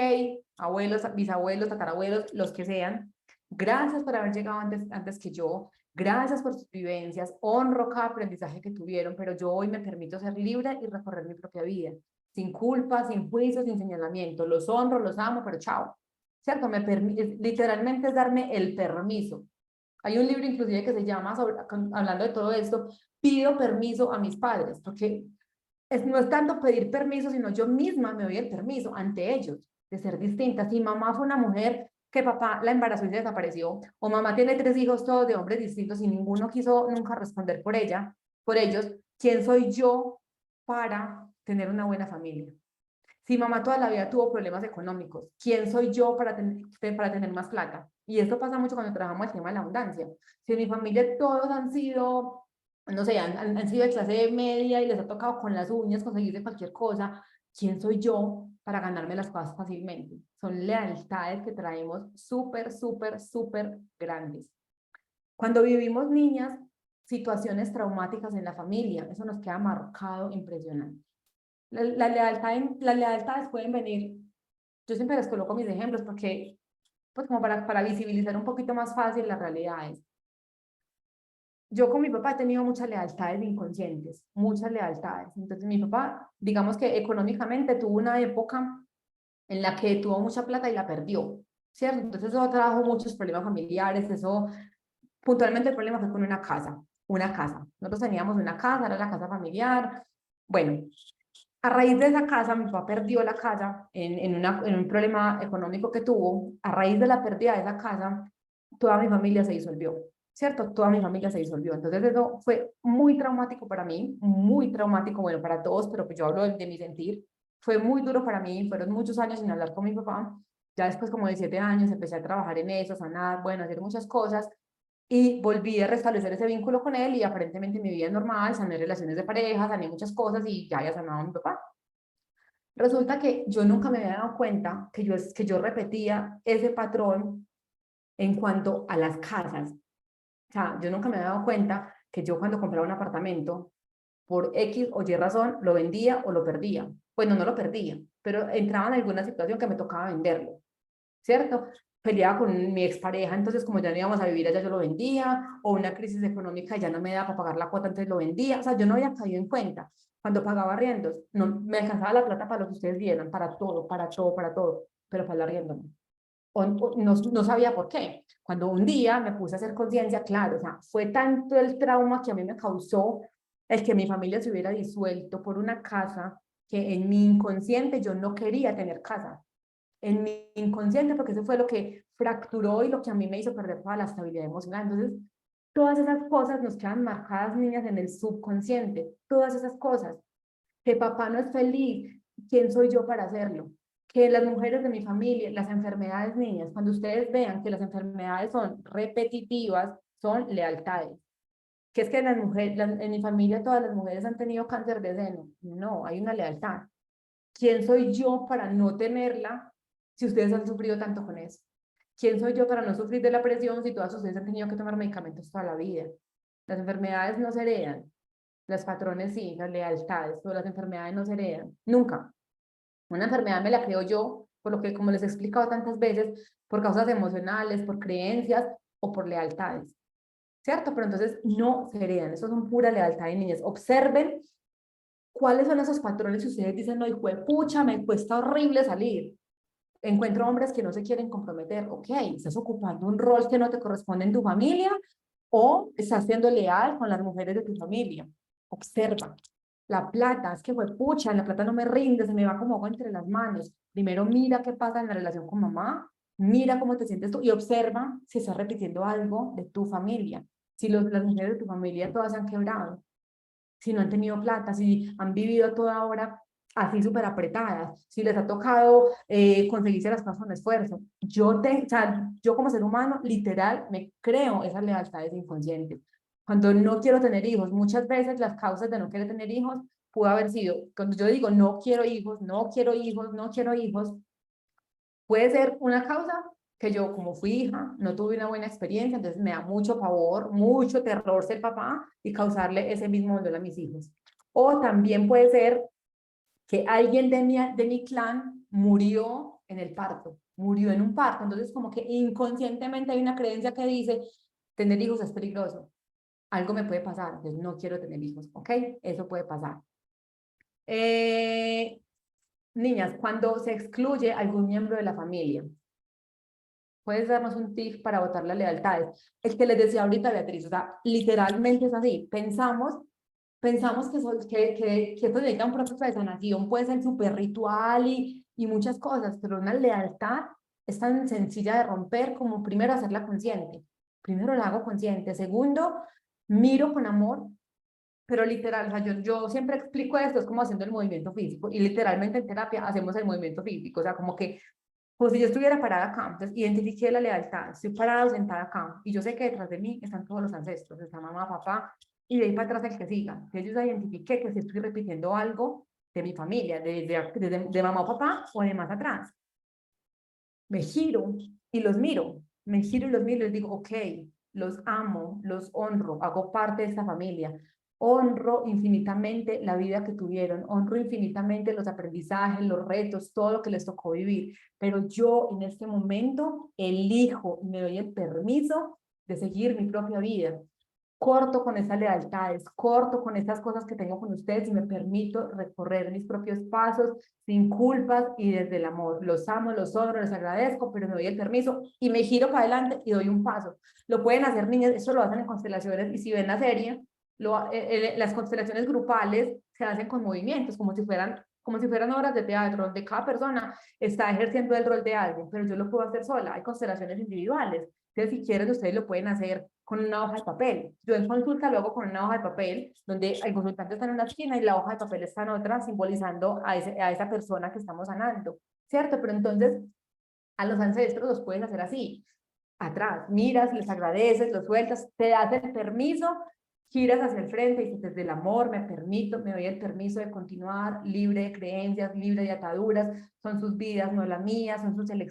abuelos, bisabuelos, tatarabuelos, los que sean, gracias por haber llegado antes que yo, gracias por sus vivencias, honro cada aprendizaje que tuvieron, pero yo hoy me permito ser libre y recorrer mi propia vida, sin culpa, sin juicio, sin señalamiento, los honro, los amo, pero chao, ¿cierto? Literalmente es darme el permiso. Hay un libro inclusive que se llama, hablando de todo esto, pido permiso a mis padres, porque no es tanto pedir permiso, sino yo misma me doy el permiso ante ellos de ser distinta. Si mamá fue una mujer que papá la embarazó y se desapareció, o mamá tiene 3 hijos todos de hombres distintos y ninguno quiso nunca responder por ella, por ellos, ¿quién soy yo para tener una buena familia? Si mamá toda la vida tuvo problemas económicos, ¿quién soy yo para tener más plata? Y esto pasa mucho cuando trabajamos el tema de la abundancia. Si en mi familia todos han sido, no sé, han sido de clase media y les ha tocado con las uñas conseguirse cualquier cosa, ¿quién soy yo para ganarme las cosas fácilmente? Son lealtades que traemos súper, súper, súper grandes. Cuando vivimos niñas, situaciones traumáticas en la familia, eso nos queda marcado, impresionante. Las lealtades pueden venir, yo siempre les coloco mis ejemplos porque, pues como para visibilizar un poquito más fácil las realidades. Yo con mi papá he tenido muchas lealtades inconscientes, muchas lealtades. Entonces mi papá, digamos que económicamente tuvo una época en la que tuvo mucha plata y la perdió, ¿cierto? Entonces eso trajo muchos problemas familiares, eso, puntualmente el problema fue con una casa, una casa. Nosotros teníamos una casa, era la casa familiar. Bueno, a raíz de esa casa, mi papá perdió la casa en un problema económico que tuvo. A raíz de la pérdida de esa casa, toda mi familia se disolvió, ¿cierto? Toda mi familia se disolvió. Entonces eso fue muy traumático para mí, muy traumático, bueno, para todos, pero pues yo hablo de mi sentir. Fue muy duro para mí, fueron muchos años sin hablar con mi papá. Ya después, como de 7 años, empecé a trabajar en eso, sanar, bueno, hacer muchas cosas. y volví a restablecer ese vínculo con él y aparentemente mi vida es normal, sané relaciones de pareja, sané muchas cosas y ya había sanado a mi papá. Resulta que yo nunca me había dado cuenta que yo repetía ese patrón en cuanto a las casas. O sea, yo nunca me había dado cuenta que yo cuando compraba un apartamento, por X o Y razón, lo vendía o lo perdía. Bueno, no lo perdía, pero entraba en alguna situación que me tocaba venderlo, ¿cierto? Peleaba con mi expareja, entonces como ya no íbamos a vivir allá, yo lo vendía, o una crisis económica ya no me daba para pagar la cuota, entonces lo vendía. O sea, yo no había caído en cuenta. Cuando pagaba arriendos, no me alcanzaba la plata para lo que ustedes vieran, para todo, para todo, para todo, pero para el arriendo no. No sabía por qué. Cuando un día me puse a hacer conciencia, claro, o sea, fue tanto el trauma que a mí me causó el que mi familia se hubiera disuelto por una casa que en mi inconsciente yo no quería tener casa. En mi inconsciente, porque eso fue lo que fracturó y lo que a mí me hizo perder toda la estabilidad emocional. Entonces, todas esas cosas nos quedan marcadas, niñas, en el subconsciente. Todas esas cosas. Que papá no es feliz, ¿quién soy yo para hacerlo? Que las mujeres de mi familia, las enfermedades, niñas, cuando ustedes vean que las enfermedades son repetitivas, son lealtades. Que es que las mujeres, en mi familia todas las mujeres han tenido cáncer de seno. No, hay una lealtad. ¿Quién soy yo para no tenerla si ustedes han sufrido tanto con eso? ¿Quién soy yo para no sufrir de la presión si todas ustedes han tenido que tomar medicamentos toda la vida? Las enfermedades no se heredan, los patrones sí, las lealtades, pero las enfermedades no se heredan, nunca. Una enfermedad me la creo yo, por lo que, como les he explicado tantas veces, por causas emocionales, por creencias o por lealtades, ¿cierto? Pero entonces no se heredan, eso son pura lealtad de niñas. Observen cuáles son esos patrones que ustedes dicen, no, hijo de pucha, me cuesta horrible salir. Encuentro hombres que no se quieren comprometer. Ok, estás ocupando un rol que no te corresponde en tu familia o estás siendo leal con las mujeres de tu familia. Observa. La plata, es que fue pucha, la plata no me rinde, se me va como agua entre las manos. Primero mira qué pasa en la relación con mamá, mira cómo te sientes tú y observa si estás repitiendo algo de tu familia. Si las mujeres de tu familia todas se han quebrado, si no han tenido plata, si han vivido toda hora así súper apretadas, si les ha tocado conseguirse las cosas con esfuerzo. O sea, yo como ser humano, literal, me creo esas lealtades inconscientes. Cuando no quiero tener hijos, muchas veces las causas de no querer tener hijos pudo haber sido, cuando yo digo no quiero hijos, no quiero hijos, no quiero hijos, puede ser una causa que yo, como fui hija, no tuve una buena experiencia, entonces me da mucho pavor, mucho terror ser papá y causarle ese mismo dolor a mis hijos. O también puede ser que alguien de mi clan murió en el parto, murió en un parto, entonces como que inconscientemente hay una creencia que dice, tener hijos es peligroso, algo me puede pasar, entonces no quiero tener hijos, ¿ok? Eso puede pasar. Eh, Niñas, cuando se excluye algún miembro de la familia, ¿puedes darnos un tip para votar las lealtades? El que les decía ahorita Beatriz, o sea, literalmente es así. Pensamos que esto necesita un proceso de sanación, puede ser súper ritual y muchas cosas, pero una lealtad es tan sencilla de romper como primero hacerla consciente. Primero la hago consciente. Segundo, miro con amor, pero literal, o sea, yo siempre explico esto, es como haciendo el movimiento físico y literalmente en terapia hacemos el movimiento físico, o sea, como que pues si yo estuviera parada acá, entonces identifiqué la lealtad, estoy parada o sentada acá, y yo sé que detrás de mí están todos los ancestros, está mamá, papá, y de ahí para atrás el que siga. Entonces yo identifiqué que si estoy repitiendo algo de mi familia, de mamá o papá, o de más atrás. Me giro y los miro, me giro y los miro y les digo, ok, los amo, los honro, hago parte de esta familia, honro infinitamente la vida que tuvieron, honro infinitamente los aprendizajes, los retos, todo lo que les tocó vivir, pero yo en este momento elijo y me doy el permiso de seguir mi propia vida. Corto con esas lealtades, corto con esas cosas que tengo con ustedes y me permito recorrer mis propios pasos sin culpas y desde el amor. Los amo, los honro, les agradezco, pero me doy el permiso y me giro para adelante y doy un paso. Lo pueden hacer niñas, eso lo hacen en constelaciones y si ven la serie, las constelaciones grupales se hacen con movimientos, como si fueran obras de teatro, donde cada persona está ejerciendo el rol de alguien, pero yo lo puedo hacer sola. Hay constelaciones individuales. Entonces, si quieren, ustedes lo pueden hacer con una hoja de papel. Yo en consulta lo hago con una hoja de papel, donde el consultante está en una esquina y la hoja de papel está en otra, simbolizando a esa persona que estamos sanando, ¿cierto? Pero entonces, a los ancestros los puedes hacer así. atrás, miras, les agradeces, los sueltas, te das el permiso, giras hacia el frente y dices, desde el amor me permito, me doy el permiso de continuar libre de creencias, libre de ataduras, son sus vidas, no la mía,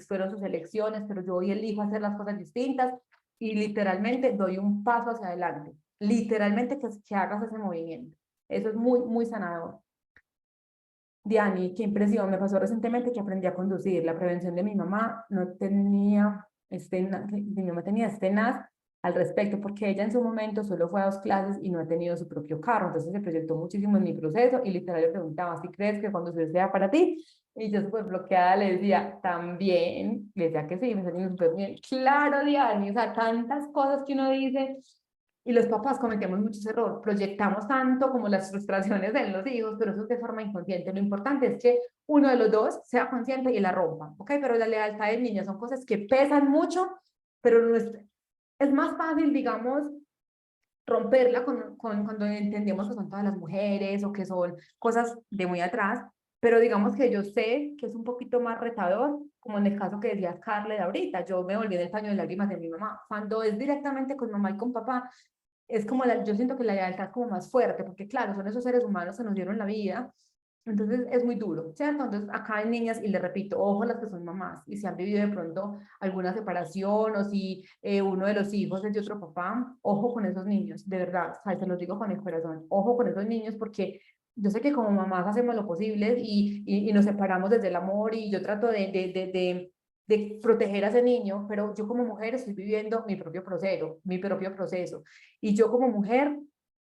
fueron sus elecciones, pero yo hoy elijo hacer las cosas distintas y literalmente doy un paso hacia adelante, literalmente que hagas ese movimiento. Eso es muy, muy sanador. Diani, qué impresión, me pasó recientemente que aprendí a conducir. La prevención de mi mamá no tenía, mi mamá tenía tenaz al respecto, porque ella en su momento solo fue a 2 clases y no ha tenido su propio carro, entonces se proyectó muchísimo en mi proceso y literal le preguntaba, ¿si crees que conducir sea para ti? Y yo súper bloqueada le decía, también, le decía que sí, me salió súper bien. Claro, Diani, o sea, tantas cosas que uno dice, y los papás cometemos muchos errores, proyectamos tanto como las frustraciones en los hijos, pero eso es de forma inconsciente. Lo importante es que uno de los dos sea consciente y la rompa, ¿ok? Pero la lealtad del niño son cosas que pesan mucho, pero no es más fácil, digamos, romperla cuando entendemos que son todas las mujeres o que son cosas de muy atrás, pero digamos que yo sé que es un poquito más retador, como en el caso que decía Carla de ahorita, yo me volví en el paño de lágrimas de mi mamá. Cuando es directamente con mamá y con papá, es como yo siento que la lealtad es como más fuerte, porque claro, son esos seres humanos que nos dieron la vida, entonces es muy duro, ¿cierto? Entonces acá hay niñas, y le repito, ojo las que son mamás, y si han vivido de pronto alguna separación, o si uno de los hijos es de otro papá, ojo con esos niños, de verdad, o sea, se los digo con el corazón, ojo con esos niños, porque yo sé que como mamás hacemos lo posible y nos separamos desde el amor, y yo trato de proteger a ese niño, pero yo como mujer estoy viviendo mi propio proceso, y yo como mujer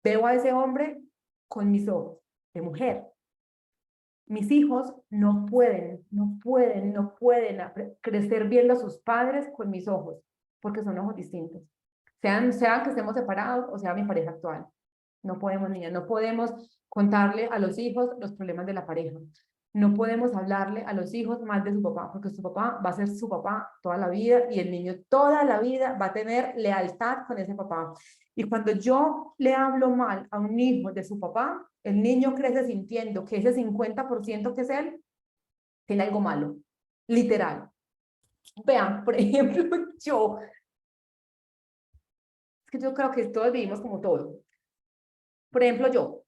veo a ese hombre con mis ojos de mujer. Mis hijos no pueden crecer viendo a sus padres con mis ojos, porque son ojos distintos. Sea que estemos separados o sea mi pareja actual. No podemos, niña, no podemos contarle a los hijos los problemas de la pareja. No podemos hablarle a los hijos mal de su papá, porque su papá va a ser su papá toda la vida y el niño toda la vida va a tener lealtad con ese papá. Y cuando yo le hablo mal a un hijo de su papá, el niño crece sintiendo que ese 50% que es él tiene algo malo, literal. Vean, por ejemplo, es que yo creo que todos vivimos como todo. Por ejemplo,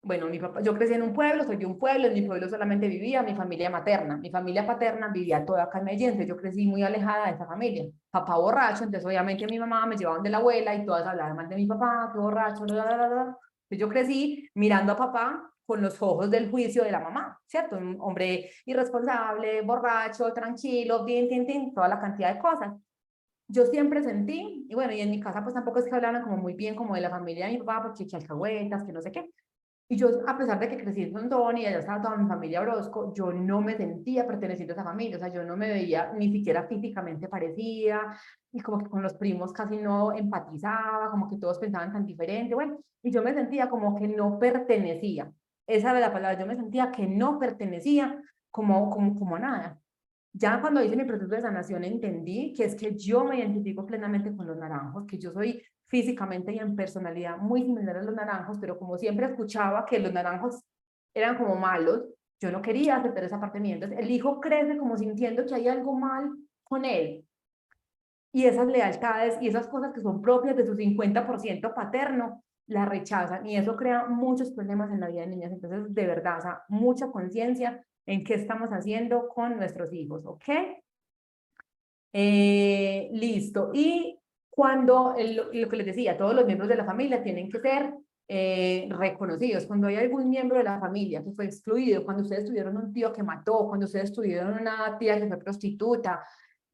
bueno, mi papá, yo crecí en un pueblo, soy de un pueblo, en mi pueblo solamente vivía mi familia materna, mi familia paterna vivía toda acá en Medellín, entonces yo crecí muy alejada de esa familia. Papá borracho, entonces obviamente mi mamá me llevaban de la abuela y todas hablaban mal de mi papá, qué borracho, bla, bla, bla, bla. Entonces yo crecí mirando a papá con los ojos del juicio de la mamá, ¿cierto? Un hombre irresponsable, borracho, tranquilo, bien, toda la cantidad de cosas. Yo siempre sentí, y bueno, y en mi casa pues tampoco es que hablaran como muy bien como de la familia de mi papá, porque que alcahuetas, que no sé qué. Y yo, a pesar de que crecí en Sondón y allá estaba toda mi familia Orozco, yo no me sentía perteneciente a esa familia, o sea, yo no me veía ni siquiera físicamente parecida, y como que con los primos casi no empatizaba, como que todos pensaban tan diferente, bueno, y yo me sentía como que no pertenecía, esa era la palabra, yo me sentía que no pertenecía como a nada. Ya cuando hice mi proceso de sanación entendí que es que yo me identifico plenamente con los naranjos, que yo soy físicamente y en personalidad muy similar a los naranjos, pero como siempre escuchaba que los naranjos eran como malos, yo no quería aceptar esa parte mía. Entonces el hijo crece como sintiendo que hay algo mal con él. Y esas lealtades y esas cosas que son propias de su 50% paterno, la rechazan. Y eso crea muchos problemas en la vida de niñas. Entonces, de verdad, o sea, mucha conciencia en qué estamos haciendo con nuestros hijos, ¿ok? Listo. Y cuando, lo que les decía, todos los miembros de la familia tienen que ser reconocidos. Cuando hay algún miembro de la familia que fue excluido, cuando ustedes tuvieron un tío que mató, cuando ustedes tuvieron una tía que fue prostituta,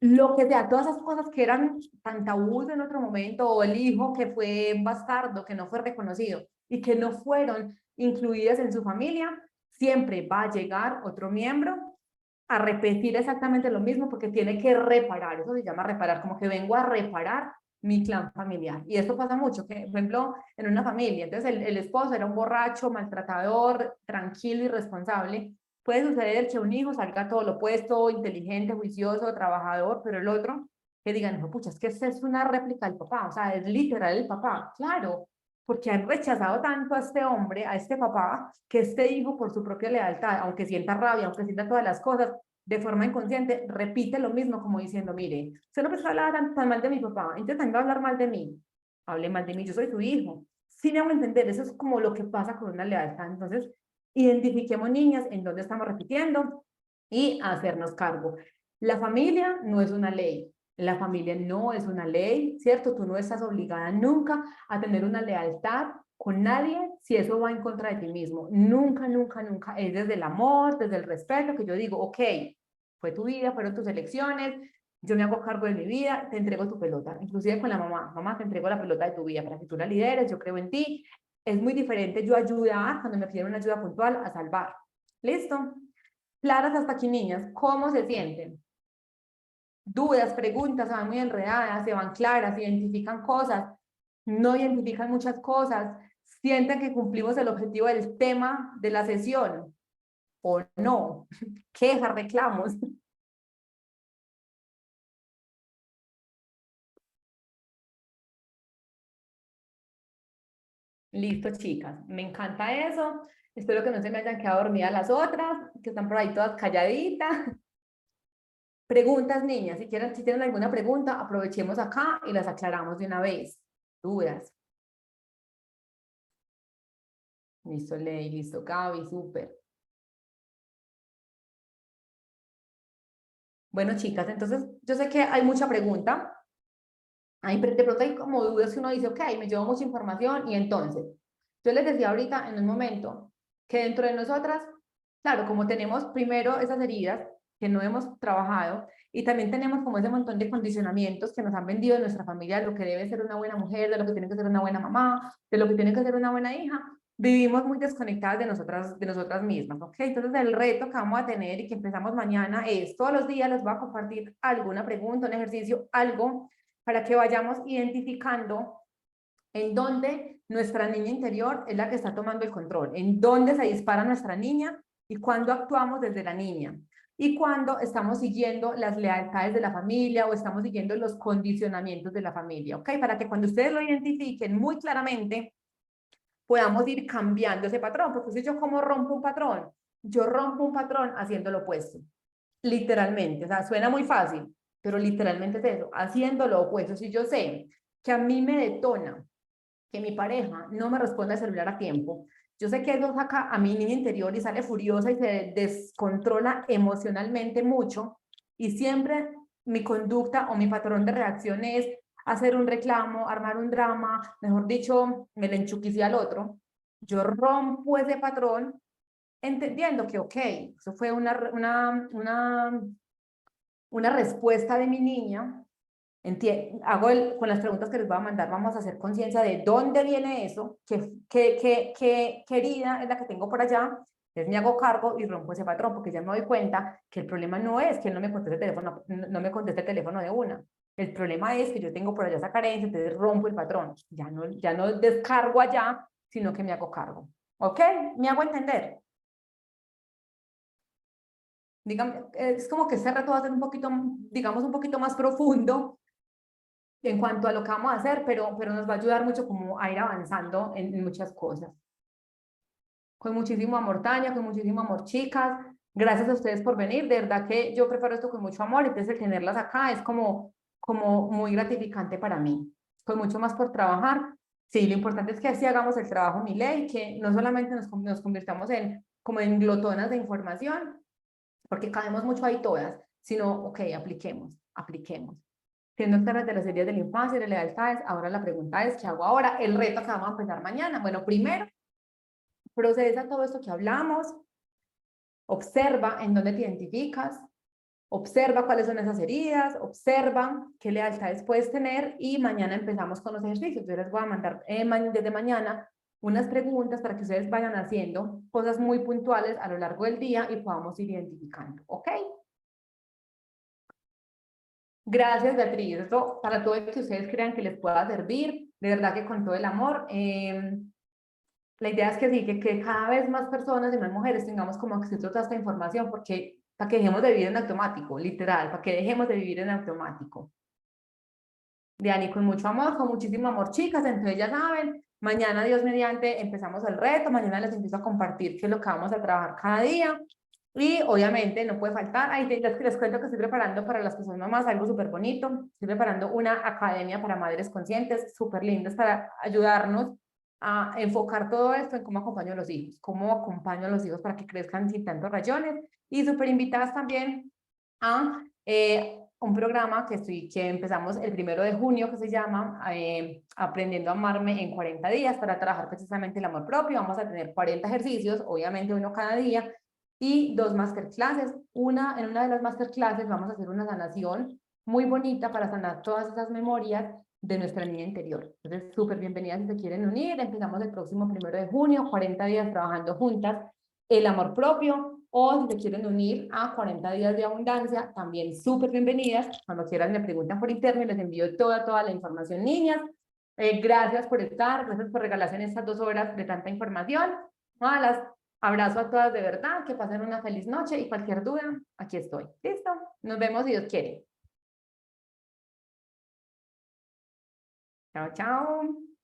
lo que sea, todas esas cosas que eran tan tabús en otro momento, o el hijo que fue bastardo, que no fue reconocido y que no fueron incluidas en su familia, siempre va a llegar otro miembro a repetir exactamente lo mismo porque tiene que reparar, eso se llama reparar, como que vengo a reparar mi clan familiar. Y esto pasa mucho, que por ejemplo, en una familia, entonces el esposo era un borracho, maltratador, tranquilo, irresponsable. Puede suceder que un hijo salga todo lo opuesto, inteligente, juicioso, trabajador, pero el otro que digan, no, pucha, es que esta es una réplica del papá, o sea, es literal el papá. Claro, porque han rechazado tanto a este hombre, a este papá, que este hijo por su propia lealtad, aunque sienta rabia, aunque sienta todas las cosas, de forma inconsciente, repite lo mismo como diciendo, mire, usted no puede hablar tan mal de mi papá, entonces también va a hablar mal de mí. Hable mal de mí, yo soy su hijo. Sí me hago entender, eso es como lo que pasa con una lealtad. Entonces, identifiquemos, niñas, en dónde estamos repitiendo y hacernos cargo. La familia no es una ley. La familia no es una ley, ¿cierto? Tú no estás obligada nunca a tener una lealtad con nadie si eso va en contra de ti mismo. Nunca, nunca, nunca. Es desde el amor, desde el respeto que yo digo, ok, fue tu vida, fueron tus elecciones, yo me hago cargo de mi vida, te entrego tu pelota. Inclusive con la mamá, mamá, te entrego la pelota de tu vida para que tú la lideres, yo creo en ti. Es muy diferente yo ayudar cuando me piden una ayuda puntual a salvar. ¿Listo? Claras hasta aquí, niñas. ¿Cómo se sienten? Dudas, preguntas, se van muy enredadas, se van claras, identifican cosas, no identifican muchas cosas, sienten que cumplimos el objetivo del tema de la sesión o no, quejas, reclamos. Listo, chicas, me encanta eso. Espero que no se me hayan quedado dormidas las otras, que están por ahí todas calladitas. Preguntas, niñas, si quieren, si tienen alguna pregunta, aprovechemos acá y las aclaramos de una vez. Dudas. Listo, Ley, listo, Gaby, súper. Bueno, chicas, entonces yo sé que hay mucha pregunta. De pronto hay como dudas que uno dice, ok, me llevo mucha información y entonces, yo les decía ahorita en un momento que dentro de nosotras, claro, como tenemos primero esas heridas que no hemos trabajado y también tenemos como ese montón de condicionamientos que nos han vendido en nuestra familia de lo que debe ser una buena mujer, de lo que tiene que ser una buena mamá, de lo que tiene que ser una buena hija, vivimos muy desconectadas de nosotras mismas, ¿ok? Entonces el reto que vamos a tener y que empezamos mañana es, todos los días les voy a compartir alguna pregunta, un ejercicio, algo para que vayamos identificando en dónde nuestra niña interior es la que está tomando el control, en dónde se dispara nuestra niña y cuándo actuamos desde la niña y cuándo estamos siguiendo las lealtades de la familia o estamos siguiendo los condicionamientos de la familia, ¿ok? Para que cuando ustedes lo identifiquen muy claramente, podamos ir cambiando ese patrón, porque si yo cómo rompo un patrón, yo rompo un patrón haciendo lo opuesto, literalmente, o sea, suena muy fácil, pero literalmente es eso, haciendo lo opuesto. Si yo sé que a mí me detona que mi pareja no me responde al celular a tiempo, yo sé que eso saca a mi niña interior y sale furiosa y se descontrola emocionalmente mucho y siempre mi conducta o mi patrón de reacción es hacer un reclamo, armar un drama, mejor dicho, me le enchuquicé al otro. Yo rompo ese patrón entendiendo que, ok, eso fue una respuesta de mi niña, con las preguntas que les voy a mandar, vamos a hacer conciencia de dónde viene eso, qué herida es la que tengo por allá, entonces me hago cargo y rompo ese patrón, porque ya me doy cuenta que el problema no es que él no me conteste el teléfono, no me conteste el teléfono de una. El problema es que yo tengo por allá esa carencia, entonces rompo el patrón. Ya no descargo allá, sino que me hago cargo. ¿Ok? ¿Me hago entender? Digamos, es como que este reto va a ser un poquito, digamos, un poquito más profundo en cuanto a lo que vamos a hacer, pero nos va a ayudar mucho como a ir avanzando en muchas cosas. Con muchísimo amor, Tania, con muchísimo amor, chicas. Gracias a ustedes por venir. De verdad que yo preparo esto con mucho amor, entonces el tenerlas acá es como muy gratificante para mí. Con mucho más por trabajar. Sí, lo importante es que así hagamos el trabajo, mi ley, que no solamente nos convirtamos como en glotonas de información, porque cabemos mucho ahí todas, sino, ok, apliquemos, apliquemos. Siendo claras de las heridas de la infancia y de lealtades, ahora la pregunta es, ¿qué hago ahora? El reto que vamos a empezar mañana. Bueno, primero, procesa todo esto que hablamos, observa en dónde te identificas, observa cuáles son esas heridas, observa qué lealtades puedes tener y mañana empezamos con los ejercicios. Yo les voy a mandar desde mañana unas preguntas para que ustedes vayan haciendo cosas muy puntuales a lo largo del día y podamos ir identificando, ¿ok? Gracias, Beatriz. Esto para todo el que ustedes crean que les pueda servir, de verdad que con todo el amor. La idea es que sí, que cada vez más personas y más mujeres tengamos como acceso a toda esta información, porque para que dejemos de vivir en automático, literal, para que dejemos de vivir en automático. Diani, con mucho amor, con muchísimo amor, chicas, entonces ya saben, Mañana, Dios mediante, empezamos el reto. Mañana les empiezo a compartir qué es lo que vamos a trabajar cada día. Y obviamente no puede faltar, ahí les cuento que estoy preparando para las que son mamás algo súper bonito. Estoy preparando una academia para madres conscientes, súper lindas, para ayudarnos a enfocar todo esto en cómo acompaño a los hijos, cómo acompaño a los hijos para que crezcan sin tantos rayones. Y súper invitadas también a un programa que empezamos el 1 de junio, que se llama Aprendiendo a amarme en 40 días, para trabajar precisamente el amor propio. Vamos a tener 40 ejercicios, obviamente uno cada día, y 2 masterclasses. En una de las masterclasses vamos a hacer una sanación muy bonita para sanar todas esas memorias de nuestra niña interior. Entonces, súper bienvenidas si se quieren unir. Empezamos el próximo 1 de junio, 40 días trabajando juntas el amor propio, o si se quieren unir a 40 días de abundancia, también súper bienvenidas. Cuando quieran me preguntan por interno y les envío toda la información, niñas. Gracias por estar, gracias por regalarse en estas 2 horas de tanta información. Las abrazo a todas de verdad, que pasen una feliz noche y cualquier duda, aquí estoy. ¿Listo? Nos vemos si Dios quiere. Chao, chao.